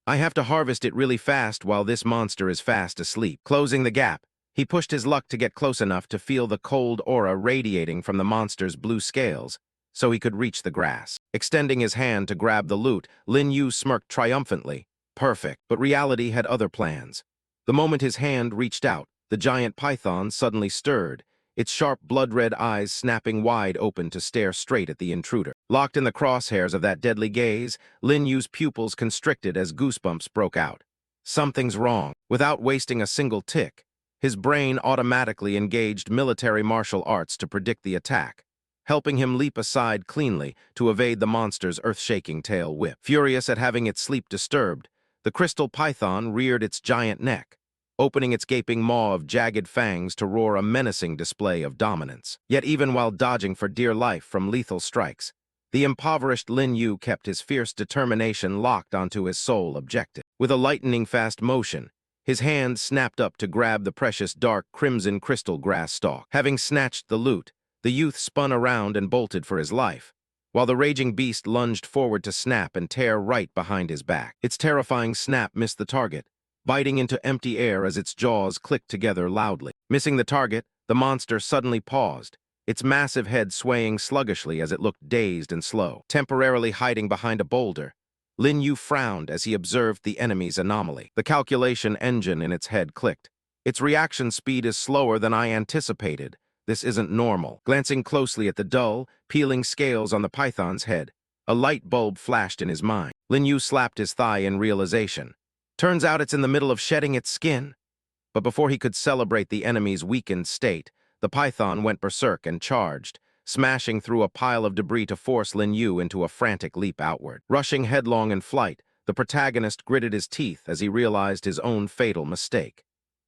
"I have to harvest it really fast while this monster is fast asleep." Closing the gap, he pushed his luck to get close enough to feel the cold aura radiating from the monster's blue scales, so he could reach the grass. Extending his hand to grab the loot, Lin Yu smirked triumphantly. Perfect, but reality had other plans. The moment his hand reached out, the giant python suddenly stirred, its sharp blood-red eyes snapping wide open to stare straight at the intruder. Locked in the crosshairs of that deadly gaze, Lin Yu's pupils constricted as goosebumps broke out. Something's wrong. Without wasting a single tick, his brain automatically engaged military martial arts to predict the attack, helping him leap aside cleanly to evade the monster's earth-shaking tail whip. Furious at having its sleep disturbed, the crystal python reared its giant neck, opening its gaping maw of jagged fangs to roar a menacing display of dominance. Yet even while dodging for dear life from lethal strikes, the impoverished Lin Yu kept his fierce determination locked onto his sole objective. With a lightning-fast motion, his hand snapped up to grab the precious dark crimson crystal grass stalk. Having snatched the loot, the youth spun around and bolted for his life, while the raging beast lunged forward to snap and tear right behind his back. Its terrifying snap missed the target, biting into empty air as its jaws clicked together loudly. Missing the target, the monster suddenly paused, its massive head swaying sluggishly as it looked dazed and slow. Temporarily hiding behind a boulder, Lin Yu frowned as he observed the enemy's anomaly. The calculation engine in its head clicked. Its reaction speed is slower than I anticipated. This isn't normal. Glancing closely at the dull, peeling scales on the python's head, a light bulb flashed in his mind. Lin Yu slapped his thigh in realization. Turns out it's in the middle of shedding its skin. But before he could celebrate the enemy's weakened state, the python went berserk and charged, smashing through a pile of debris to force Lin Yu into a frantic leap outward. Rushing headlong in flight, the protagonist gritted his teeth as he realized his own fatal mistake.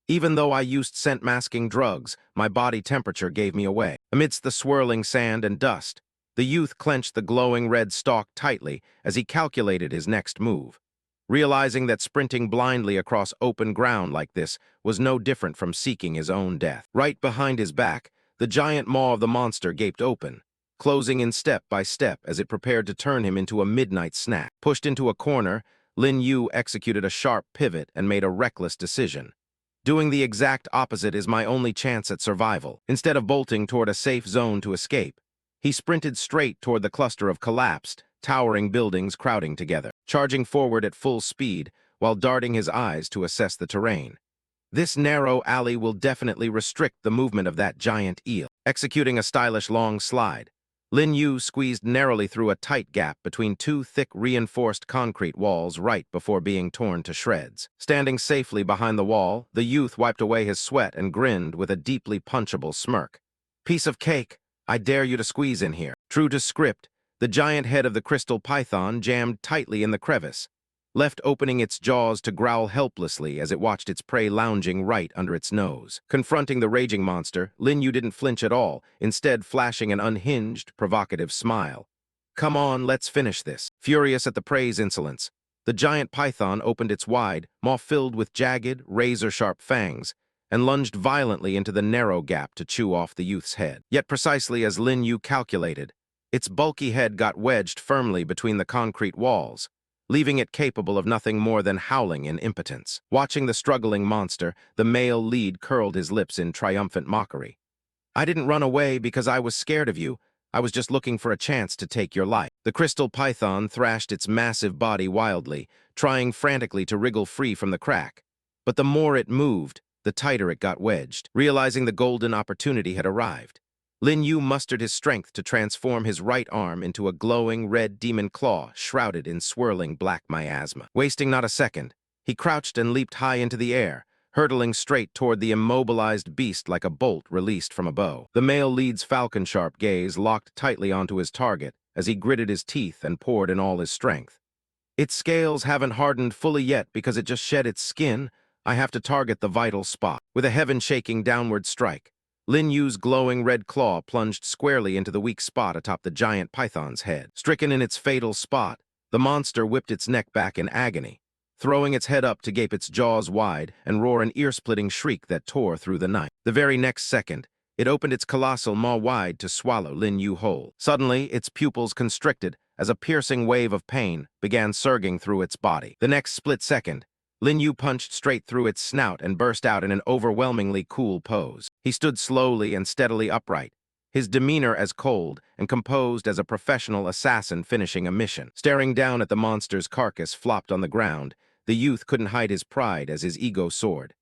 Even though I used scent-masking drugs, my body temperature gave me away. Amidst the swirling sand and dust, the youth clenched the glowing red stalk tightly as he calculated his next move, realizing that sprinting blindly across open ground like this was no different from seeking his own death. Right behind his back, the giant maw of the monster gaped open, closing in step by step as it prepared to turn him into a midnight snack. Pushed into a corner, Lin Yu executed a sharp pivot and made a reckless decision. Doing the exact opposite is my only chance at survival. Instead of bolting toward a safe zone to escape, he sprinted straight toward the cluster of collapsed, towering buildings crowding together, charging forward at full speed while darting his eyes to assess the terrain. This narrow alley will definitely restrict the movement of that giant eel. Executing a stylish long slide, Lin Yu squeezed narrowly through a tight gap between two thick reinforced concrete walls right before being torn to shreds. Standing safely behind the wall, the youth wiped away his sweat and grinned with a deeply punchable smirk. "Piece of cake, I dare you to squeeze in here." True to script, the giant head of the crystal python jammed tightly in the crevice, left opening its jaws to growl helplessly as it watched its prey lounging right under its nose. Confronting the raging monster, Lin Yu didn't flinch at all, instead flashing an unhinged, provocative smile. "Come on, let's finish this." Furious at the prey's insolence, the giant python opened its wide, maw filled with jagged, razor-sharp fangs, and lunged violently into the narrow gap to chew off the youth's head. Yet precisely as Lin Yu calculated, its bulky head got wedged firmly between the concrete walls, leaving it capable of nothing more than howling in impotence. Watching the struggling monster, the male lead curled his lips in triumphant mockery. I didn't run away because I was scared of you. I was just looking for a chance to take your life. The crystal python thrashed its massive body wildly, trying frantically to wriggle free from the crack. But the more it moved, the tighter it got wedged, realizing the golden opportunity had arrived. Lin Yu mustered his strength to transform his right arm into a glowing red demon claw shrouded in swirling black miasma. Wasting not a second, he crouched and leaped high into the air, hurtling straight toward the immobilized beast like a bolt released from a bow. The male lead's falcon-sharp gaze locked tightly onto his target as he gritted his teeth and poured in all his strength. Its scales haven't hardened fully yet because it just shed its skin. I have to target the vital spot. With a heaven-shaking downward strike, Lin Yu's glowing red claw plunged squarely into the weak spot atop the giant python's head. Stricken in its fatal spot, the monster whipped its neck back in agony, throwing its head up to gape its jaws wide and roar an ear-splitting shriek that tore through the night. The very next second, it opened its colossal maw wide to swallow Lin Yu whole. Suddenly, its pupils constricted as a piercing wave of pain began surging through its body. The next split second, Lin Yu punched straight through its snout and burst out in an overwhelmingly cool pose. He stood slowly and steadily upright, his demeanor as cold and composed as a professional assassin finishing a mission. Staring down at the monster's carcass flopped on the ground, the youth couldn't hide his pride as his ego soared.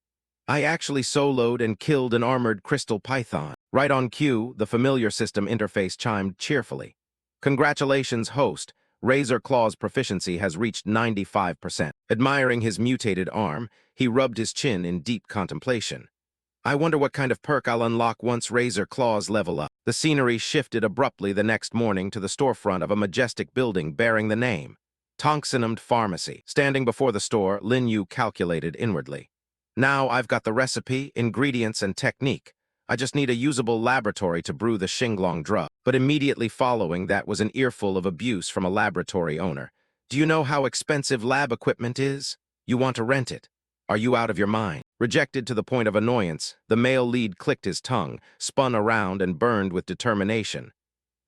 I actually soloed and killed an armored crystal python. Right on cue, the familiar system interface chimed cheerfully. Congratulations, host. Razor Claw's proficiency has reached 95%. Admiring his mutated arm, he rubbed his chin in deep contemplation. I wonder what kind of perk I'll unlock once Razor Claws level up. The scenery shifted abruptly the next morning to the storefront of a majestic building bearing the name Tonksonumd Pharmacy. Standing before the store, Lin Yu calculated inwardly. Now I've got the recipe, ingredients, and technique. I just need a usable laboratory to brew the Xinglong drug. But immediately following that was an earful of abuse from a laboratory owner. Do you know how expensive lab equipment is? You want to rent it. Are you out of your mind? Rejected to the point of annoyance, the male lead clicked his tongue, spun around, and burned with determination.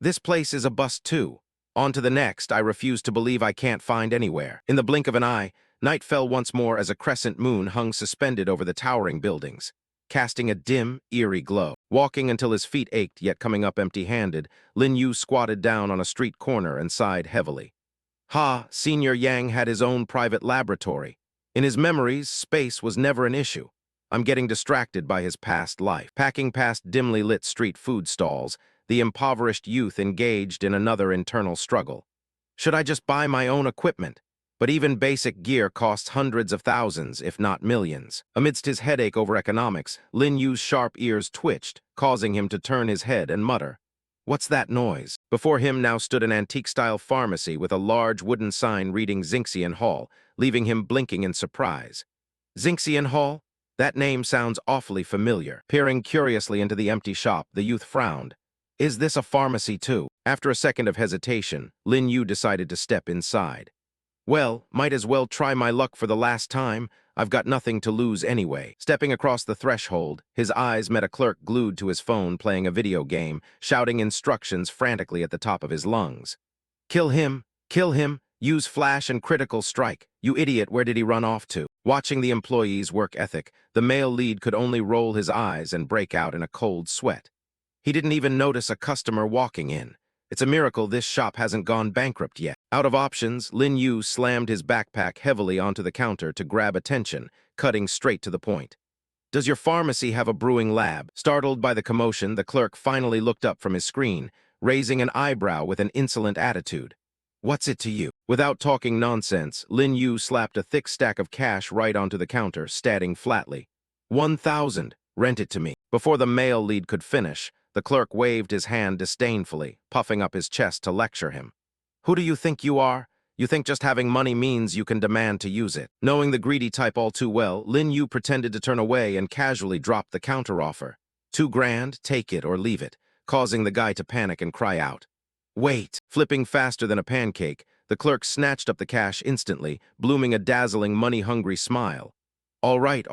This place is a bust too. On to the next. I refuse to believe I can't find anywhere. In the blink of an eye, night fell once more as a crescent moon hung suspended over the towering buildings, casting a dim, eerie glow. Walking until his feet ached, yet coming up empty-handed, Lin Yu squatted down on a street corner and sighed heavily. Senior Yang had his own private laboratory. In his memories, space was never an issue. I'm getting distracted by his past life. Packing past dimly lit street food stalls, the impoverished youth engaged in another internal struggle. Should I just buy my own equipment? But even basic gear costs hundreds of thousands, if not millions. Amidst his headache over economics, Lin Yu's sharp ears twitched, causing him to turn his head and mutter, "What's that noise?" Before him now stood an antique-style pharmacy with a large wooden sign reading Zinxian Hall, leaving him blinking in surprise. Zinxian Hall? That name sounds awfully familiar. Peering curiously into the empty shop, the youth frowned. Is this a pharmacy too? After a second of hesitation, Lin Yu decided to step inside. Well, might as well try my luck for the last time. I've got nothing to lose anyway. Stepping across the threshold, his eyes met a clerk glued to his phone playing a video game, shouting instructions frantically at the top of his lungs. Kill him! Kill him! Use flash and critical strike. You idiot, where did he run off to? Watching the employee's work ethic, the male lead could only roll his eyes and break out in a cold sweat. He didn't even notice a customer walking in. It's a miracle this shop hasn't gone bankrupt yet. Out of options, Lin Yu slammed his backpack heavily onto the counter to grab attention, cutting straight to the point. Does your pharmacy have a brewing lab? Startled by the commotion, the clerk finally looked up from his screen, raising an eyebrow with an insolent attitude. What's it to you? Without talking nonsense, Lin Yu slapped a thick stack of cash right onto the counter, stating flatly, 1,000. Rent it to me. Before the male lead could finish, the clerk waved his hand disdainfully, puffing up his chest to lecture him. Who do you think you are? You think just having money means you can demand to use it? Knowing the greedy type all too well, Lin Yu pretended to turn away and casually dropped the counteroffer. 2 grand, take it or leave it, causing the guy to panic and cry out. Wait! Flipping faster than a pancake, the clerk snatched up the cash instantly, blooming a dazzling money-hungry smile. All right.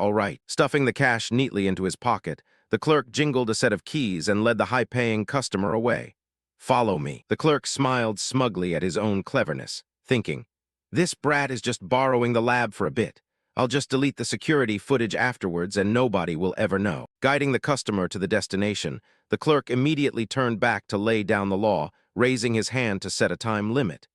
Stuffing the cash neatly into his pocket, the clerk jingled a set of keys and led the high-paying customer away. Follow me. The clerk smiled smugly at his own cleverness, thinking, this brat is just borrowing the lab for a bit. I'll just delete the security footage afterwards and nobody will ever know. Guiding the customer to the destination, the clerk immediately turned back to lay down the law, raising his hand to set a time limit.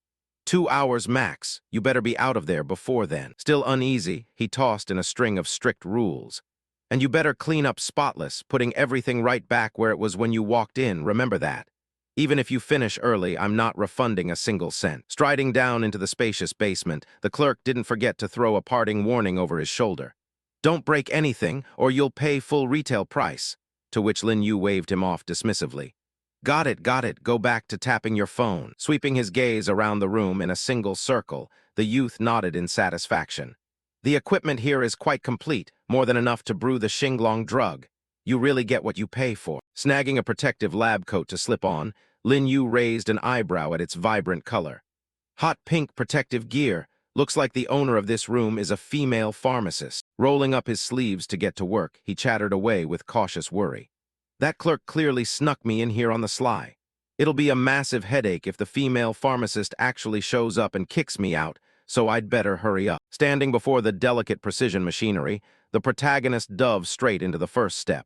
2 hours max. You better be out of there before then. Still uneasy, he tossed in a string of strict rules. And you better clean up spotless, putting everything right back where it was when you walked in, remember that. Even if you finish early, I'm not refunding a single cent. Striding down into the spacious basement, the clerk didn't forget to throw a parting warning over his shoulder. Don't break anything, or you'll pay full retail price. To which Lin Yu waved him off dismissively. Got it, go back to tapping your phone. Sweeping his gaze around the room in a single circle, the youth nodded in satisfaction. The equipment here is quite complete, more than enough to brew the Xinglong drug. You really get what you pay for. Snagging a protective lab coat to slip on, Lin Yu raised an eyebrow at its vibrant color. Hot pink protective gear. Looks like the owner of this room is a female pharmacist. Rolling up his sleeves to get to work, he chattered away with cautious worry. That clerk clearly snuck me in here on the sly. It'll be a massive headache if the female pharmacist actually shows up and kicks me out, so I'd better hurry up. Standing before the delicate precision machinery, the protagonist dove straight into the first step.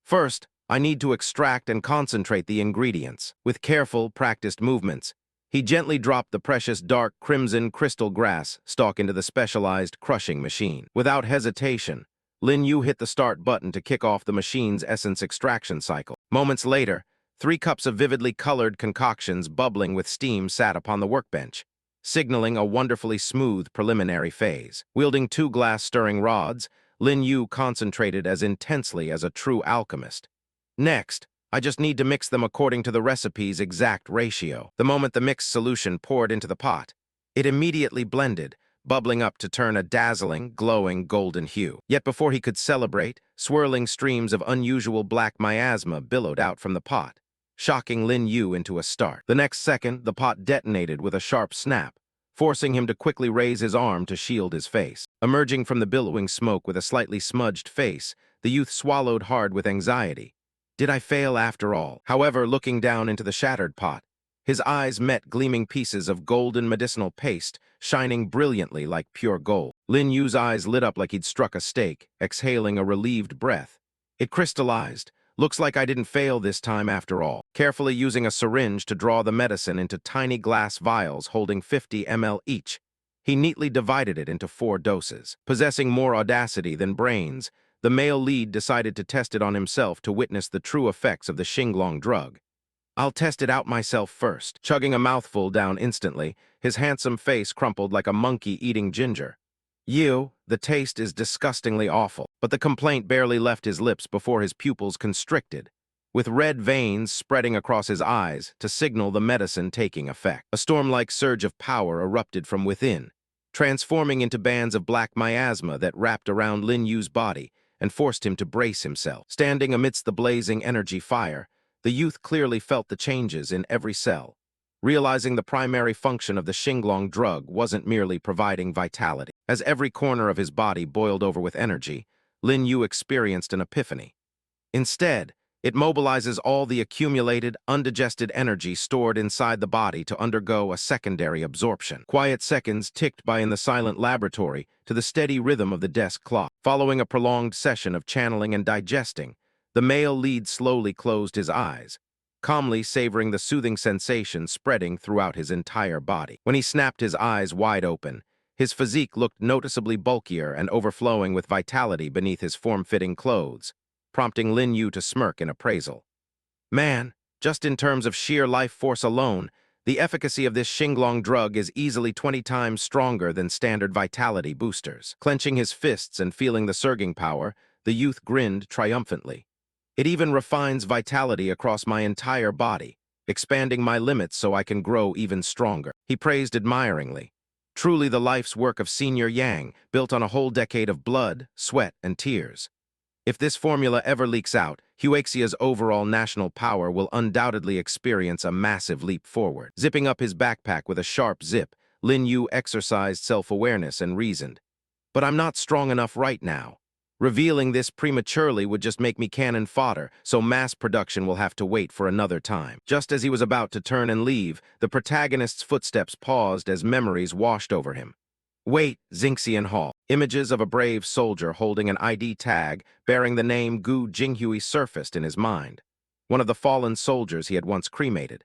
First, I need to extract and concentrate the ingredients. With careful, practiced movements, he gently dropped the precious dark crimson crystal grass stalk into the specialized crushing machine. Without hesitation, Lin Yu hit the start button to kick off the machine's essence extraction cycle. Moments later, 3 cups of vividly colored concoctions bubbling with steam sat upon the workbench, signaling a wonderfully smooth preliminary phase. Wielding 2 glass stirring rods, Lin Yu concentrated as intensely as a true alchemist. Next, I just need to mix them according to the recipe's exact ratio. The moment the mixed solution poured into the pot, it immediately blended, bubbling up to turn a dazzling, glowing golden hue. Yet before he could celebrate, swirling streams of unusual black miasma billowed out from the pot, shocking Lin Yu into a start. The next second, the pot detonated with a sharp snap, forcing him to quickly raise his arm to shield his face. Emerging from the billowing smoke with a slightly smudged face, the youth swallowed hard with anxiety. Did I fail after all? However, looking down into the shattered pot, his eyes met gleaming pieces of golden medicinal paste, shining brilliantly like pure gold. Lin Yu's eyes lit up like he'd struck a stake, exhaling a relieved breath. It crystallized. Looks like I didn't fail this time after all. Carefully using a syringe to draw the medicine into tiny glass vials holding 50 ml each, he neatly divided it into 4 doses. Possessing more audacity than brains, the male lead decided to test it on himself to witness the true effects of the Xinglong drug. I'll test it out myself first. Chugging a mouthful down instantly, his handsome face crumpled like a monkey eating ginger. The taste is disgustingly awful. But the complaint barely left his lips before his pupils constricted, with red veins spreading across his eyes to signal the medicine taking effect. A storm-like surge of power erupted from within, transforming into bands of black miasma that wrapped around Lin Yu's body and forced him to brace himself. Standing amidst the blazing energy fire, the youth clearly felt the changes in every cell, realizing the primary function of the Xinglong drug wasn't merely providing vitality. As every corner of his body boiled over with energy, Lin Yu experienced an epiphany. Instead, it mobilizes all the accumulated, undigested energy stored inside the body to undergo a secondary absorption. Quiet seconds ticked by in the silent laboratory to the steady rhythm of the desk clock. Following a prolonged session of channeling and digesting, the male lead slowly closed his eyes, calmly savoring the soothing sensation spreading throughout his entire body. When he snapped his eyes wide open, his physique looked noticeably bulkier and overflowing with vitality beneath his form-fitting clothes, prompting Lin Yu to smirk in appraisal. Man, just in terms of sheer life force alone, the efficacy of this Xinglong drug is easily 20 times stronger than standard vitality boosters. Clenching his fists and feeling the surging power, the youth grinned triumphantly. It even refines vitality across my entire body, expanding my limits so I can grow even stronger. He praised admiringly. Truly the life's work of Senior Yang, built on a whole decade of blood, sweat, and tears. If this formula ever leaks out, Huaxia's overall national power will undoubtedly experience a massive leap forward. Zipping up his backpack with a sharp zip, Lin Yu exercised self-awareness and reasoned. But I'm not strong enough right now. Revealing this prematurely would just make me cannon fodder, so mass production will have to wait for another time. Just as he was about to turn and leave, the protagonist's footsteps paused as memories washed over him. Wait, Xingxian Hall. Images of a brave soldier holding an ID tag bearing the name Gu Jinghui surfaced in his mind. One of the fallen soldiers he had once cremated.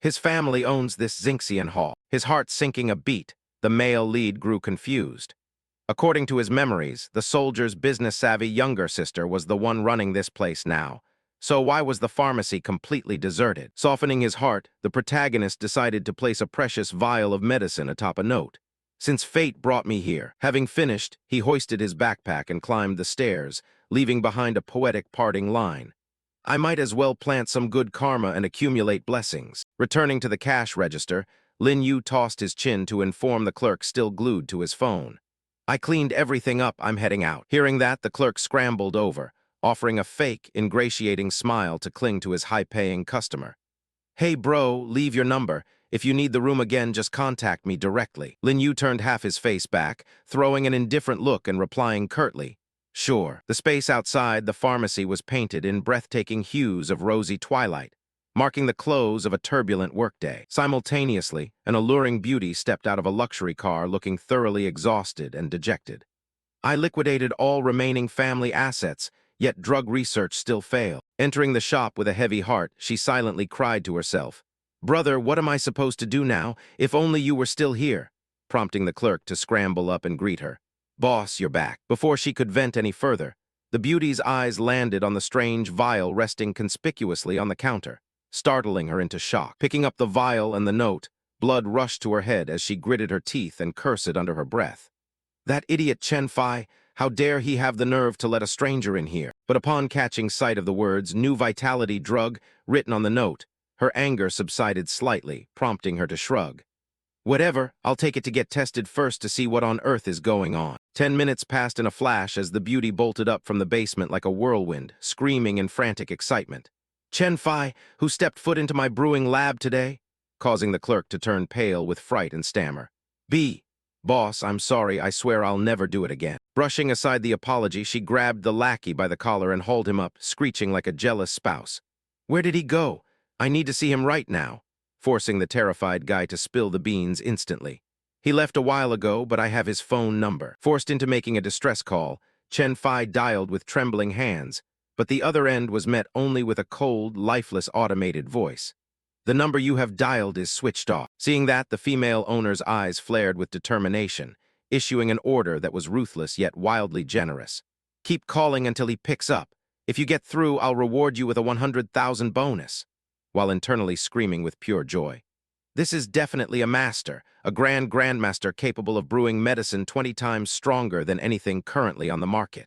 His family owns this Xingxian Hall. His heart sinking a beat, the male lead grew confused. According to his memories, the soldier's business-savvy younger sister was the one running this place now. So why was the pharmacy completely deserted? Softening his heart, the protagonist decided to place a precious vial of medicine atop a note. Since fate brought me here. Having finished, he hoisted his backpack and climbed the stairs, leaving behind a poetic parting line. I might as well plant some good karma and accumulate blessings. Returning to the cash register, Lin Yu tossed his chin to inform the clerk still glued to his phone. I cleaned everything up, I'm heading out. Hearing that, the clerk scrambled over, offering a fake, ingratiating smile to cling to his high-paying customer. Hey bro, leave your number. If you need the room again, just contact me directly. Lin Yu turned half his face back, throwing an indifferent look and replying curtly, sure. The space outside the pharmacy was painted in breathtaking hues of rosy twilight, marking the close of a turbulent workday. Simultaneously, an alluring beauty stepped out of a luxury car looking thoroughly exhausted and dejected. I liquidated all remaining family assets, yet drug research still failed. Entering the shop with a heavy heart, she silently cried to herself, "Brother, what am I supposed to do now? If only you were still here," prompting the clerk to scramble up and greet her. "Boss, you're back." Before she could vent any further, the beauty's eyes landed on the strange vial resting conspicuously on the counter, startling her into shock. Picking up the vial and the note, blood rushed to her head as she gritted her teeth and cursed under her breath. That idiot Chen Fai, how dare he have the nerve to let a stranger in here? But upon catching sight of the words "New Vitality Drug" written on the note, her anger subsided slightly, prompting her to shrug. Whatever, I'll take it to get tested first to see what on earth is going on. 10 minutes passed in a flash as the beauty bolted up from the basement like a whirlwind, screaming in frantic excitement. Chen Fai, who stepped foot into my brewing lab today? Causing the clerk to turn pale with fright and stammer. Boss, I'm sorry, I swear I'll never do it again. Brushing aside the apology, she grabbed the lackey by the collar and hauled him up, screeching like a jealous spouse. Where did he go? I need to see him right now, forcing the terrified guy to spill the beans instantly. He left a while ago, but I have his phone number. Forced into making a distress call, Chen Fai dialed with trembling hands, but the other end was met only with a cold, lifeless automated voice. The number you have dialed is switched off. Seeing that, the female owner's eyes flared with determination, issuing an order that was ruthless yet wildly generous. Keep calling until he picks up. If you get through, I'll reward you with a 100,000 bonus, while internally screaming with pure joy. This is definitely a master, a grandmaster capable of brewing medicine 20 times stronger than anything currently on the market.